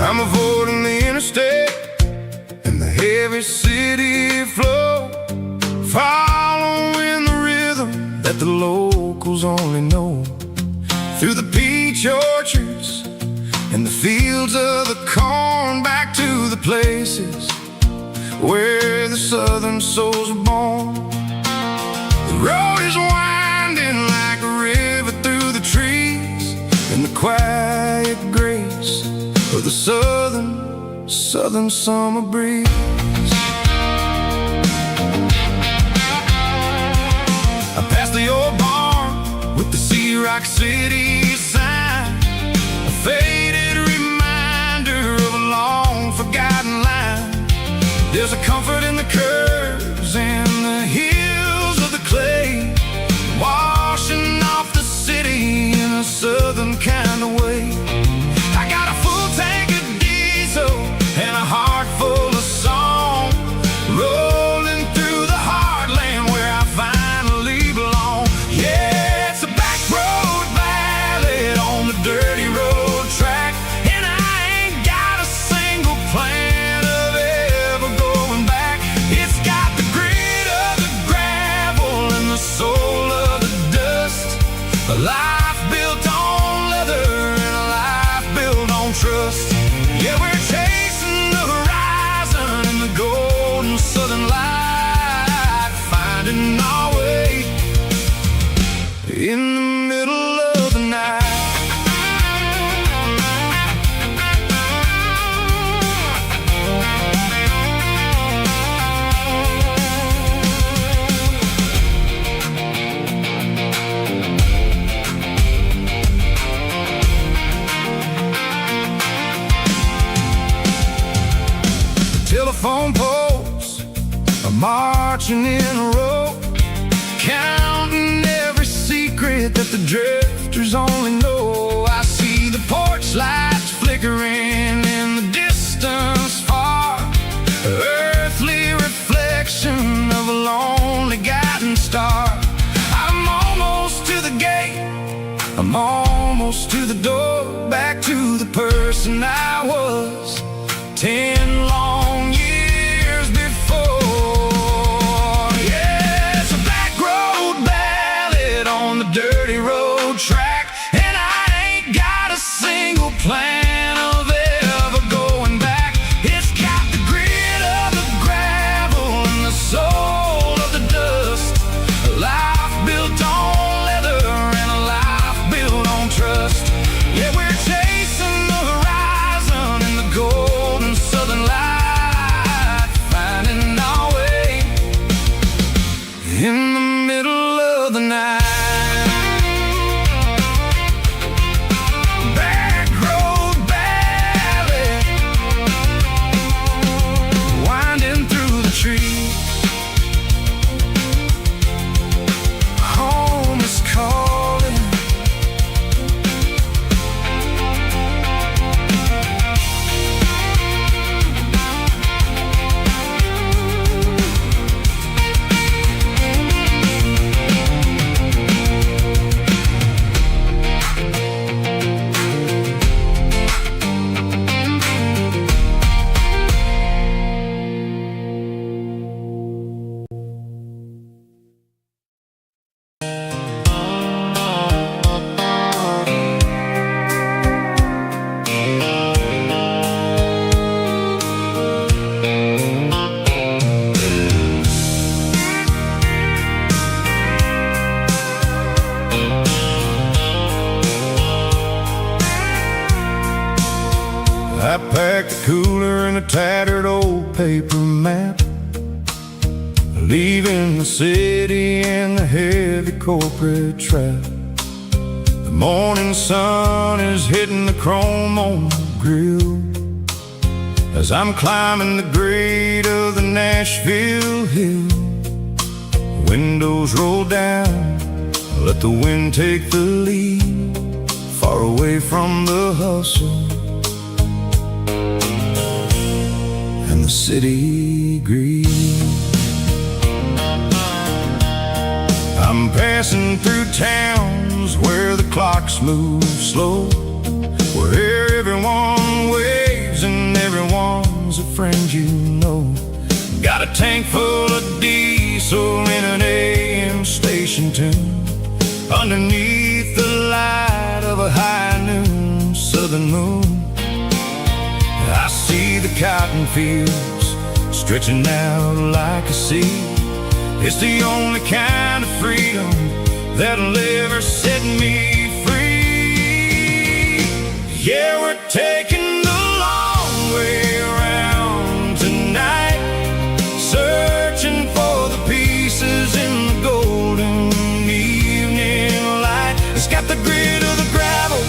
I'm avoiding the interstate and the heavy city flow, following the rhythm that the locals only know. Through the peach orchards and the fields of the corn, back to the places where the southern souls were born. The road is winding like a river through the trees, and the quiet grace of the southern summer breeze. I passed the old barn with the Sea Rock City sign, a faded reminder of a long forgotten line. There's a comfort in the curves and the hills of the clay, washing off the city in a southern kind of way. I got a full tank of diesel and a heart full of song, rolling through the heartland where I finally belong. Yeah, it's a back road ballad on the dirty road track, and I ain't got a single plan of ever going back. in the middle of the night. Telephone poles are marching in a row, counting every secret that the drifters only know. I see the porch lights flickering in the distance far, earthly reflection of a lonely guiding star. I'm almost to the gate, I'm almost to the door, back to the person I was 10 long years before. Yeah, it's a backroad ballad on the dirty road track, and I ain't got a single plan of ever going back. It's got the grit of the gravel and the soul of the dust, a life built on leather and a life built on trust. Yeah, we're chasing the horizon in the golden southern light, finding our way in the middle of the night. Backroad ballad, winding through the trees. Home is calling. I packed a cooler and a tattered old paper map, leaving the city and the heavy corporate trap. The morning sun is hitting the chrome on the grill as I'm climbing the grade of the Nashville hill. Windows roll down, let the wind take the lead, far away from the hustle and the city greed. I'm passing through towns where the clocks move slow, where everyone waves and everyone's a friend you know. Got a tank full of diesel in an AM station tune, underneath the light of a high noon southern moon. I see the cotton fields stretching out like a sea. It's the only kind of freedom that'll ever set me free. Yeah, we're taking the long way around tonight, searching for the pieces in the golden evening light. It's got the grit of the gravel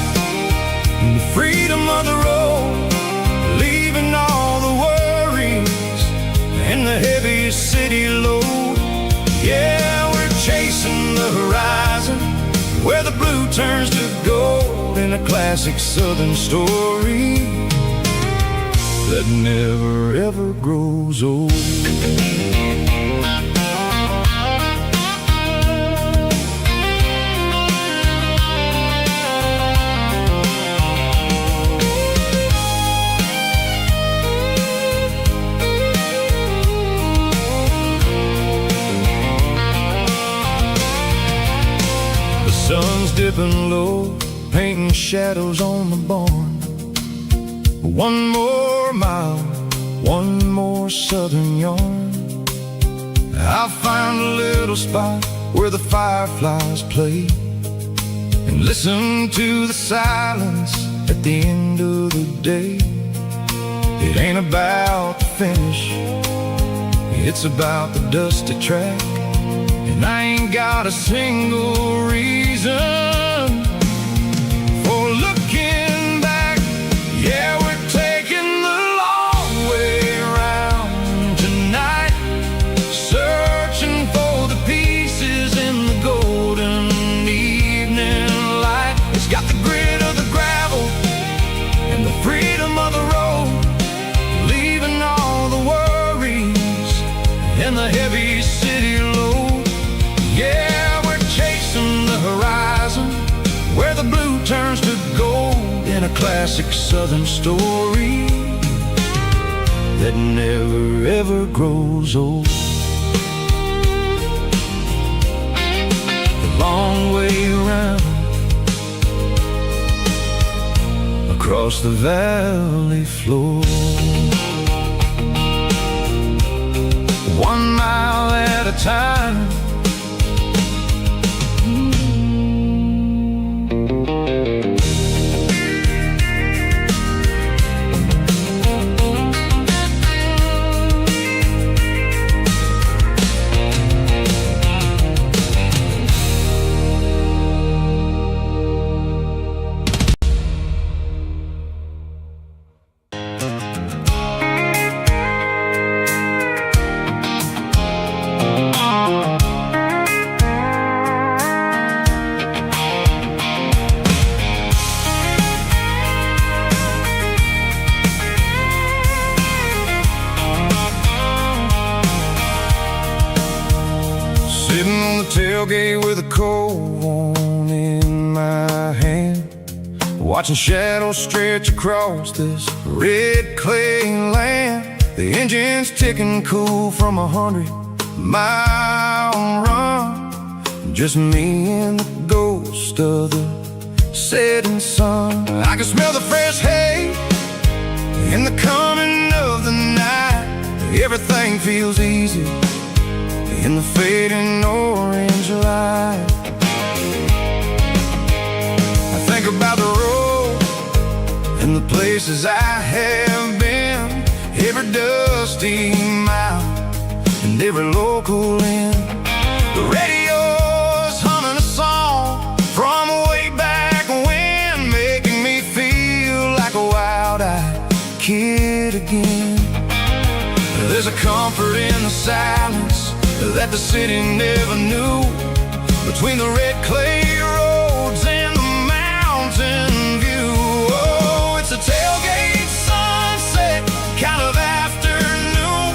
and the freedom of the road, leaving all the worries and the heavy city load. Yeah, we're chasing the horizon where the blue turns to gold, in a classic southern story that never ever grows old. Sun's dipping low, painting shadows on the barn. One more mile, one more southern yarn. I'll find a little spot where the fireflies play, and listen to the silence at the end of the day. It ain't about the finish, it's about the dusty track. And I ain't got a single reason for looking back. Yeah, we're taking the long way around tonight, searching for the pieces in the golden evening light. It's got the grit of the gravel and the freedom of the road, leaving all the worries and the heavy city load. Yeah, we're chasing the horizon, where the blue turns to gold, in a classic southern story that never ever grows old. The long way around, across the valley floor, 1 mile at a time. Sitting on the tailgate with a cold one in my hand, watching shadows stretch across this red clay land. The engine's ticking cool from 100-mile run, just me and the ghost of the setting sun. I can smell the fresh hay and the coming of the night. Everything feels easy in the fading orange light. I think about the road and the places I have been, every dusty mile and every local inn. The radio's humming a song from way back when, making me feel like a wild-eyed kid again. There's a comfort in the silence that the city never knew, between the red clay roads and the mountain view. Oh, it's a tailgate sunset kind of afternoon,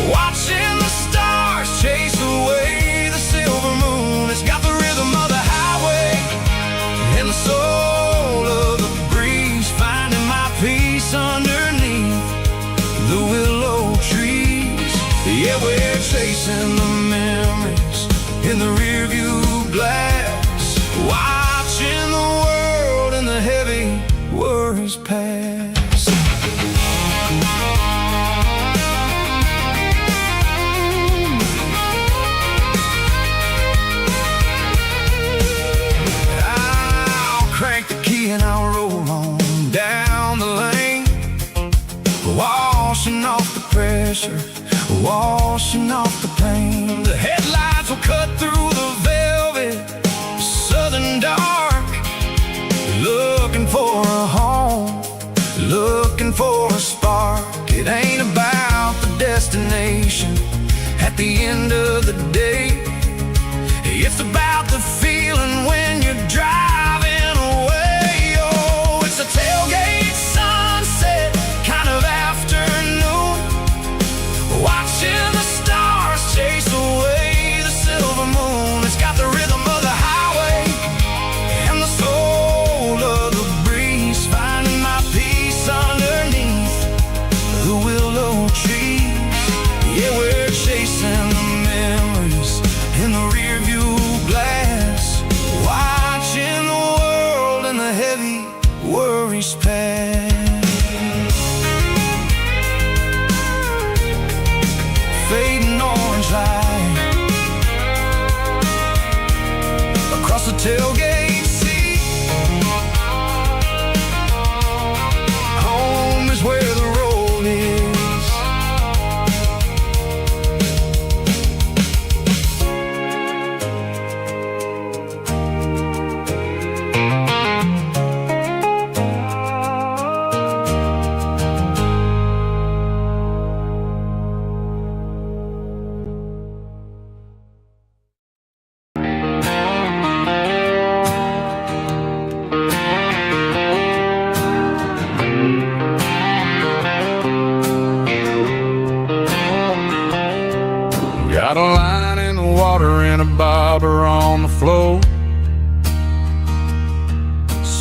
watching the stars chase away the silver moon. It's got the rhythm of the highway and the soul of the breeze, finding my peace underneath the willow trees. Yeah, we're chasing the memories in the rearview glass, watching the world and the heavy worries pass. I'll crank the key and I'll roll on down the lane, washing off the pressure, washing off the pain. The headlights will cut through the velvet southern dark, looking for a home, looking for a spark. It ain't about the destination at the end of the day, it's about the feeling when you're driving away. Oh, it's a tailgate sunset kind of afternoon, watching the stars chase away the silver moon. It's got the rhythm of the highway and the soul of the breeze, finding my peace underneath the willow trees. Yeah, we're chasing the memories in the rearview glass, watching the world and the heavy worries pass. Fading orange light across the tailgate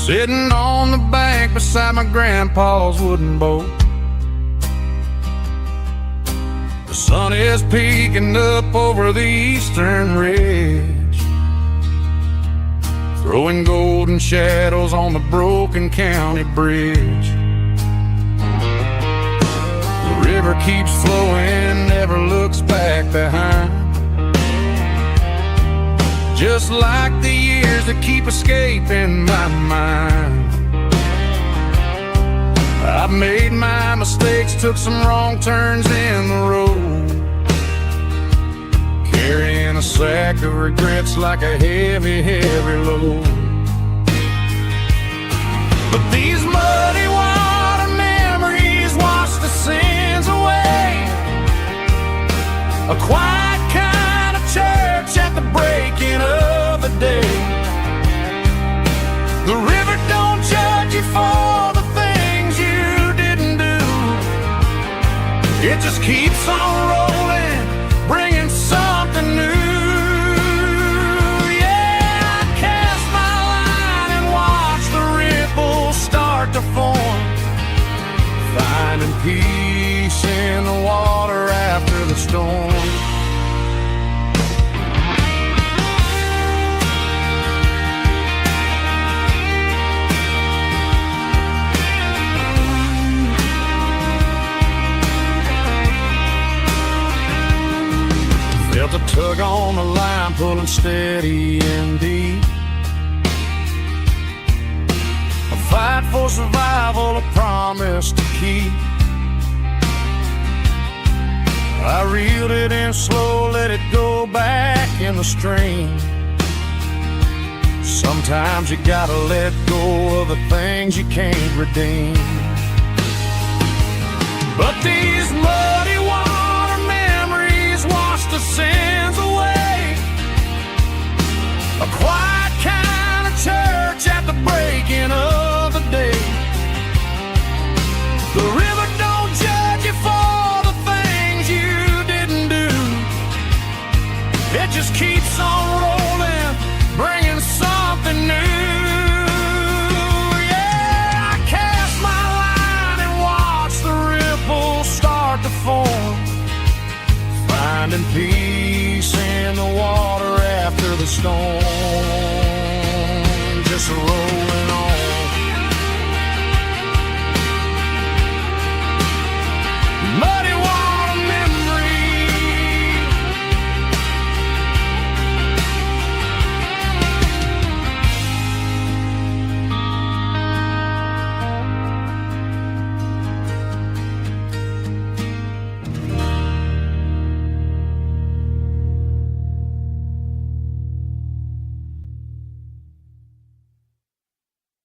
Sitting on the bank beside my grandpa's wooden boat. The sun is peeking up over the eastern ridge, throwing golden shadows on the broken county bridge. The river keeps flowing, never looks back behind, just like the years that keep escaping my mind. I've made my mistakes, took some wrong turns in the road, carrying a sack of regrets like a heavy, heavy load. But these muddy water memories wash the sins away. A quiet kind of church at the breaking of the day. The river don't judge you for the things you didn't do. It just keeps on rolling, bringing something new. Yeah, I cast my line and watch the ripples start to form, finding peace in the water after the storm. Felt a tug on the line, pulling steady and deep. A fight for survival, a promise to keep. I reeled it in slow, let it go back in the stream. Sometimes you gotta let go of the things you can't redeem. But these muddy water memories wash the sins away. A quiet kind of church at the breaking of the day. The river don't judge you for the things you didn't do. It just keeps on rolling, bringing something new. Yeah, I cast my line and watch the ripples start to form, finding peace in the water after the storm. Just rolling on. Muddy water memory.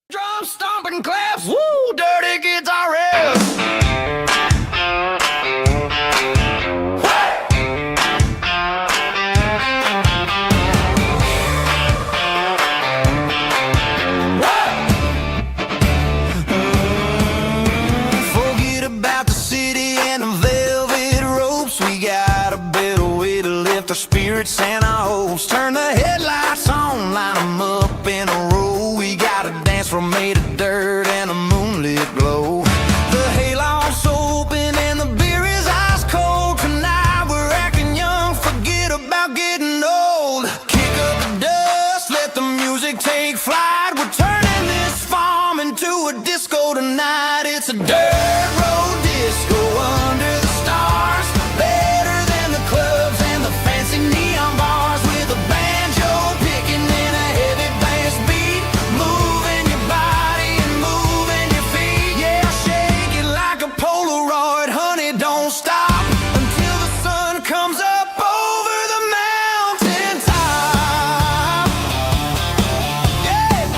Drum stomping claps, woo, dirty guitar riffs. Forget about the city and the velvet ropes. We got a better way to lift our spirits and our hopes. Turn the headlights on, line them up in a row. We got a dance floor made of dirt and a moonlit glow. The hayloft's open and the beer is ice cold. Tonight we're acting young, forget about getting old. Kick up the dust, let the music take flight. We're turning this farm into a disco tonight. It's a dirt road disco under the stars. Better than the clubs and the fancy neon bars. With a banjo picking in a heavy bass beat. Moving your body and moving your feet. Yeah, shake it like a Polaroid, honey, don't stop until the sun comes up over the mountain top. Yeah.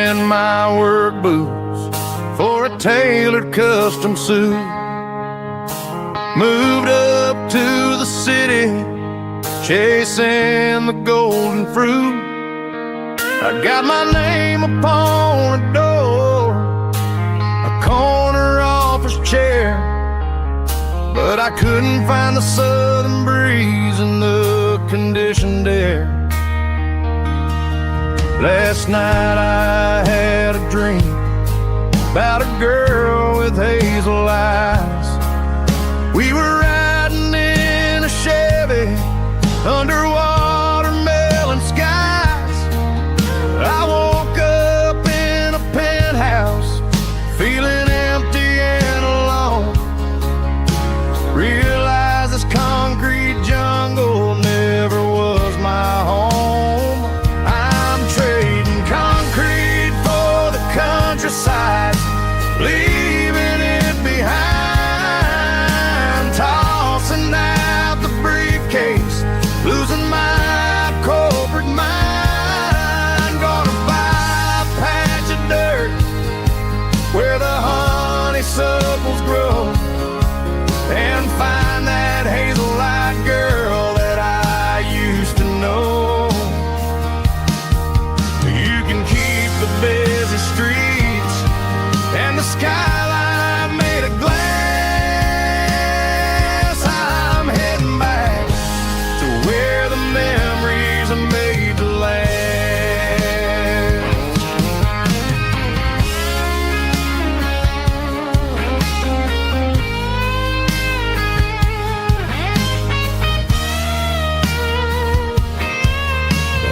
in my work boots for a tailored custom suit. Moved up to the city, chasing the golden fruit. I got my name upon a door, a corner office chair, but I couldn't find the southern breeze in the conditioned air. Last night I had a dream about a girl with hazel eyes. We were riding in a Chevy under watermelon skies. I woke up in a penthouse, feeling empty and alone. Realized this concrete jungle never was my home. I'm trading concrete for the countryside, leaving it behind, tossing out the briefcase, losing my corporate mind. Gonna buy a patch of dirt where the honeysuckles grow, and find that hazel-eyed girl that I used to know. You can keep the busy streets and the skyline made of glass. I'm heading back to where the memories are made to last.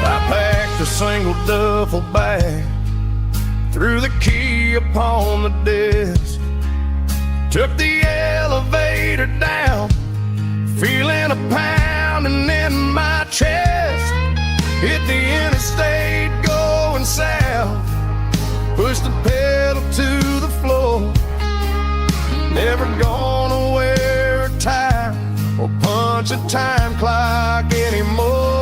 I packed a single duffel bag, threw the key upon the desk, took the elevator down, feeling a pounding in my chest. Hit the interstate going south, pushed the pedal to the floor. Never gonna wear a tie or punch a time clock anymore.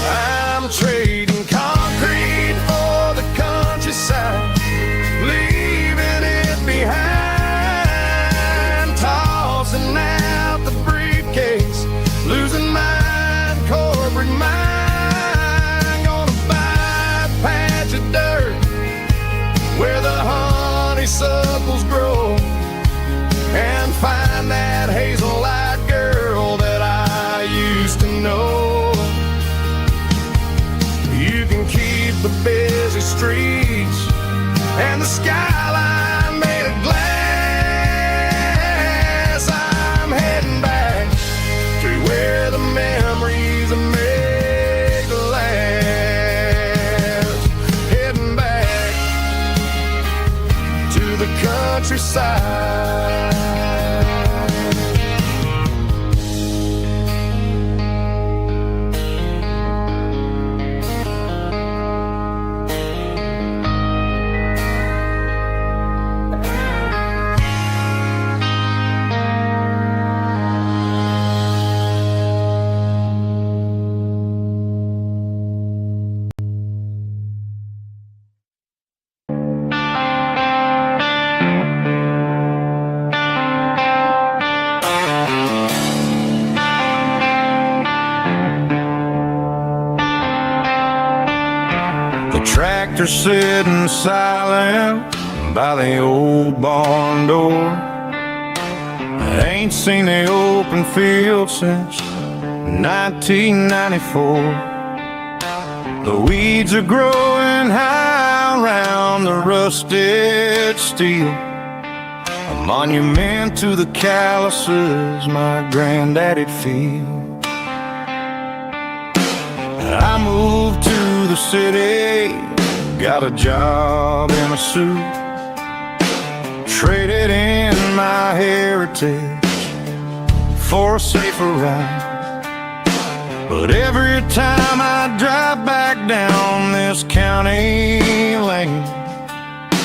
I'm trading concrete for the countryside, leaving it behind, tossing out the briefcase, losing my corporate mind. Gonna buy a patch of dirt where the honeysuckles grow, and find that hazel-eyed girl that I used to know. You can keep the busy streets and the skyline made of glass. I'm heading back to where the memories are made to last. Heading back to the countryside. Tractor sitting silent by the old barn door. I ain't seen the open field since 1994. The weeds are growing high around the rusted steel, a monument to the calluses my granddaddy'd feel. I moved to the city, got a job in a suit, traded in my heritage for a safer ride. But every time I drive back down this county lane,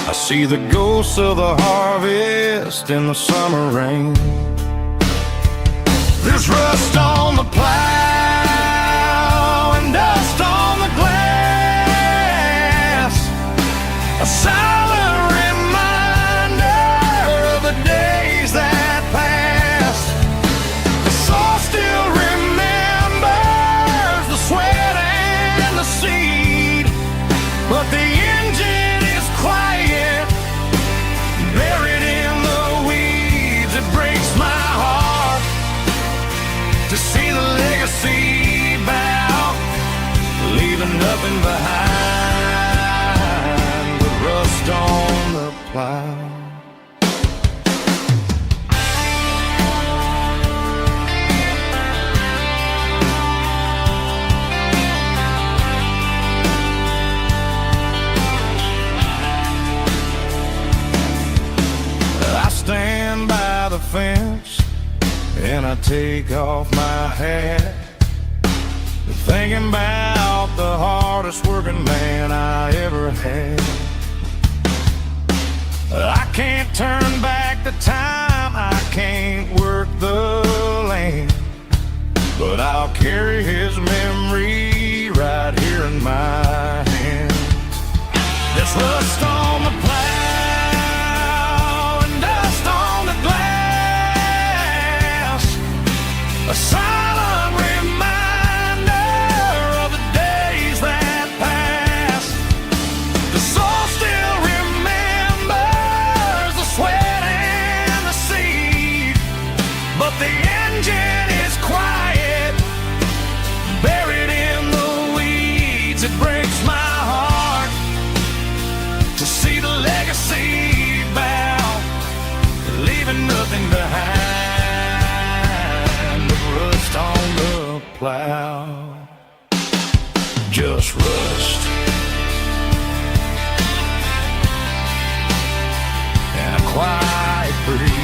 I see the ghosts of the harvest in the summer rain. There's rust on the plow and dust on the glass. and I take off my hat, thinking about the hardest working man I ever had. I can't turn back the time, I can't work the land, but I'll carry his memory right here in my hand. There's rust on the plow and dust on the glass, a silent reminder of the days that passed. The soul still remembers the sweat and the seed, but the engine is quiet, buried in the weeds. It breaks my heart to see the legacy bow, leaving nothing behind but rust on the plow. Just rust and a quiet breeze.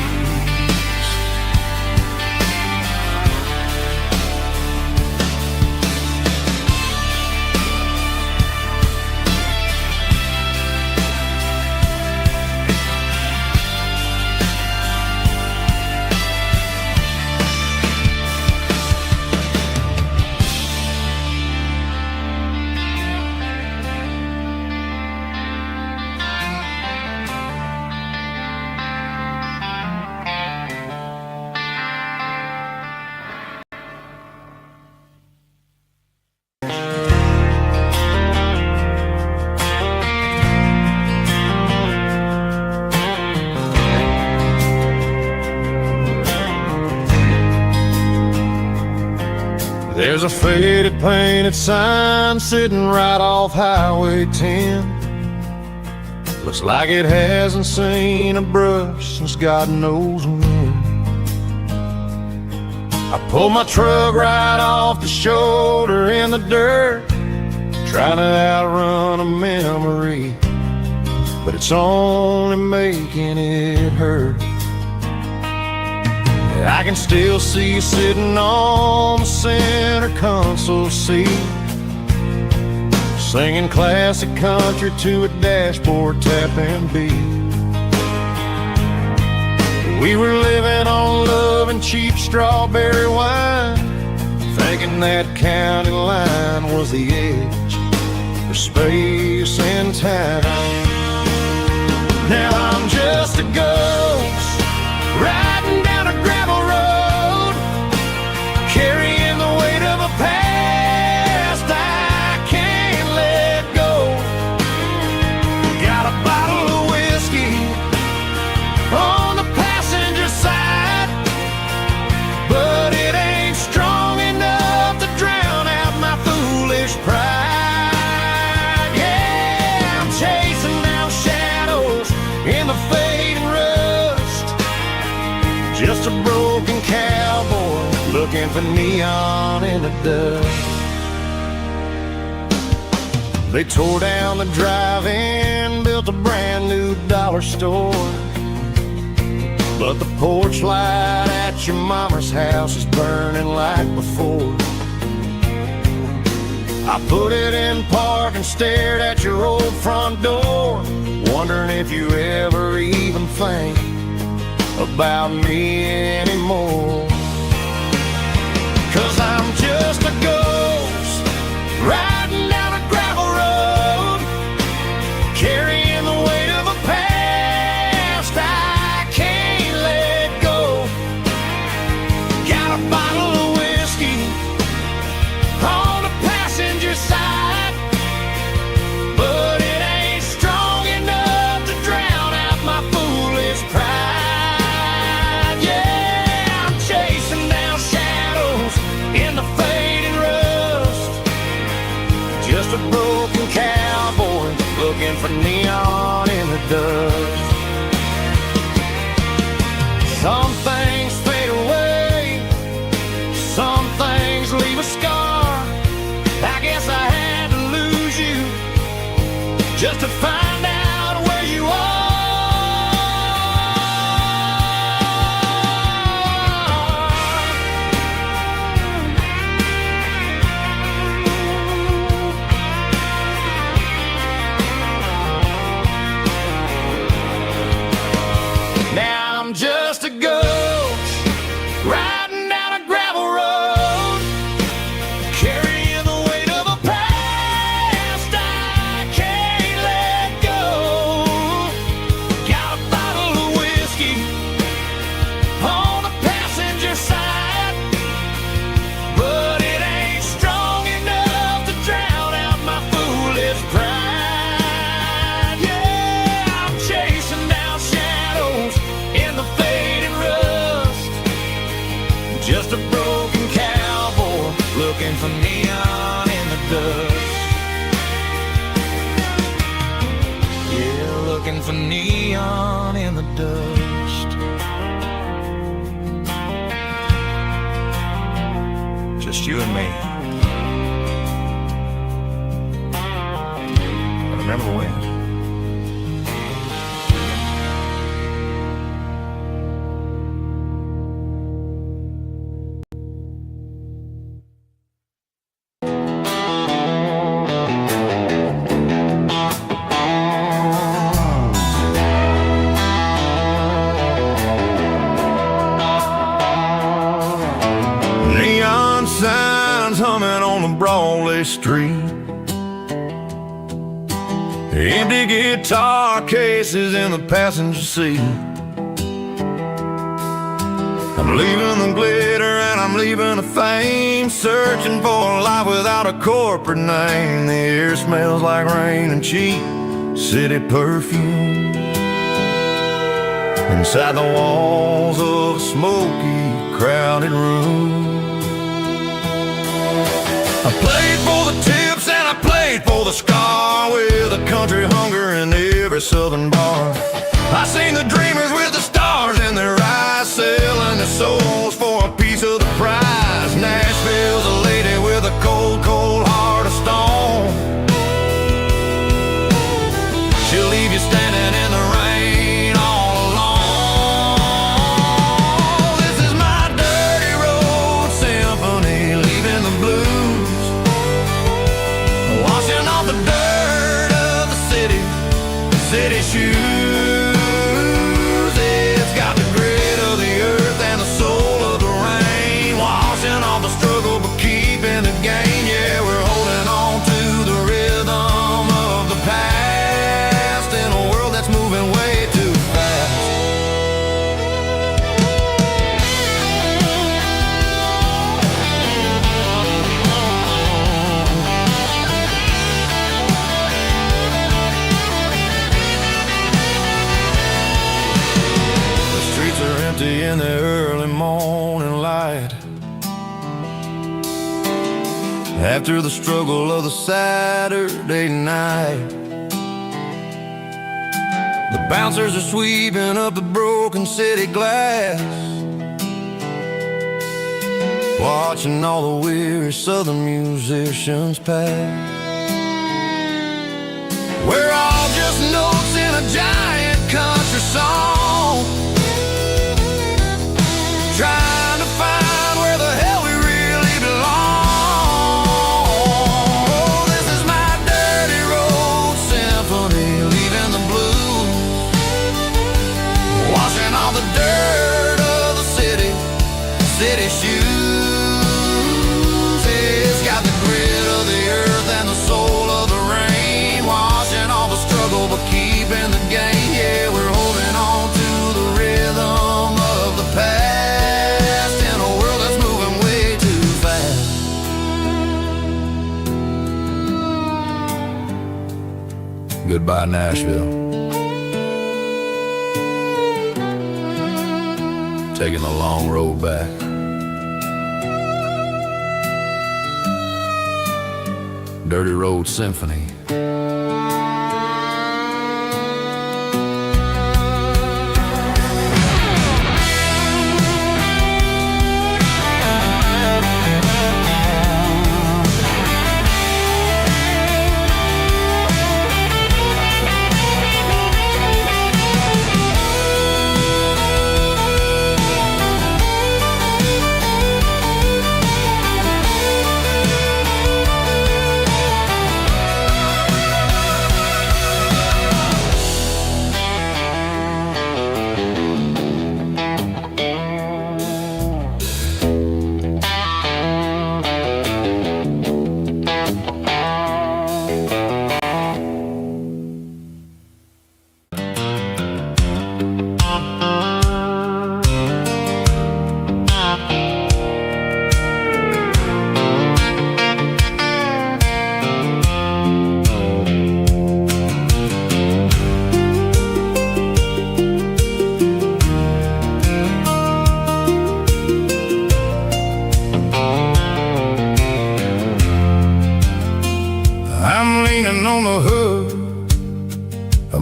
There's a faded painted sign sitting right off Highway 10. Looks like it hasn't seen a brush since God knows when. I pulled my truck right off the shoulder in the dirt, trying to outrun a memory, but it's only making it hurt. I can still see you sitting on the center console seat, singing classic country to a dashboard tapping beat. We were living on love and cheap strawberry wine, thinking that county line was the edge for space and time. Now I'm just a ghost riding down a gravel road, carrying the weight of a past I can't let go. Got a bottle of whiskey on the passenger side, but it ain't strong enough to drown out my foolish pride. Yeah, I'm chasing down shadows in the fading rust, just a broken cowboy looking for neon in the dust. They tore down the drive-in, built a brand new dollar store, but the porch light at your mama's house is burning like before. I put it in park and stared at your old front door, wondering if you ever even think about me anymore. 'Cause I'm just a ghost riding down a gravel road, carrying the weight of a past I can't let go. Got a bottle of whiskey on the passenger side, but it ain't strong enough to drown out my foolish pride. Yeah, I'm chasing down shadows in the fading rust, just a broken cowboy looking for neon in the dust. Some things fade away, some things leave a scar. I guess I had to lose you just to find out where you are. for neon in the dust. Just you and me. I remember when. Signs humming on the Broadway street, empty guitar cases in the passenger seat. I'm leaving the glitter and I'm leaving the fame, searching for a life without a corporate name. The air smells like rain and cheap city perfume. Inside the walls of a smoky, crowded room, I played for the tips and I played for the scar, with a country hunger in every southern bar. I seen the dreamers with the stars in their eyes, selling their souls for a piece of the prize. Nashville's a lady with a cold, cold heart of stone. She'll leave you standing in the rain all alone. This is my dirty road symphony, leaving the blues, washing off the dirt of the city shoes. It's got the grit of the earth and the soul of the rain, washing off the struggle but keeping the game. Yeah, we're holding on to the rhythm of the past in a world that's moving way too fast. In the early morning light, after the struggle of the Saturday night, the bouncers are sweeping up the broken city glass, watching all the weary southern musicians pass. We're all just notes in a giant country song, trying to find where the hell we really belong. Oh, this is my dirty road symphony, leaving the blues, washing all the dirt of the city shoes. It's got the grit of the earth and the soul of the rain, washing all the struggle but keeping the game. Yeah, we're holding on to the rhythm of the past. Goodbye, Nashville. Taking the long road back. Dirty Road Symphony.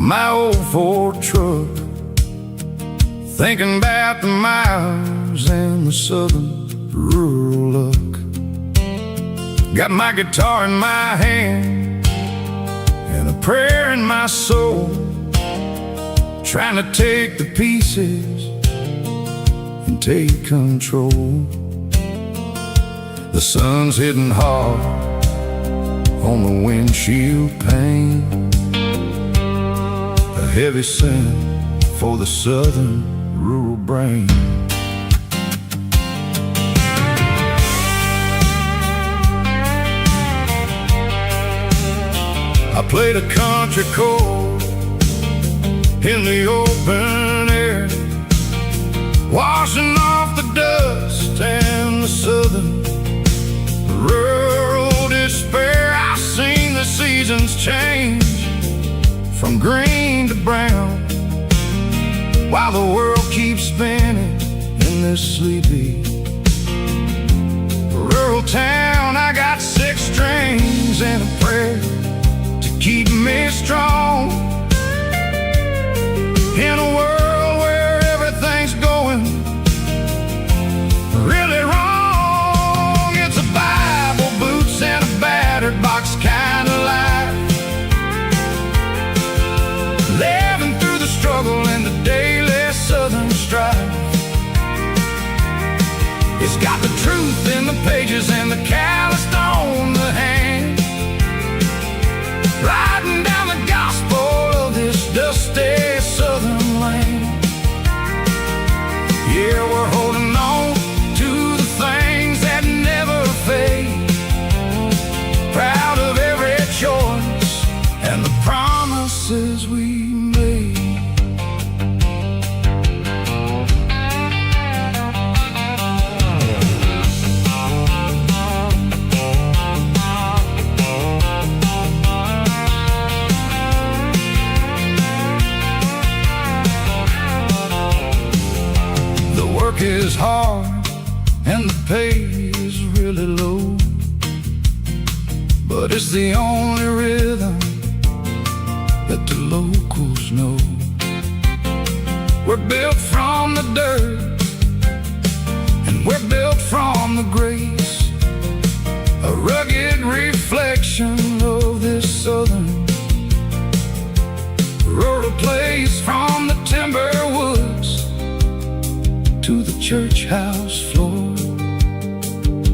my old Ford truck, thinking about the miles and the southern rural look. Got my guitar in my hand and a prayer in my soul, trying to take the pieces and take control. The sun's hitting hard on the windshield pane, a heavy scent for the southern rural brain. I played a country chord in the open air, washing off the dust and the southern rural despair. I've seen the seasons change from green to brown, while the world keeps spinning in this sleepy rural town. I got 6 strings and a prayer to keep me strong in a world where everything's going really wrong. It's a Bible, boots, and a battered box kind of life, living through the struggle and the daily southern strife. It's got the truth in the pages and the calloused on the hand, riding down the gospel of this dusty southern land. Yeah, we're holding on to the things that never fade, proud of every choice and the promises we made. The work is hard and the pay is really low, but it's the only rhythm that the locals know. We're built from the dirt and we're built from the grace, a rugged reflection of this southern rural place. From the timber woods to the church house floor,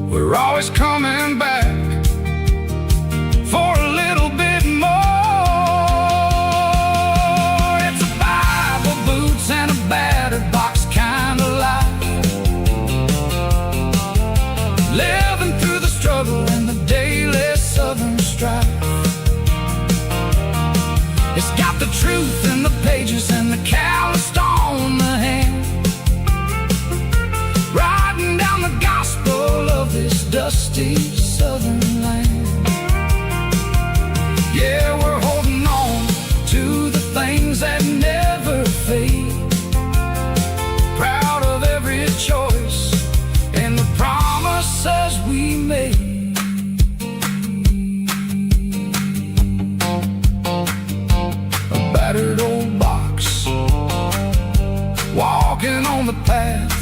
we're always coming back for a little bit more. It's a Bible, boots, and a battered box kind of life, living through the struggle and the daily southern strife. It's got the truth in the pages and the calloused on the hand, riding down the gospel of this dusty southern land. Yeah, we're holding on to the things that never fade, proud of every choice and the promises we made. A battered old box, walking on the path,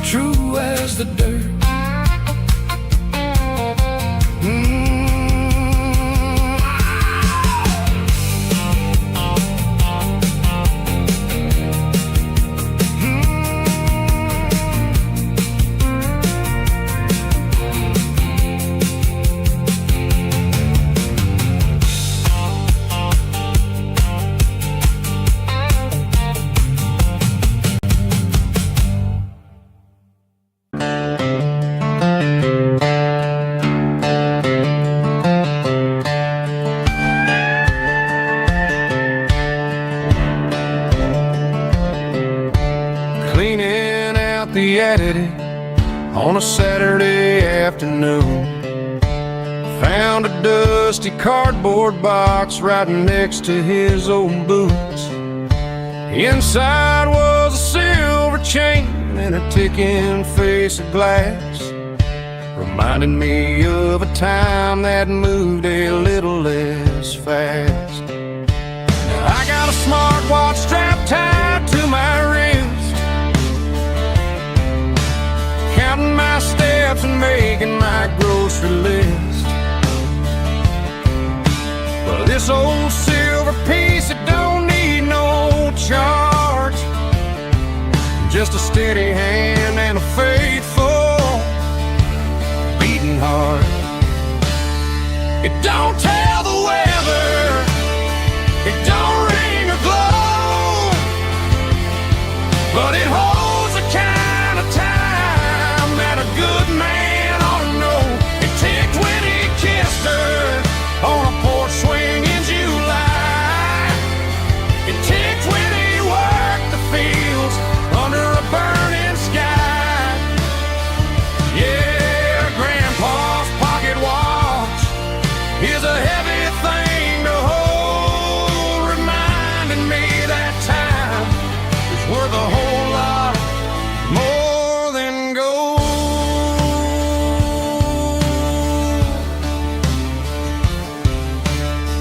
true as the dirt. The attic on a Saturday afternoon, found a dusty cardboard box right next to his old boots. Inside was a silver chain and a ticking face of glass, reminded me of a time that moved a little less fast. a smartwatch strapped tied to my wrist, counting my steps and making my grocery list. Well, this old silver piece, it don't need no charge, just a steady hand and a faithful beating heart. It don't tell the weather, it don't ring or glow, but it holds the kind of time that a good man ought to know. It ticked when he kissed her on a porch swing in July. It ticked when he worked the fields under a burning sky. Yeah, Grandpa's pocket watch is a heavy thing to hold, reminding me that time is worth a whole lot more than gold.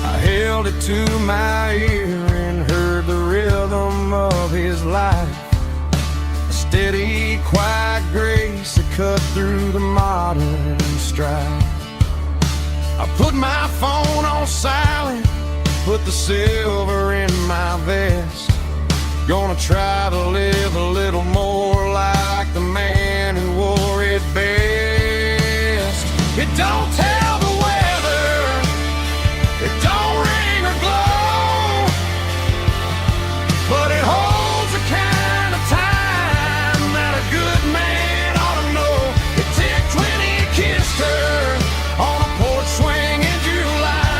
I held it to my ear and heard the rhythm of his life, a steady, quiet grace that cut through the modern strife. I put my phone on silent, put the silver in my vest. Gonna try to live a little more like the man who wore it best. It don't tell the weather, it don't ring or glow, but it holds the kind of time that a good man ought to know. It ticked when he kissed her on a porch swing in July.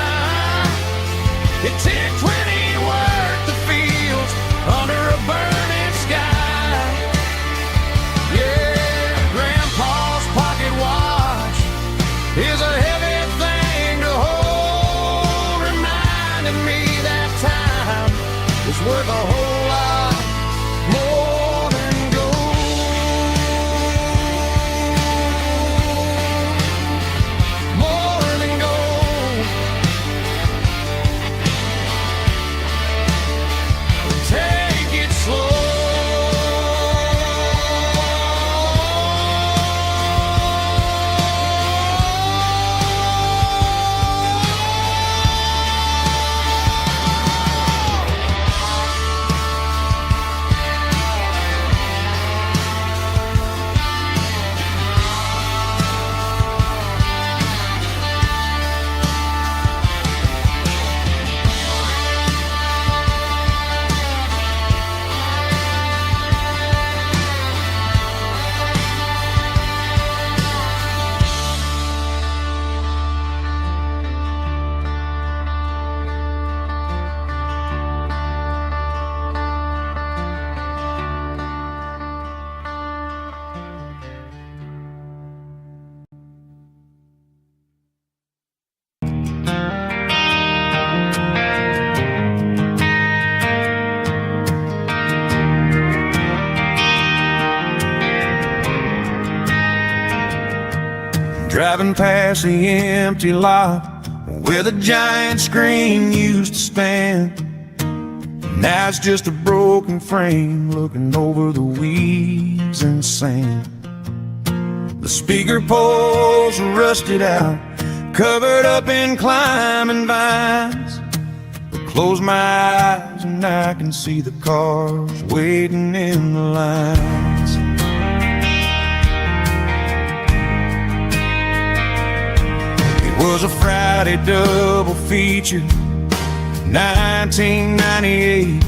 It ticked when he worked the fields under a burning sky. Yeah, Grandpa's pocket watch is a heavy thing to hold, reminding me that time is worth a whole lot more than gold. More than gold. Take it slow. Driving past the empty lot where the giant screen used to stand. Now it's just a broken frame looking over the weeds and sand. The speaker poles are rusted out, covered up in climbing vines. I close my eyes and I can see the cars waiting in the lines. It was a Friday double feature, 1998.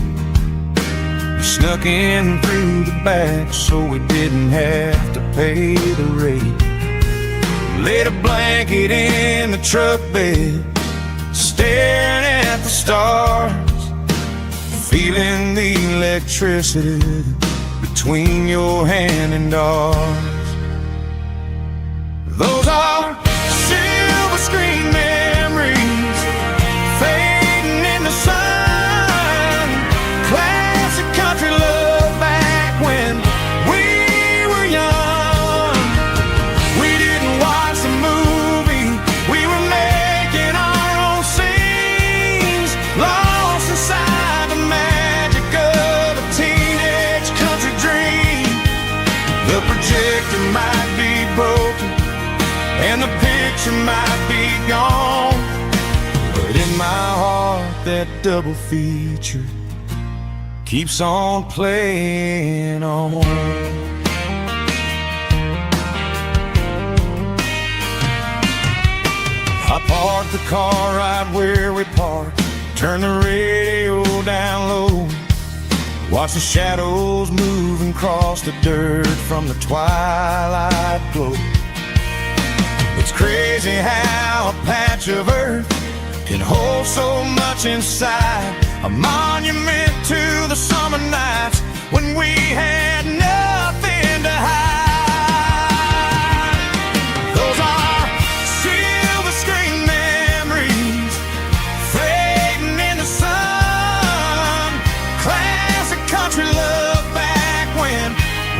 We snuck in through the back so we didn't have to pay the rate. Laid a blanket in the truck bed, staring at the stars, feeling the electricity between your hand and ours. Those are silver screen memories fading in the sun. Classic country love back when we were young. We didn't watch the movie, we were making our own scenes, lost inside the picture might be gone, but in my heart that double feature keeps on playing on. I parked the car right where we parked, turn the radio down low, watch the shadows moving across the dirt from the twilight glow. It's crazy how a patch of earth can hold so much inside, a monument to the summer nights when we had nothing to hide. Those are silver screen memories fading in the sun, classic country love back when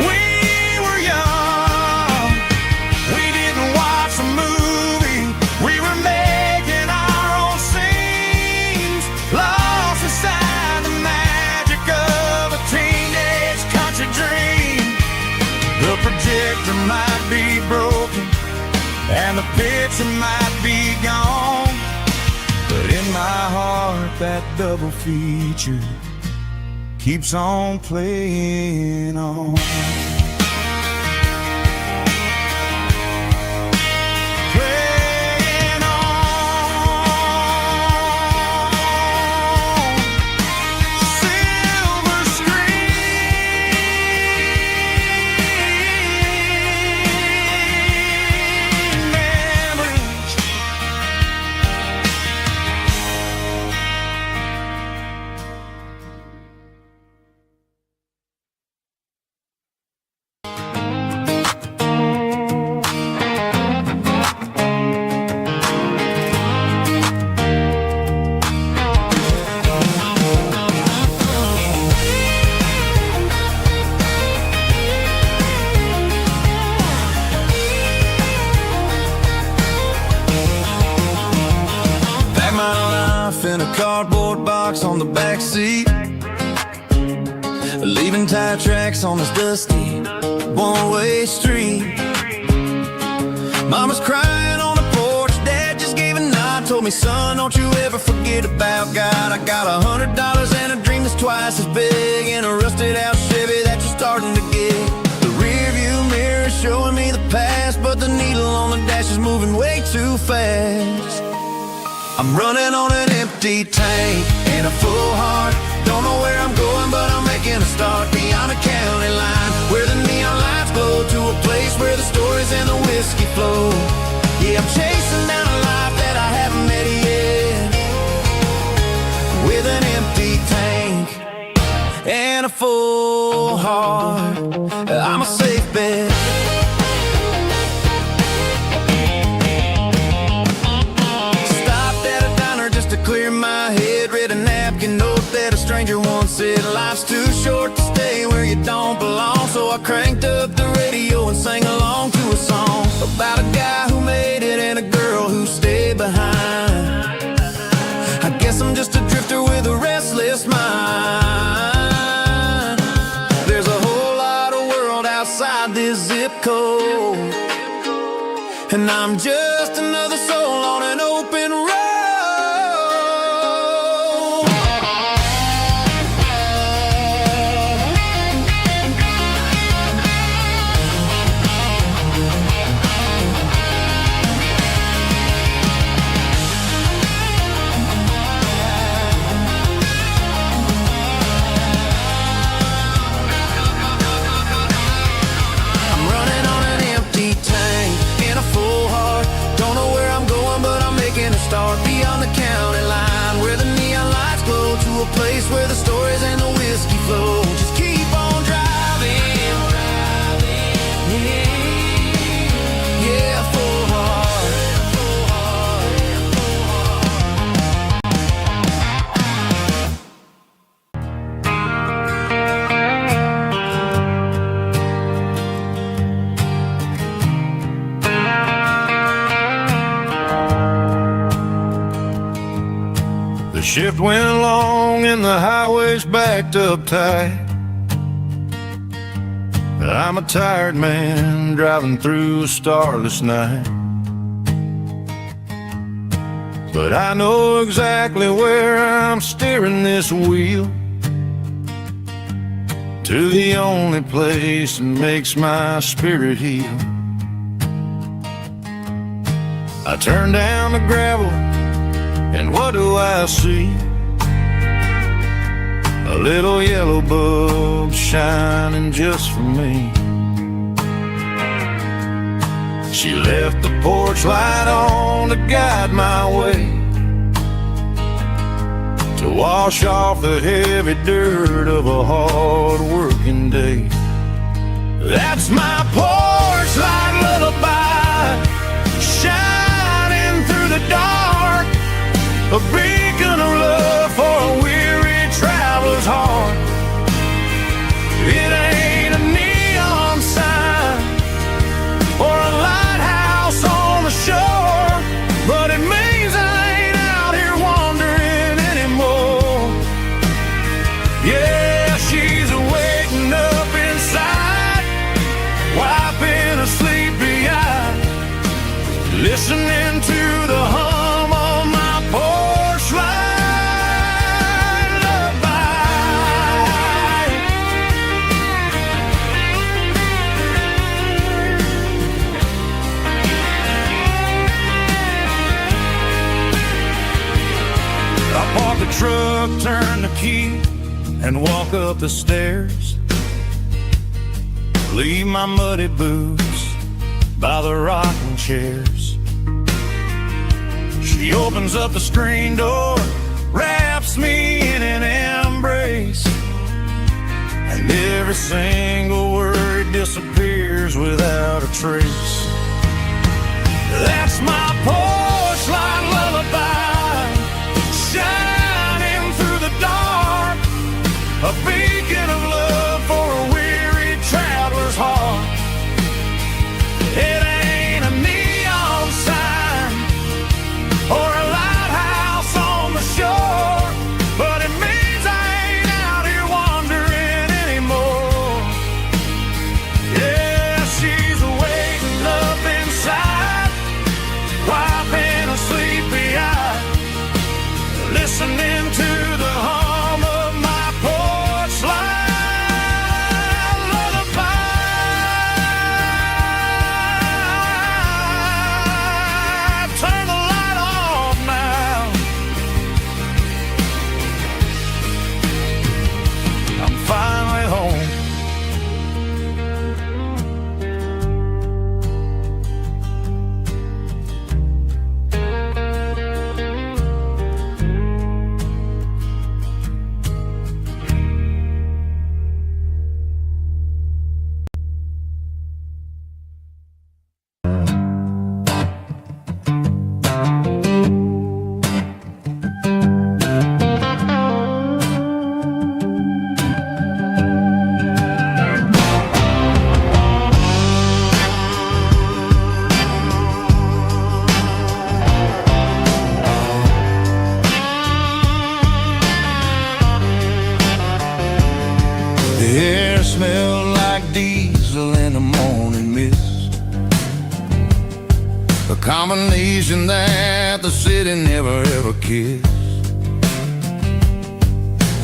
we were young. We didn't watch a movie, we were making our own scenes, lost inside the magic of a teenage country dream. The projector might be broken and the picture might be gone, but in my heart that double feature keeps on playing on. Playing on. Silver screen memories. Back my life in a cardboard box on the back seat, leaving tire tracks on this dusty one-way street. Mama's crying on the porch, Dad just gave a nod, told me, son, don't you ever forget about God. I got $100 and a dream that's twice as big, and a rusted out Chevy that you're starting to get. The rear view mirror is showing me the past, but the needle on the dash is moving way too fast. I'm running on an empty tank and a full heart. Don't know where I'm going, but I'm making a start beyond a county line, where the neon lights glow, to a place where the stories and the whiskey flow. Yeah, I'm chasing down a life that I haven't met yet, with an empty tank and a full heart. I'm a safe bet. Clear my head, read a napkin note that a stranger once said, life's too short to stay where you don't belong. So I cranked up the radio and sang along to a song about a guy who made it and a girl who stayed behind. I guess I'm just a drifter with a restless mind. There's a whole lot of world outside this zip code, and I'm just another soul on an open road. Start beyond the county line, where the neon lights glow, to a place where the stories and the whiskey flow. Just keep on driving, yeah, full heart, full shift went long and the highway's backed up tight. I'm a tired man driving through a starless night. but I know exactly where I'm steering this wheel, to the only place that makes my spirit heal. I turn down the gravel, and what do I see? A little yellow bulb shining just for me. She left the porch light on to guide my way, to wash off the heavy dirt of a hard-working day. That's my porch light lullaby, shining through the dark, a beacon of love for a weary traveler's heart. It ain't a neon sign or a lighthouse on the shore, but it means I ain't out here wandering anymore. Yeah, she's waking up inside, wiping a sleepy eye, listening to the hum of my porch light lullaby. I park the truck, turn the key, and walk up the stairs. Leave my muddy boots by the rocking chairs. She opens up the screen door, wraps me in an embrace, and every single word disappears without a trace. That's my porch light lullaby, shining through the dark, a beacon of love for a weary traveler's heart. It ain't a neon sign or a lighthouse on the shore, but it means I ain't out here wandering anymore. Yeah, she's waking up inside, wiping a sleepy eye, listening to the hum of my porch light lullaby. Turn the light off now. I'm finally home. The air smelled like diesel in the morning mist, a combination that the city never ever kissed.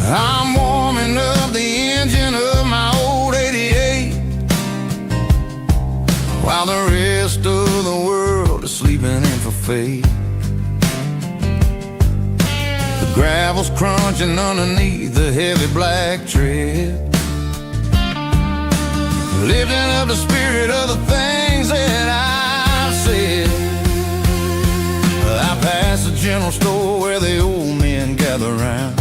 I'm warming up the engine of my old 88, while the rest of the world is sleeping in for fate. The gravel's crunching underneath the heavy black tread, lifting up the spirit of the things that I've said. I pass the general store where the old men gather round,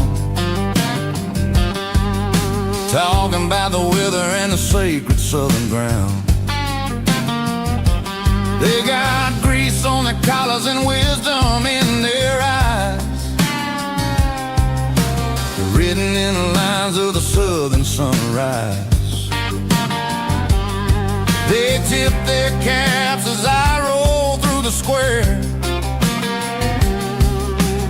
talking about the weather and the sacred southern ground. They got grease on their collars and wisdom in their eyes, written in the lines of the southern sunrise. They tip their caps as I roll through the square,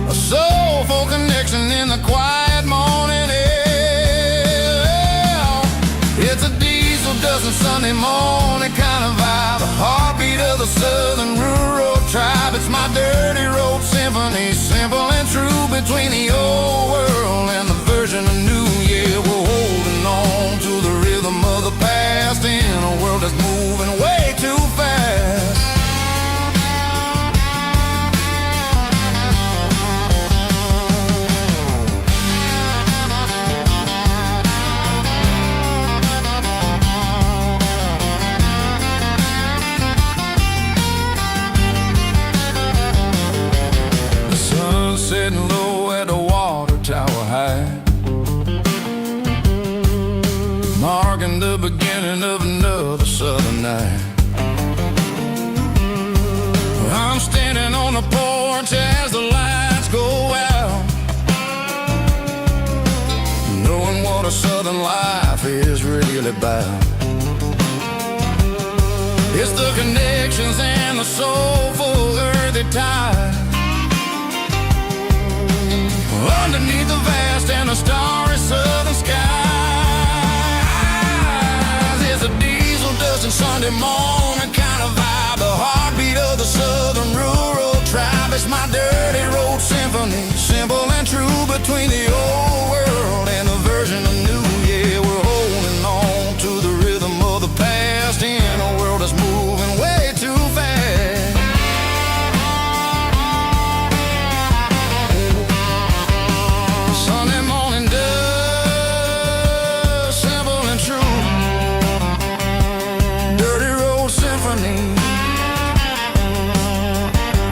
a soulful connection in the quiet morning air. It's a diesel dozen Sunday morning kind of vibe, the heartbeat of the southern rural tribe. It's my dirty road symphony. harmony, simple and true, between the old world and the version of new. Yeah, we're holding on to the rhythm of the past in a world that's moving way too fast. Sitting low at the water tower high, marking the beginning of another southern night. I'm standing on the porch as the lights go out, knowing what a southern life is really about. It's the connections and the soulful earthy tide underneath the valley.